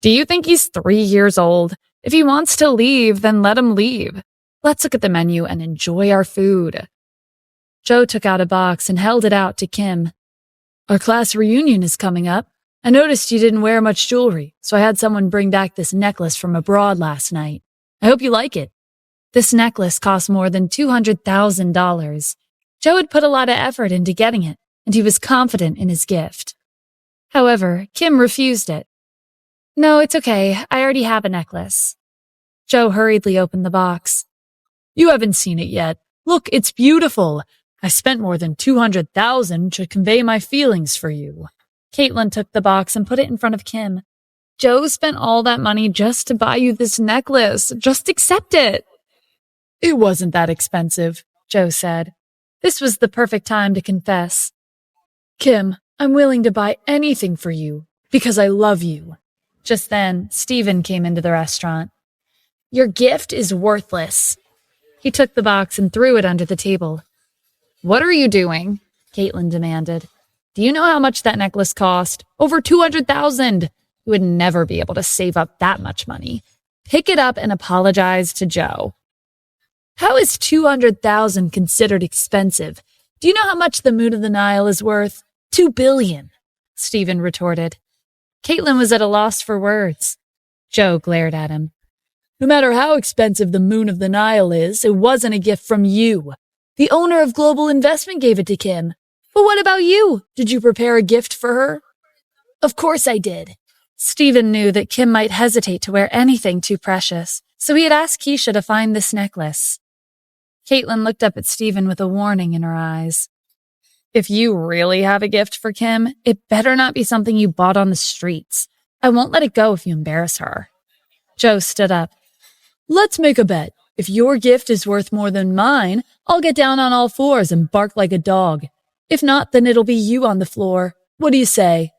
Do you think he's 3 years old? If he wants to leave, then let him leave. Let's look at the menu and enjoy our food. Joe took out a box and held it out to Kim. Our class reunion is coming up. I noticed you didn't wear much jewelry, so I had someone bring back this necklace from abroad last night. I hope you like it. This necklace cost more than $200,000. Joe had put a lot of effort into getting it, and he was confident in his gift. However, Kim refused it. No, it's okay. I already have a necklace. Joe hurriedly opened the box. You haven't seen it yet. Look, it's beautiful. I spent more than $200,000 to convey my feelings for you. Caitlin took the box and put it in front of Kim. Joe spent all that money just to buy you this necklace. Just accept it. It wasn't that expensive, Joe said. This was the perfect time to confess. Kim, I'm willing to buy anything for you because I love you. Just then, Stephen came into the restaurant. Your gift is worthless. He took the box and threw it under the table. What are you doing? Caitlin demanded. Do you know how much that necklace cost? Over $200,000. You would never be able to save up that much money. Pick it up and apologize to Joe. How is $200,000 considered expensive? Do you know how much the Moon of the Nile is worth? $2 billion, Stephen retorted. Caitlin was at a loss for words. Joe glared at him. No matter how expensive the Moon of the Nile is, it wasn't a gift from you. The owner of Global Investment gave it to Kim. But what about you? Did you prepare a gift for her? Of course I did. Stephen knew that Kim might hesitate to wear anything too precious, so he had asked Keisha to find this necklace. Caitlin looked up at Stephen with a warning in her eyes. If you really have a gift for Kim, it better not be something you bought on the streets. I won't let it go if you embarrass her. Joe stood up. Let's make a bet. If your gift is worth more than mine, I'll get down on all fours and bark like a dog. If not, then it'll be you on the floor. What do you say?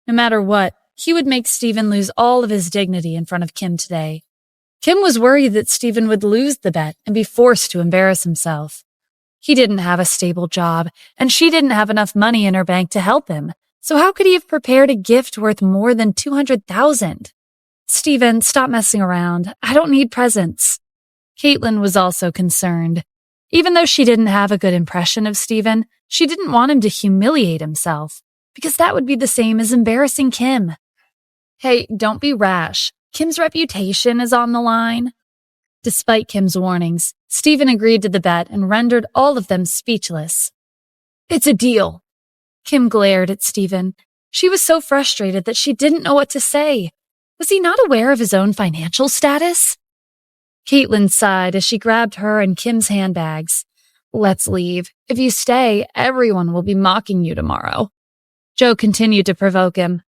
No matter what, he would make Stephen lose all of his dignity in front of Kim today. Kim was worried that Stephen would lose the bet and be forced to embarrass himself. He didn't have a stable job, and she didn't have enough money in her bank to help him. So how could he have prepared a gift worth more than $200,000? Stephen, stop messing around. I don't need presents. Caitlin was also concerned. Even though she didn't have a good impression of Stephen, she didn't want him to humiliate himself, because that would be the same as embarrassing Kim. Hey, don't be rash. Kim's reputation is on the line. Despite Kim's warnings, Stephen agreed to the bet and rendered all of them speechless. It's a deal. Kim glared at Stephen. She was so frustrated that she didn't know what to say. Was he not aware of his own financial status? Caitlin sighed as she grabbed her and Kim's handbags. Let's leave. If you stay, everyone will be mocking you tomorrow. Joe continued to provoke him.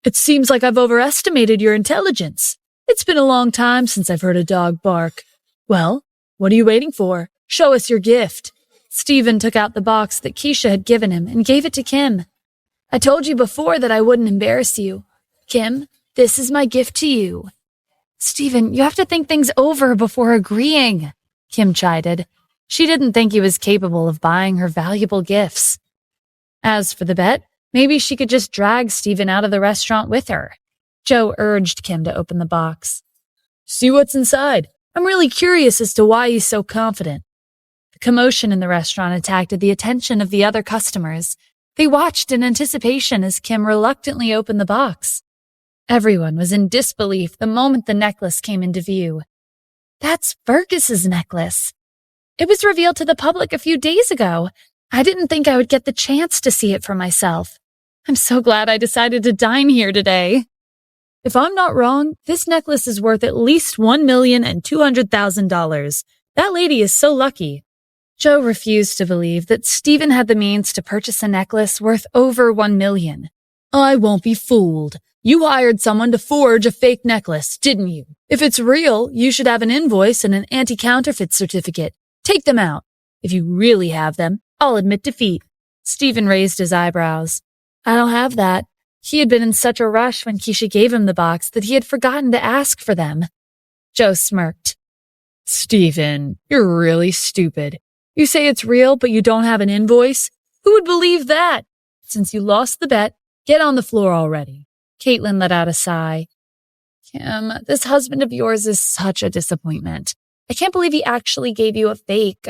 It seems like I've overestimated your intelligence. It's been a long time since I've heard a dog bark. Well, what are you waiting for? Show us your gift. Stephen took out the box that Keisha had given him and gave it to Kim. I told you before that I wouldn't embarrass you. Kim, this is my gift to you. Stephen, you have to think things over before agreeing, Kim chided. She didn't think he was capable of buying her valuable gifts. As for the bet, maybe she could just drag Stephen out of the restaurant with her. Joe urged Kim to open the box. See what's inside. I'm really curious as to why he's so confident. The commotion in the restaurant attracted the attention of the other customers. They watched in anticipation as Kim reluctantly opened the box. Everyone was in disbelief the moment the necklace came into view. That's Fergus's necklace. It was revealed to the public a few days ago. I didn't think I would get the chance to see it for myself. I'm so glad I decided to dine here today. If I'm not wrong, this necklace is worth at least $1,200,000. That lady is so lucky. Joe refused to believe that Stephen had the means to purchase a necklace worth over $1 million. I won't be fooled. You hired someone to forge a fake necklace, didn't you? If it's real, you should have an invoice and an anti-counterfeit certificate. Take them out. If you really have them, I'll admit defeat. Stephen raised his eyebrows. I don't have that. He had been in such a rush when Keisha gave him the box that he had forgotten to ask for them. Joe smirked. Stephen, you're really stupid. You say it's real, but you don't have an invoice? Who would believe that? Since you lost the bet, get on the floor already. Caitlin let out a sigh. Kim, this husband of yours is such a disappointment. I can't believe he actually gave you a fake.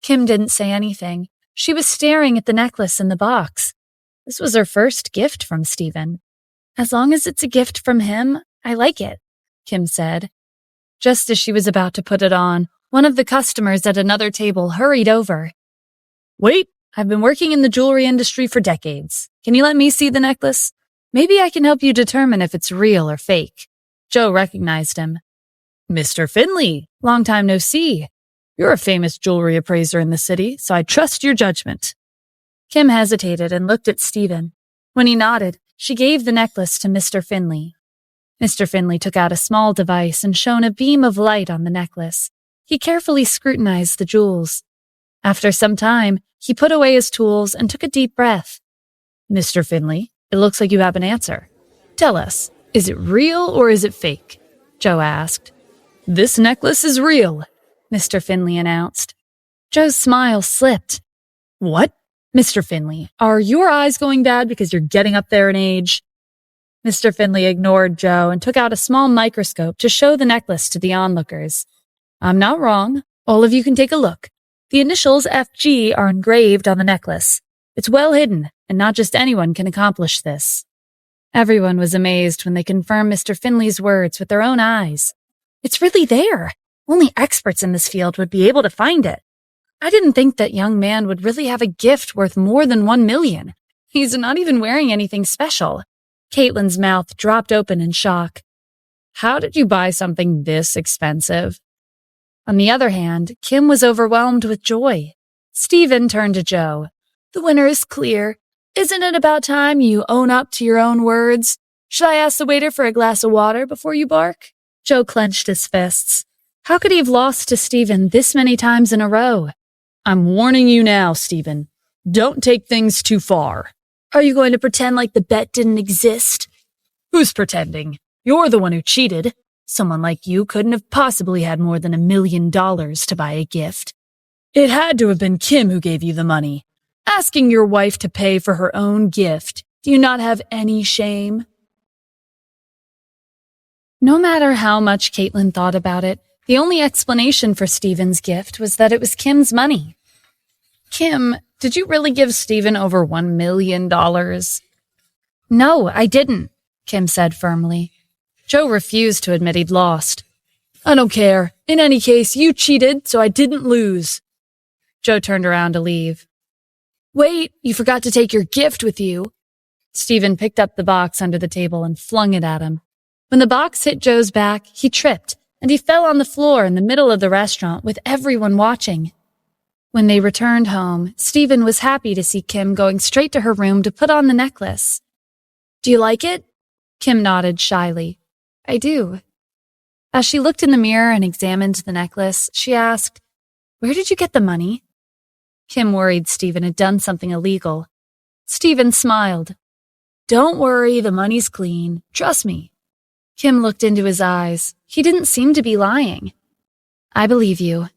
Kim didn't say anything. She was staring at the necklace in the box. This was her first gift from Stephen. As long as it's a gift from him, I like it, Kim said. Just as she was about to put it on, one of the customers at another table hurried over. Wait, I've been working in the jewelry industry for decades. Can you let me see the necklace? Maybe I can help you determine if it's real or fake. Joe recognized him. Mr. Finley, long time no see. You're a famous jewelry appraiser in the city, so I trust your judgment. Kim hesitated and looked at Stephen. When he nodded, she gave the necklace to Mr. Finley. Mr. Finley took out a small device and shone a beam of light on the necklace. He carefully scrutinized the jewels. After some time, he put away his tools and took a deep breath. Mr. Finley, it looks like you have an answer. Tell us, is it real or is it fake? Joe asked. This necklace is real, Mr. Finley announced. Joe's smile slipped. What? Mr. Finley, are your eyes going bad because you're getting up there in age? Mr. Finley ignored Joe and took out a small microscope to show the necklace to the onlookers. I'm not wrong. All of you can take a look. The initials FG are engraved on the necklace. It's well hidden, and not just anyone can accomplish this. Everyone was amazed when they confirmed Mr. Finley's words with their own eyes. It's really there. Only experts in this field would be able to find it. I didn't think that young man would really have a gift worth more than $1 million. He's not even wearing anything special. Caitlin's mouth dropped open in shock. How did you buy something this expensive? On the other hand, Kim was overwhelmed with joy. Stephen turned to Joe. The winner is clear. Isn't it about time you own up to your own words? Should I ask the waiter for a glass of water before you bark? Joe clenched his fists. How could he have lost to Stephen this many times in a row? I'm warning you now, Stephen. Don't take things too far. Are you going to pretend like the bet didn't exist? Who's pretending? You're the one who cheated. Someone like you couldn't have possibly had more than $1 million to buy a gift. It had to have been Kim who gave you the money. Asking your wife to pay for her own gift. Do you not have any shame? No matter how much Caitlin thought about it, the only explanation for Stephen's gift was that it was Kim's money. Kim, did you really give Stephen over $1 million? No, I didn't, Kim said firmly. Joe refused to admit he'd lost. I don't care. In any case, you cheated, so I didn't lose. Joe turned around to leave. Wait, you forgot to take your gift with you. Stephen picked up the box under the table and flung it at him. When the box hit Joe's back, he tripped, and he fell on the floor in the middle of the restaurant with everyone watching. When they returned home, Stephen was happy to see Kim going straight to her room to put on the necklace. Do you like it? Kim nodded shyly. I do. As she looked in the mirror and examined the necklace, she asked, Where did you get the money? Kim worried Stephen had done something illegal. Stephen smiled. Don't worry, the money's clean. Trust me. Kim looked into his eyes. He didn't seem to be lying. I believe you.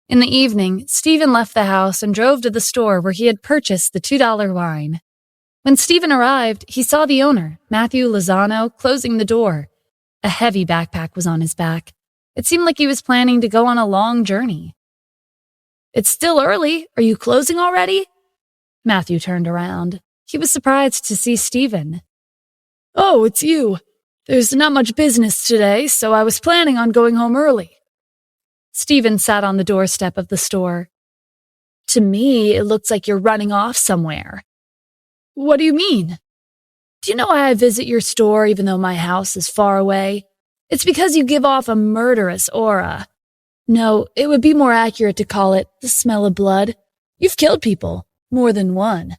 In the evening, Stephen left the house and drove to the store where he had purchased the $2 wine. When Stephen arrived, he saw the owner, Matthew Lozano, closing the door. A heavy backpack was on his back. It seemed like he was planning to go on a long journey. It's still early. Are you closing already? Matthew turned around. He was surprised to see Stephen. Oh, it's you. There's not much business today, so I was planning on going home early. Stephen sat on the doorstep of the store. To me, it looks like you're running off somewhere. What do you mean? Do you know why I visit your store even though my house is far away? It's because you give off a murderous aura. No, it would be more accurate to call it the smell of blood. You've killed people, more than one.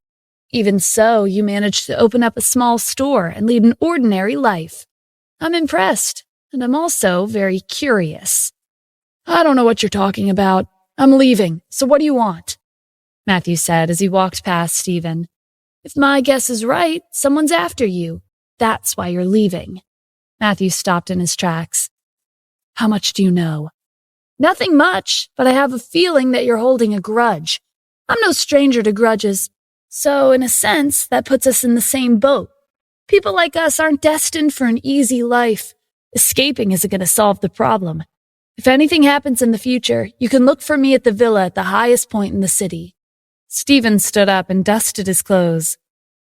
Even so, you managed to open up a small store and lead an ordinary life. I'm impressed, and I'm also very curious. I don't know what you're talking about. I'm leaving, so what do you want? Matthew said as he walked past Stephen. If my guess is right, someone's after you. That's why you're leaving. Matthew stopped in his tracks. How much do you know? Nothing much, but I have a feeling that you're holding a grudge. I'm no stranger to grudges. So, in a sense, that puts us in the same boat. People like us aren't destined for an easy life. Escaping isn't going to solve the problem. If anything happens in the future, you can look for me at the villa at the highest point in the city. Stephen stood up and dusted his clothes.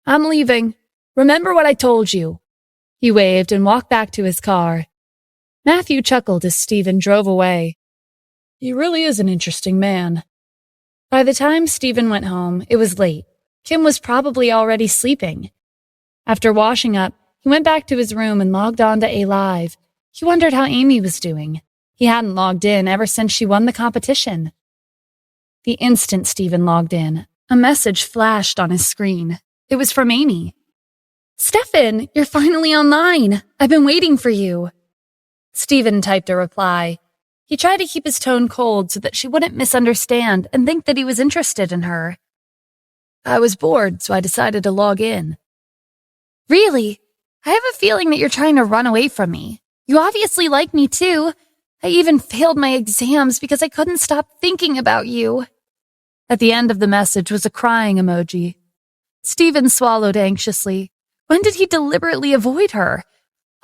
I'm leaving. Remember what I told you. He waved and walked back to his car. Matthew chuckled as Stephen drove away. He really is an interesting man. By the time Stephen went home, it was late. Kim was probably already sleeping. After washing up, he went back to his room and logged on to A Live. He wondered how Amy was doing. He hadn't logged in ever since she won the competition. The instant Stephen logged in, a message flashed on his screen. It was from Amy. Stefan, you're finally online. I've been waiting for you. Stephen typed a reply. He tried to keep his tone cold so that she wouldn't misunderstand and think that he was interested in her. I was bored, so I decided to log in. Really? I have a feeling that you're trying to run away from me. You obviously like me too. I even failed my exams because I couldn't stop thinking about you. At the end of the message was a crying emoji. Stephen swallowed anxiously. When did he deliberately avoid her?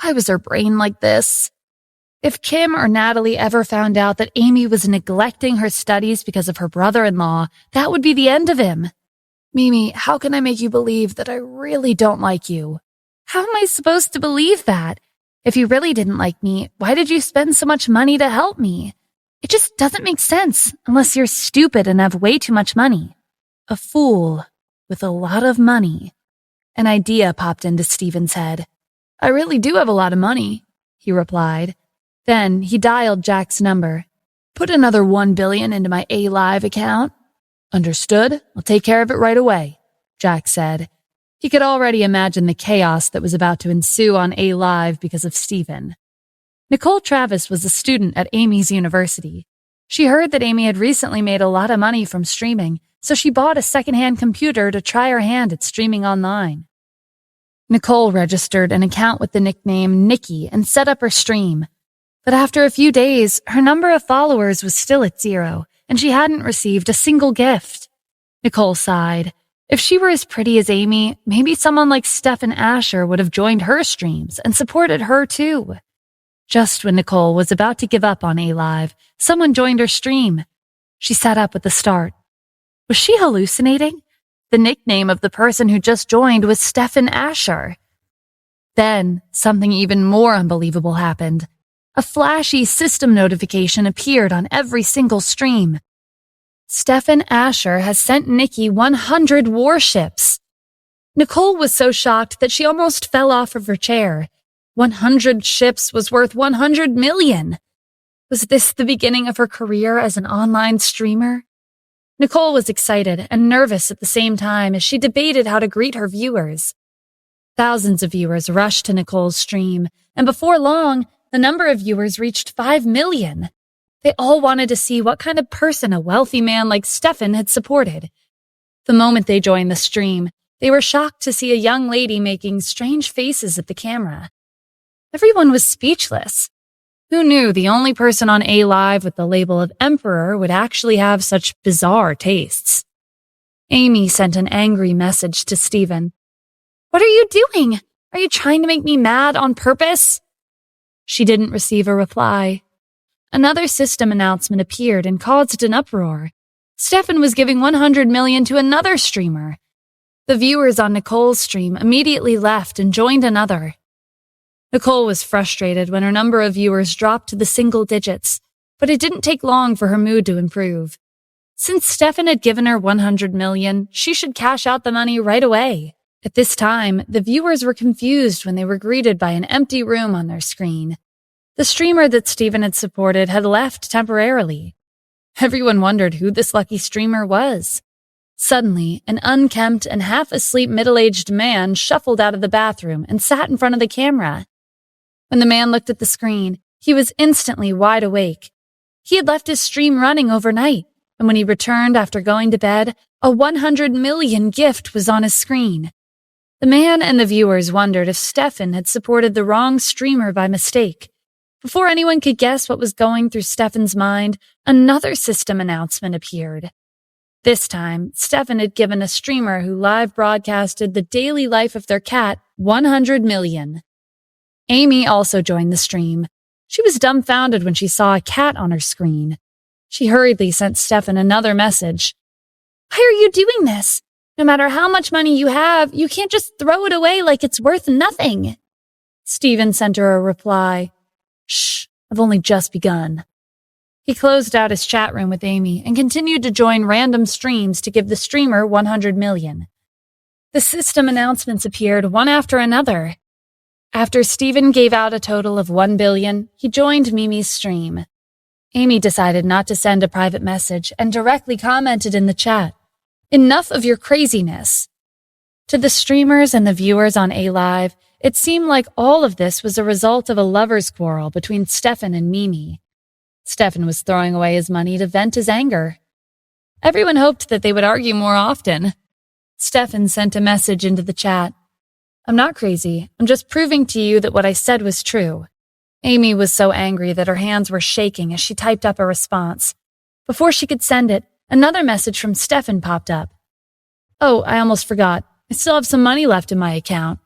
Why was her brain like this? If Kim or Natalie ever found out that Amy was neglecting her studies because of her brother-in-law, that would be the end of him. Mimi, how can I make you believe that I really don't like you? How am I supposed to believe that? If you really didn't like me, why did you spend so much money to help me? It just doesn't make sense unless you're stupid and have way too much money. A fool with a lot of money. An idea popped into Stephen's head. I really do have a lot of money, he replied. Then he dialed Jack's number. Put another $1 billion into my A-Live account. Understood? I'll take care of it right away, Jack said. He could already imagine the chaos that was about to ensue on A-Live because of Stephen. Nicole Travis was a student at Amy's university. She heard that Amy had recently made a lot of money from streaming, so she bought a secondhand computer to try her hand at streaming online. Nicole registered an account with the nickname Nikki and set up her stream. But after a few days, her number of followers was still at 0, and she hadn't received a single gift. Nicole sighed. If she were as pretty as Amy, maybe someone like Stephen Asher would have joined her streams and supported her too. Just when Nicole was about to give up on A-Live, someone joined her stream. She sat up at the start. Was she hallucinating? The nickname of the person who just joined was Stephen Asher. Then, something even more unbelievable happened. A flashy system notification appeared on every single stream. Stephen Asher has sent Nikki 100 warships. Nicole was so shocked that she almost fell off of her chair. 100 ships was worth 100 million. Was this the beginning of her career as an online streamer? Nicole was excited and nervous at the same time as she debated how to greet her viewers. Thousands of viewers rushed to Nicole's stream, and before long, the number of viewers reached 5 million. They all wanted to see what kind of person a wealthy man like Stephen had supported. The moment they joined the stream, they were shocked to see a young lady making strange faces at the camera. Everyone was speechless. Who knew the only person on A-Live with the label of Emperor would actually have such bizarre tastes? Amy sent an angry message to Stephen. What are you doing? Are you trying to make me mad on purpose? She didn't receive a reply. Another system announcement appeared and caused an uproar. Stephen was giving 100 million to another streamer. The viewers on Nicole's stream immediately left and joined another. Nicole was frustrated when her number of viewers dropped to the single digits, but it didn't take long for her mood to improve. Since Stephen had given her 100 million, she should cash out the money right away. At this time, the viewers were confused when they were greeted by an empty room on their screen. The streamer that Stephen had supported had left temporarily. Everyone wondered who this lucky streamer was. Suddenly, an unkempt and half-asleep middle-aged man shuffled out of the bathroom and sat in front of the camera. When the man looked at the screen, he was instantly wide awake. He had left his stream running overnight, and when he returned after going to bed, a 100 million gift was on his screen. The man and the viewers wondered if Stephen had supported the wrong streamer by mistake. Before anyone could guess what was going through Stephen's mind, another system announcement appeared. This time, Stephen had given a streamer who live broadcasted the daily life of their cat 100 million. Amy also joined the stream. She was dumbfounded when she saw a cat on her screen. She hurriedly sent Stephen another message. Why are you doing this? No matter how much money you have, you can't just throw it away like it's worth nothing. Stephen sent her a reply. Shh, I've only just begun. He closed out his chat room with Amy and continued to join random streams to give the streamer 100 million. The system announcements appeared one after another. After Stephen gave out a total of 1 billion, he joined Mimi's stream. Amy decided not to send a private message and directly commented in the chat, Enough of your craziness. To the streamers and the viewers on A-Live, it seemed like all of this was a result of a lover's quarrel between Stephen and Mimi. Stephen was throwing away his money to vent his anger. Everyone hoped that they would argue more often. Stephen sent a message into the chat. I'm not crazy. I'm just proving to you that what I said was true. Amy was so angry that her hands were shaking as she typed up a response. Before she could send it, another message from Stephen popped up. Oh, I almost forgot. I still have some money left in my account.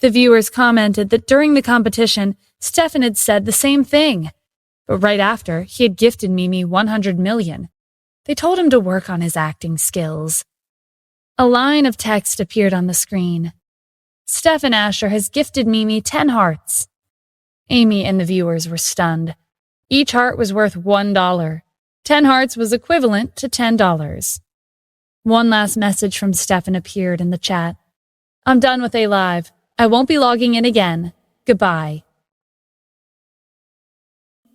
The viewers commented that during the competition, Stefan had said the same thing. But right after, he had gifted Mimi 100 million. They told him to work on his acting skills. A line of text appeared on the screen. Stefan Asher has gifted Mimi 10 hearts. Amy and the viewers were stunned. Each heart was worth $1. 10 hearts was equivalent to $10. One last message from Stefan appeared in the chat. I'm done with A Live. I won't be logging in again. Goodbye.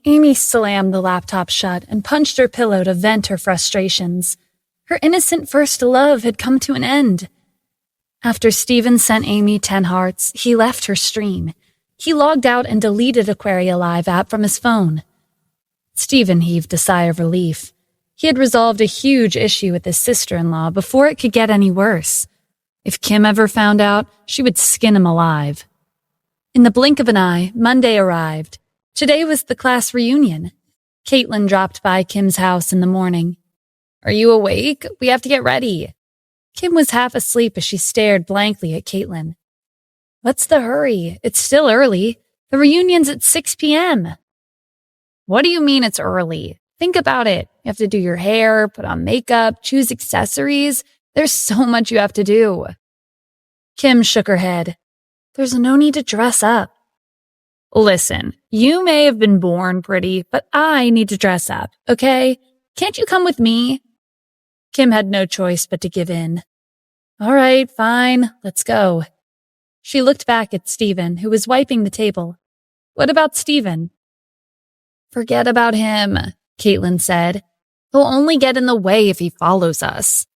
Amy slammed the laptop shut and punched her pillow to vent her frustrations. Her innocent first love had come to an end. After Steven sent Amy 10 hearts, he left her stream. He logged out and deleted Aquaria Live app from his phone. Steven heaved a sigh of relief. He had resolved a huge issue with his sister-in-law before it could get any worse. If Kim ever found out, she would skin him alive. In the blink of an eye, Monday arrived. Today was the class reunion. Caitlin dropped by Kim's house in the morning. Are you awake? We have to get ready. Kim was half asleep as she stared blankly at Caitlin. What's the hurry? It's still early. The reunion's at 6 p.m. What do you mean it's early? Think about it. You have to do your hair, put on makeup, choose accessories. There's so much you have to do. Kim shook her head. There's no need to dress up. Listen, you may have been born pretty, but I need to dress up, okay? Can't you come with me? Kim had no choice but to give in. All right, fine, let's go. She looked back at Steven, who was wiping the table. What about Steven? Forget about him, Caitlin said. He'll only get in the way if he follows us.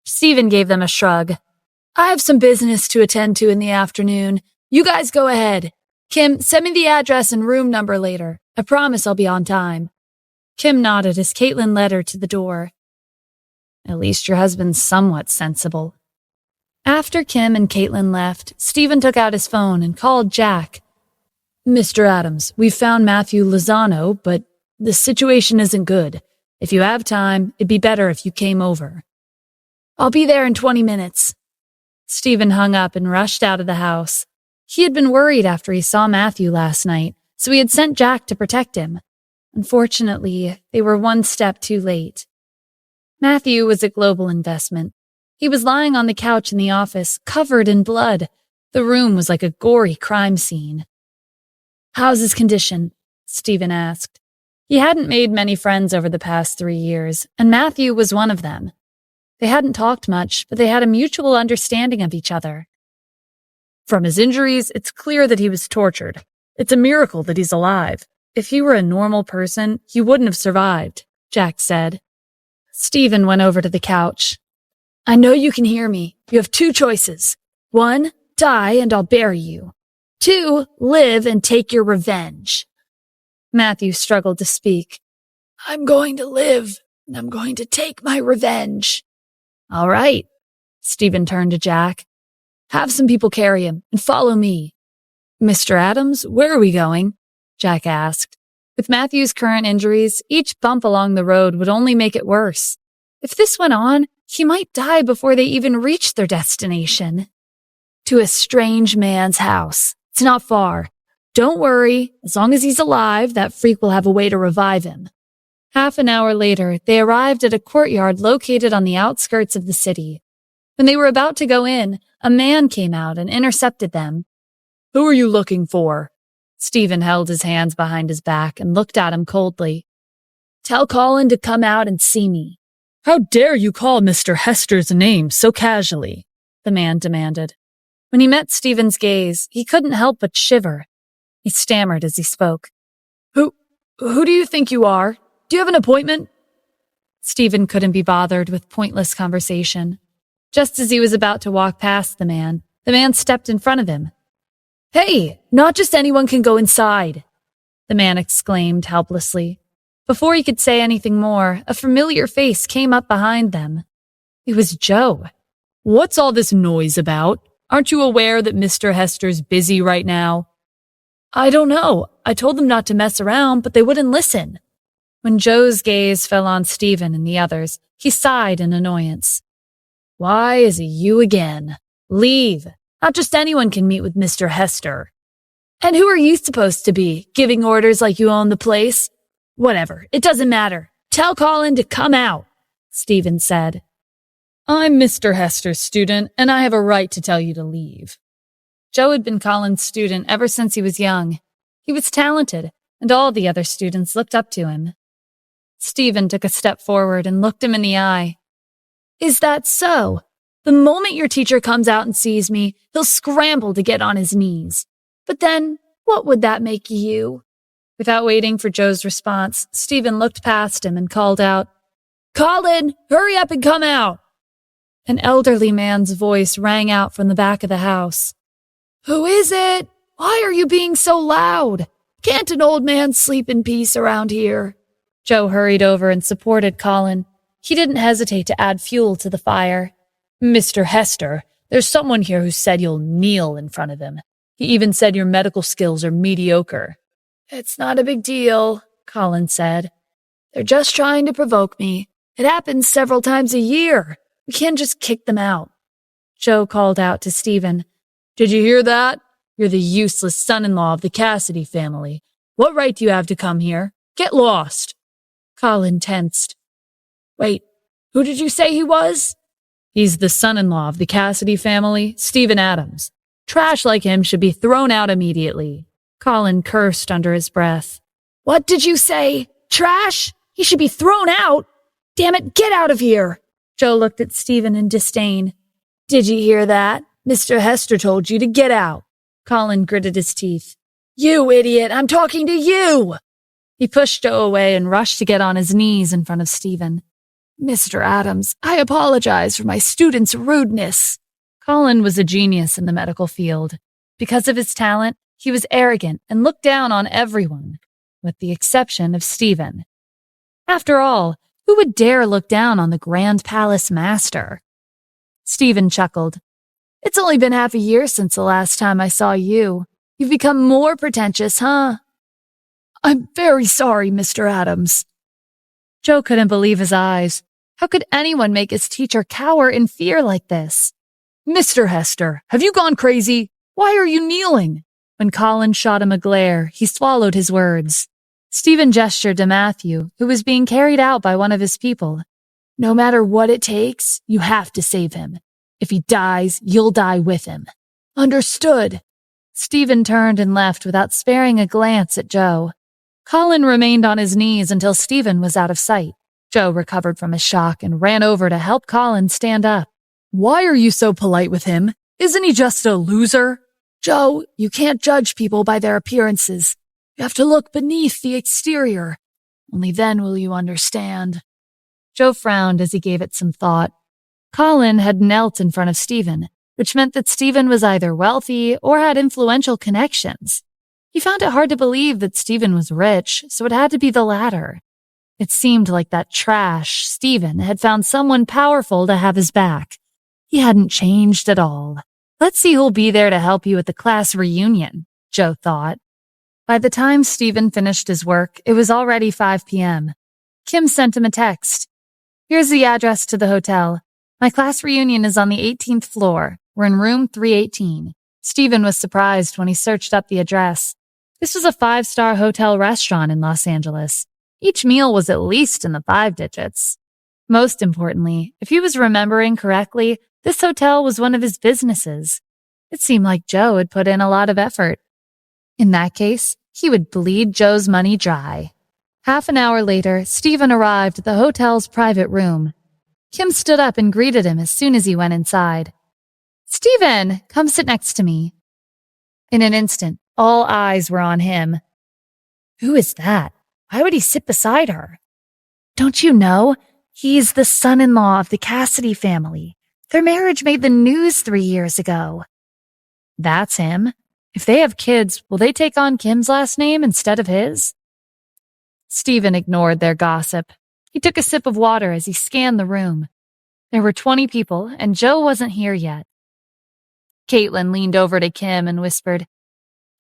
Steven gave them a shrug. I have some business to attend to in the afternoon. You guys go ahead. Kim, send me the address and room number later. I promise I'll be on time. Kim nodded as Caitlin led her to the door. At least your husband's somewhat sensible. After Kim and Caitlin left, Steven took out his phone and called Jack. Mr. Adams, we've found Matthew Lozano, but the situation isn't good. If you have time, it'd be better if you came over. I'll be there in 20 minutes. Steven hung up and rushed out of the house. He had been worried after he saw Matthew last night, so he had sent Jack to protect him. Unfortunately, they were one step too late. Matthew was a global investment. He was lying on the couch in the office, covered in blood. The room was like a gory crime scene. How's his condition? Steven asked. He hadn't made many friends over the past 3 years, and Matthew was one of them. They hadn't talked much, but they had a mutual understanding of each other. From his injuries, it's clear that he was tortured. It's a miracle that he's alive. If he were a normal person, he wouldn't have survived, Jack said. Steven went over to the couch. I know you can hear me. You have 2 choices. 1, die and I'll bury you. 2, live and take your revenge. Matthew struggled to speak. I'm going to live, and I'm going to take my revenge. All right. Steven turned to Jack. Have some people carry him and follow me. Mr. Adams, where are we going? Jack asked. With Matthew's current injuries, each bump along the road would only make it worse. If this went on, he might die before they even reached their destination. To a strange man's house. It's not far. Don't worry. As long as he's alive, that freak will have a way to revive him. Half an hour later, they arrived at a courtyard located on the outskirts of the city. When they were about to go in, a man came out and intercepted them. Who are you looking for? Steven held his hands behind his back and looked at him coldly. Tell Colin to come out and see me. How dare you call Mr. Hester's name so casually? The man demanded. When he met Steven's gaze, he couldn't help but shiver. He stammered as he spoke. Who do you think you are? Do you have an appointment? Steven couldn't be bothered with pointless conversation. Just as he was about to walk past the man stepped in front of him. Hey, not just anyone can go inside, the man exclaimed helplessly. Before he could say anything more, a familiar face came up behind them. It was Joe. What's all this noise about? Aren't you aware that Mr. Hester's busy right now? I don't know. I told them not to mess around, but they wouldn't listen. When Joe's gaze fell on Steven and the others, he sighed in annoyance. Why is it you again? Leave. Not just anyone can meet with Mr. Hester. And who are you supposed to be, giving orders like you own the place? Whatever, it doesn't matter. Tell Colin to come out, Stephen said. I'm Mr. Hester's student, and I have a right to tell you to leave. Joe had been Colin's student ever since he was young. He was talented, and all the other students looked up to him. Stephen took a step forward and looked him in the eye. Is that so? The moment your teacher comes out and sees me, he'll scramble to get on his knees. But then, what would that make you? Without waiting for Joe's response, Stephen looked past him and called out, Colin, hurry up and come out! An elderly man's voice rang out from the back of the house. Who is it? Why are you being so loud? Can't an old man sleep in peace around here? Joe hurried over and supported Colin. He didn't hesitate to add fuel to the fire. Mr. Hester, there's someone here who said you'll kneel in front of him. He even said your medical skills are mediocre. It's not a big deal, Colin said. They're just trying to provoke me. It happens several times a year. We can't just kick them out. Joe called out to Stephen. Did you hear that? You're the useless son-in-law of the Cassidy family. What right do you have to come here? Get lost. Colin tensed. Wait, who did you say he was? He's the son-in-law of the Cassidy family, Stephen Adams. Trash like him should be thrown out immediately. Colin cursed under his breath. What did you say? Trash? He should be thrown out? Damn it, get out of here! Joe looked at Stephen in disdain. Did you hear that? Mr. Hester told you to get out. Colin gritted his teeth. You idiot, I'm talking to you! He pushed Joe away and rushed to get on his knees in front of Stephen. Mr. Adams, I apologize for my student's rudeness. Colin was a genius in the medical field. Because of his talent, he was arrogant and looked down on everyone, with the exception of Stephen. After all, who would dare look down on the Grand Palace Master? Stephen chuckled. It's only been half a year since the last time I saw you. You've become more pretentious, huh? I'm very sorry, Mr. Adams. Joe couldn't believe his eyes. How could anyone make his teacher cower in fear like this? Mr. Hester, have you gone crazy? Why are you kneeling? When Colin shot him a glare, he swallowed his words. Stephen gestured to Matthew, who was being carried out by one of his people. No matter what it takes, you have to save him. If he dies, you'll die with him. Understood. Stephen turned and left without sparing a glance at Joe. Colin remained on his knees until Stephen was out of sight. Joe recovered from his shock and ran over to help Colin stand up. Why are you so polite with him? Isn't he just a loser? Joe, you can't judge people by their appearances. You have to look beneath the exterior. Only then will you understand. Joe frowned as he gave it some thought. Colin had knelt in front of Stephen, which meant that Stephen was either wealthy or had influential connections. He found it hard to believe that Stephen was rich, so it had to be the latter. It seemed like that trash, Stephen, had found someone powerful to have his back. He hadn't changed at all. Let's see who'll be there to help you at the class reunion, Joe thought. By the time Stephen finished his work, it was already 5 p.m. Kim sent him a text. Here's the address to the hotel. My class reunion is on the 18th floor. We're in room 318. Stephen was surprised when he searched up the address. This was a 5-star hotel restaurant in Los Angeles. Each meal was at least in the 5 digits. Most importantly, if he was remembering correctly, this hotel was one of his businesses. It seemed like Joe had put in a lot of effort. In that case, he would bleed Joe's money dry. Half an hour later, Stephen arrived at the hotel's private room. Kim stood up and greeted him as soon as he went inside. Stephen, come sit next to me. In an instant, all eyes were on him. Who is that? Why would he sit beside her? Don't you know? He's the son-in-law of the Cassidy family. Their marriage made the news 3 years ago. That's him. If they have kids, will they take on Kim's last name instead of his? Stephen ignored their gossip. He took a sip of water as he scanned the room. There were 20 people, and Joe wasn't here yet. Caitlin leaned over to Kim and whispered,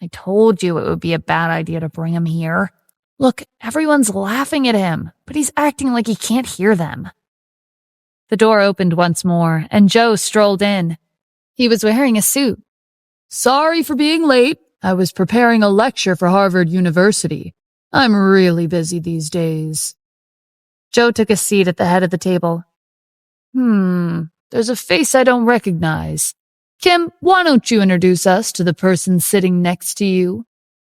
I told you it would be a bad idea to bring him here. Look, everyone's laughing at him, but he's acting like he can't hear them. The door opened once more, and Joe strolled in. He was wearing a suit, Sorry for being late. I was preparing a lecture for Harvard University. I'm really busy these days. Joe took a seat at the head of the table. There's a face I don't recognize. Kim, why don't you introduce us to the person sitting next to you?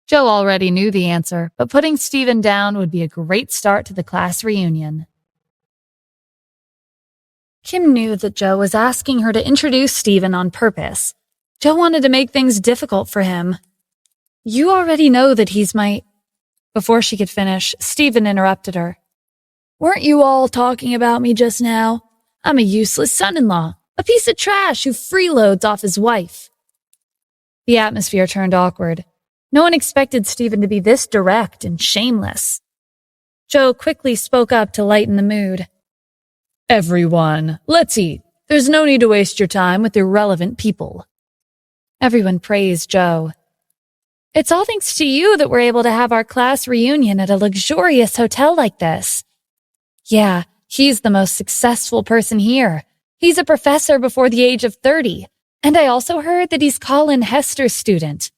Joe already knew the answer, but putting Stephen down would be a great start to the class reunion. Kim knew that Joe was asking her to introduce Stephen on purpose. Joe wanted to make things difficult for him. You already know that he's my... Before she could finish, Stephen interrupted her. Weren't you all talking about me just now? I'm a useless son-in-law, a piece of trash who freeloads off his wife. The atmosphere turned awkward. No one expected Stephen to be this direct and shameless. Joe quickly spoke up to lighten the mood. Everyone, let's eat. There's no need to waste your time with irrelevant people. Everyone praised Joe. It's all thanks to you that we're able to have our class reunion at a luxurious hotel like this. Yeah, he's the most successful person here. He's a professor before the age of 30, and I also heard that he's Colin Hester's student.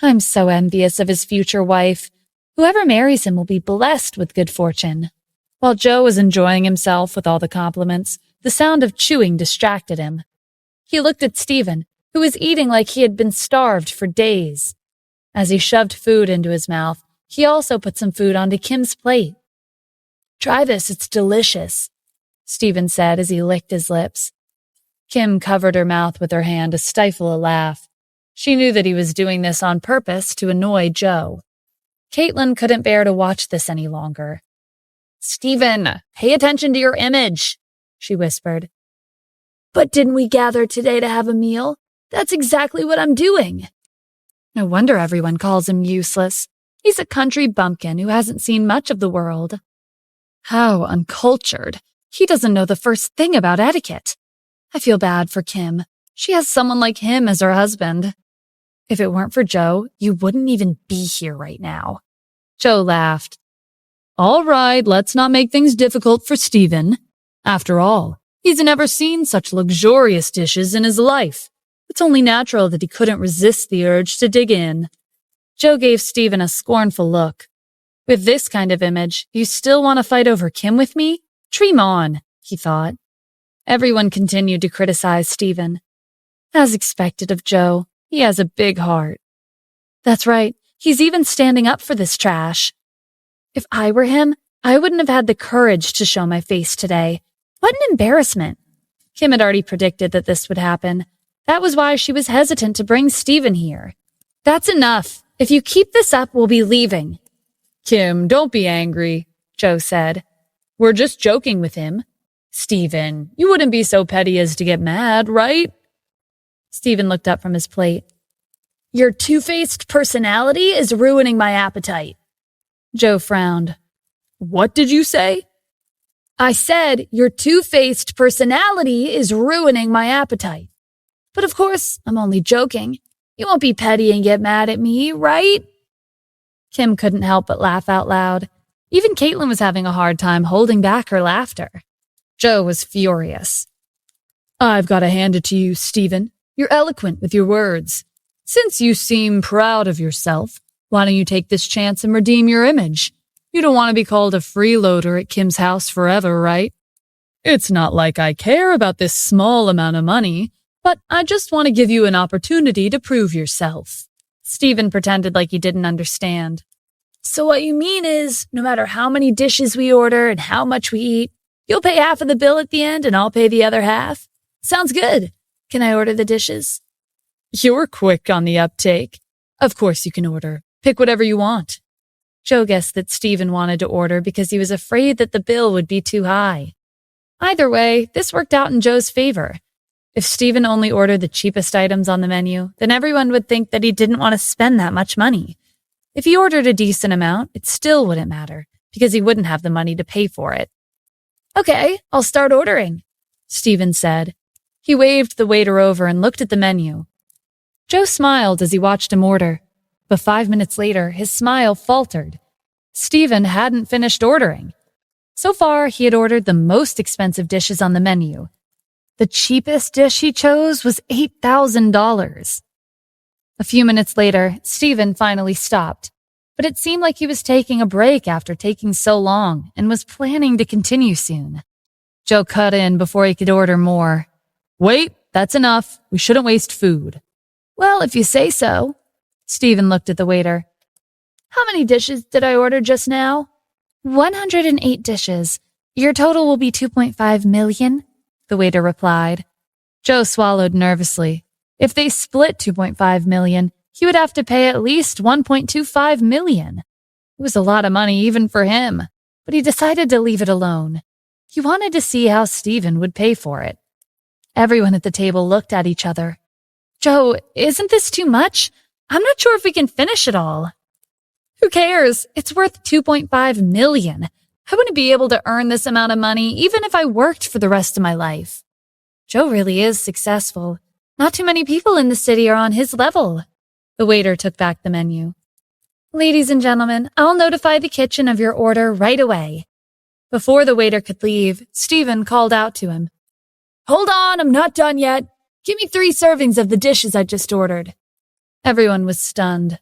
I'm so envious of his future wife. Whoever marries him will be blessed with good fortune. While Joe was enjoying himself with all the compliments, the sound of chewing distracted him. He looked at Stephen, who was eating like he had been starved for days. As he shoved food into his mouth, he also put some food onto Kim's plate. Try this, it's delicious, Stephen said as he licked his lips. Kim covered her mouth with her hand to stifle a laugh. She knew that he was doing this on purpose to annoy Joe. Caitlin couldn't bear to watch this any longer. Stephen, pay attention to your image, she whispered. But didn't we gather today to have a meal? That's exactly what I'm doing. No wonder everyone calls him useless. He's a country bumpkin who hasn't seen much of the world. How uncultured. He doesn't know the first thing about etiquette. I feel bad for Kim. She has someone like him as her husband. If it weren't for Joe, you wouldn't even be here right now. Joe laughed. All right, let's not make things difficult for Stephen. After all, he's never seen such luxurious dishes in his life. It's only natural that he couldn't resist the urge to dig in. Joe gave Stephen a scornful look. With this kind of image, you still want to fight over Kim with me? Dream on, he thought. Everyone continued to criticize Stephen. As expected of Joe, he has a big heart. That's right, he's even standing up for this trash. If I were him, I wouldn't have had the courage to show my face today. What an embarrassment. Kim had already predicted that this would happen. That was why she was hesitant to bring Stephen here. That's enough. If you keep this up, we'll be leaving. Kim, don't be angry, Joe said. We're just joking with him. Stephen, you wouldn't be so petty as to get mad, right? Stephen looked up from his plate. Your two-faced personality is ruining my appetite. Joe frowned. What did you say? I said your two-faced personality is ruining my appetite. But of course, I'm only joking. You won't be petty and get mad at me, right? Kim couldn't help but laugh out loud. Even Caitlin was having a hard time holding back her laughter. Joe was furious. I've got to hand it to you, Stephen. You're eloquent with your words. Since you seem proud of yourself, why don't you take this chance and redeem your image? You don't want to be called a freeloader at Kim's house forever, right? It's not like I care about this small amount of money, but I just want to give you an opportunity to prove yourself. Stephen pretended like he didn't understand. So what you mean is, no matter how many dishes we order and how much we eat, you'll pay half of the bill at the end and I'll pay the other half? Sounds good. Can I order the dishes? You're quick on the uptake. Of course you can order. Pick whatever you want. Joe guessed that Stephen wanted to order because he was afraid that the bill would be too high. Either way, this worked out in Joe's favor. If Stephen only ordered the cheapest items on the menu, then everyone would think that he didn't want to spend that much money. If he ordered a decent amount, it still wouldn't matter, because he wouldn't have the money to pay for it. Okay, I'll start ordering, Stephen said. He waved the waiter over and looked at the menu. Joe smiled as he watched him order, but 5 minutes later, his smile faltered. Stephen hadn't finished ordering. So far, he had ordered the most expensive dishes on the menu. The cheapest dish he chose was $8,000. A few minutes later, Stephen finally stopped, but it seemed like he was taking a break after taking so long and was planning to continue soon. Joe cut in before he could order more. "Wait, that's enough. We shouldn't waste food." "Well, if you say so." Stephen looked at the waiter. "How many dishes did I order just now?" 108 dishes. Your total will be 2.5 million, the waiter replied. Joe swallowed nervously. If they split 2.5 million, he would have to pay at least 1.25 million. It was a lot of money even for him, but he decided to leave it alone. He wanted to see how Stephen would pay for it. Everyone at the table looked at each other. "Joe, isn't this too much? I'm not sure if we can finish it all." "Who cares? It's worth 2.5 million. I wouldn't be able to earn this amount of money even if I worked for the rest of my life." Joe really is successful. Not too many people in the city are on his level. The waiter took back the menu. "Ladies and gentlemen, I'll notify the kitchen of your order right away." Before the waiter could leave, Stephen called out to him. "Hold on, I'm not done yet. Give me 3 servings of the dishes I just ordered." Everyone was stunned.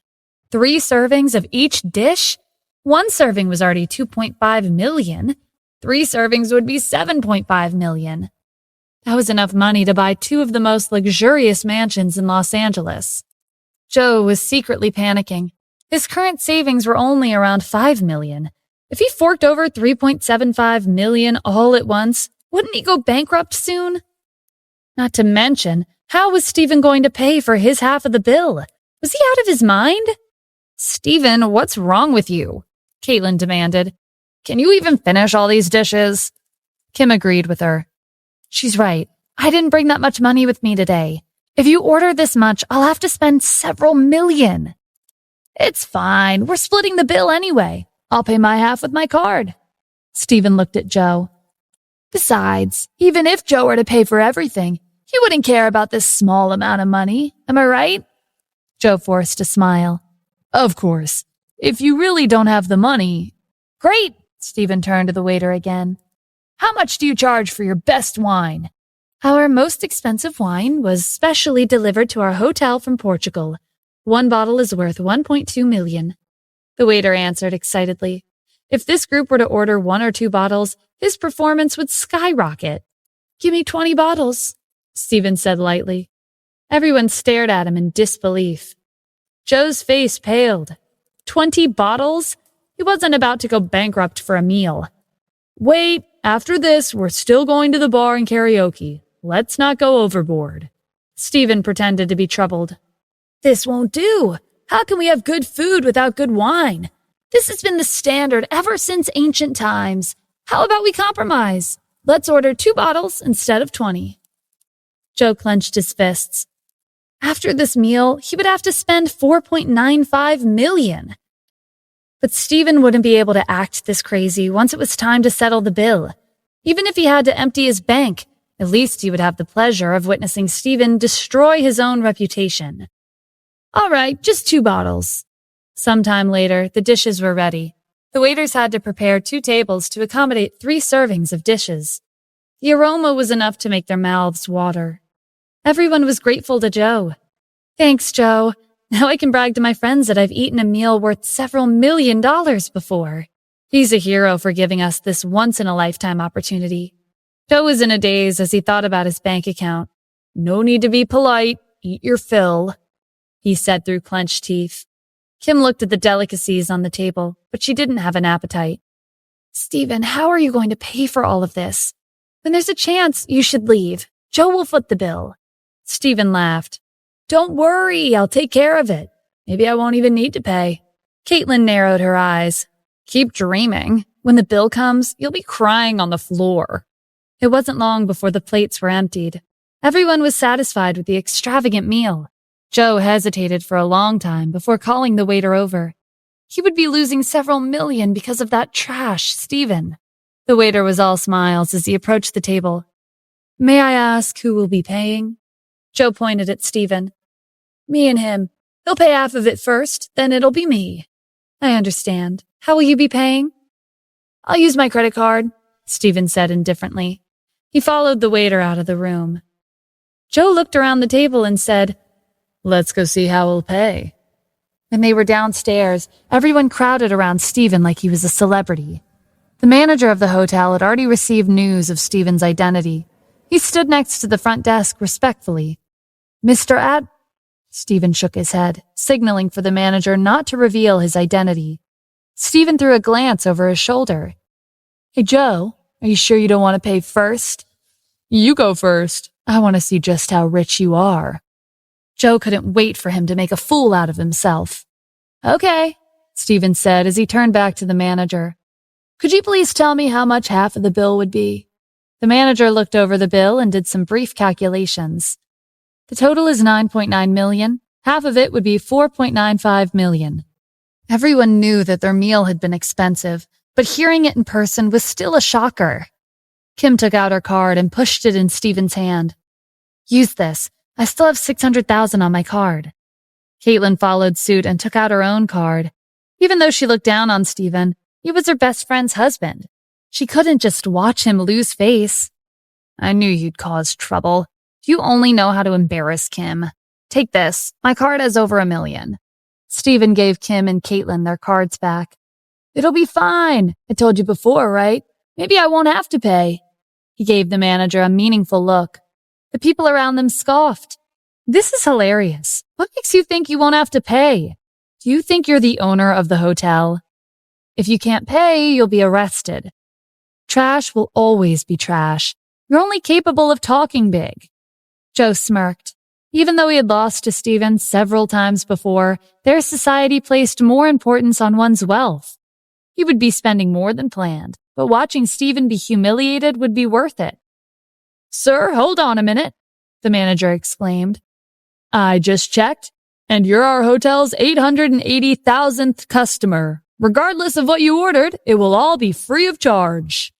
3 servings of each dish? 1 serving was already 2.5 million. 3 servings would be 7.5 million. That was enough money to buy 2 of the most luxurious mansions in Los Angeles. Joe was secretly panicking. His current savings were only around 5 million. If he forked over 3.75 million all at once, wouldn't he go bankrupt soon? Not to mention, how was Stephen going to pay for his half of the bill? Was he out of his mind? "Stephen, what's wrong with you?" Caitlin demanded. "Can you even finish all these dishes?" Kim agreed with her. "She's right. I didn't bring that much money with me today. If you order this much, I'll have to spend several million." "It's fine. We're splitting the bill anyway. I'll pay my half with my card." Stephen looked at Joe. "Besides, even if Joe were to pay for everything, he wouldn't care about this small amount of money. Am I right?" Joe forced a smile. "Of course. If you really don't have the money—" "Great!" Stephen turned to the waiter again. "How much do you charge for your best wine?" Our most expensive wine was specially delivered to our hotel from Portugal. 1 bottle is worth 1.2 million. The waiter answered excitedly. If this group were to order 1 or 2 bottles, his performance would skyrocket. "Give me 20 bottles, Stephen said lightly. Everyone stared at him in disbelief. Joe's face paled. 20 bottles? He wasn't about to go bankrupt for a meal. "Wait, after this, we're still going to the bar and karaoke. Let's not go overboard." Stephen pretended to be troubled. "This won't do. How can we have good food without good wine? This has been the standard ever since ancient times. How about we compromise? Let's order 2 bottles instead of 20. Joe clenched his fists. After this meal, he would have to spend 4.95 million. But Stephen wouldn't be able to act this crazy once it was time to settle the bill. Even if he had to empty his bank, at least he would have the pleasure of witnessing Stephen destroy his own reputation. "All right, just 2 bottles. Sometime later, the dishes were ready. The waiters had to prepare 2 tables to accommodate 3 servings of dishes. The aroma was enough to make their mouths water. Everyone was grateful to Joe. "Thanks, Joe. Now I can brag to my friends that I've eaten a meal worth several million dollars before. He's a hero for giving us this once-in-a-lifetime opportunity." Joe was in a daze as he thought about his bank account. "No need to be polite. Eat your fill," he said through clenched teeth. Kim looked at the delicacies on the table, but she didn't have an appetite. "Stephen, how are you going to pay for all of this? When there's a chance, you should leave. Joe will foot the bill." Stephen laughed. "Don't worry, I'll take care of it. Maybe I won't even need to pay." Caitlin narrowed her eyes. "Keep dreaming. When the bill comes, you'll be crying on the floor." It wasn't long before the plates were emptied. Everyone was satisfied with the extravagant meal. Joe hesitated for a long time before calling the waiter over. He would be losing several million because of that trash, Stephen. The waiter was all smiles as he approached the table. "May I ask who will be paying?" Joe pointed at Stephen. "Me and him. He'll pay half of it first, then it'll be me." "I understand. How will you be paying?" "I'll use my credit card," Stephen said indifferently. He followed the waiter out of the room. Joe looked around the table and said, Let's go see how he'll pay. When they were downstairs, everyone crowded around Stephen like he was a celebrity. The manager of the hotel had already received news of Stephen's identity. He stood next to the front desk respectfully. Mr. Ad... Stephen shook his head, signaling for the manager not to reveal his identity. Stephen threw a glance over his shoulder. Hey, Joe, are you sure you don't want to pay first? You go first. I want to see just how rich you are. Joe couldn't wait for him to make a fool out of himself. Okay, Stephen said as he turned back to the manager. Could you please tell me how much half of the bill would be? The manager looked over the bill and did some brief calculations. The total is $9.9 million. Half of it would be $4.95 million. Everyone knew that their meal had been expensive, but hearing it in person was still a shocker. Kim took out her card and pushed it in Stephen's hand. Use this. I still have $600,000 on my card. Caitlin followed suit and took out her own card. Even though she looked down on Stephen, he was her best friend's husband. She couldn't just watch him lose face. I knew you'd cause trouble. You only know how to embarrass Kim. Take this. My card has over $1 million. Stephen gave Kim and Caitlin their cards back. It'll be fine. I told you before, right? Maybe I won't have to pay. He gave the manager a meaningful look. The people around them scoffed. This is hilarious. What makes you think you won't have to pay? Do you think you're the owner of the hotel? If you can't pay, you'll be arrested. Trash will always be trash. You're only capable of talking big. Joe smirked. Even though he had lost to Stephen several times before, their society placed more importance on one's wealth. He would be spending more than planned, but watching Stephen be humiliated would be worth it. Sir, hold on a minute, the manager exclaimed. I just checked, and you're our hotel's 880,000th customer. Regardless of what you ordered, it will all be free of charge.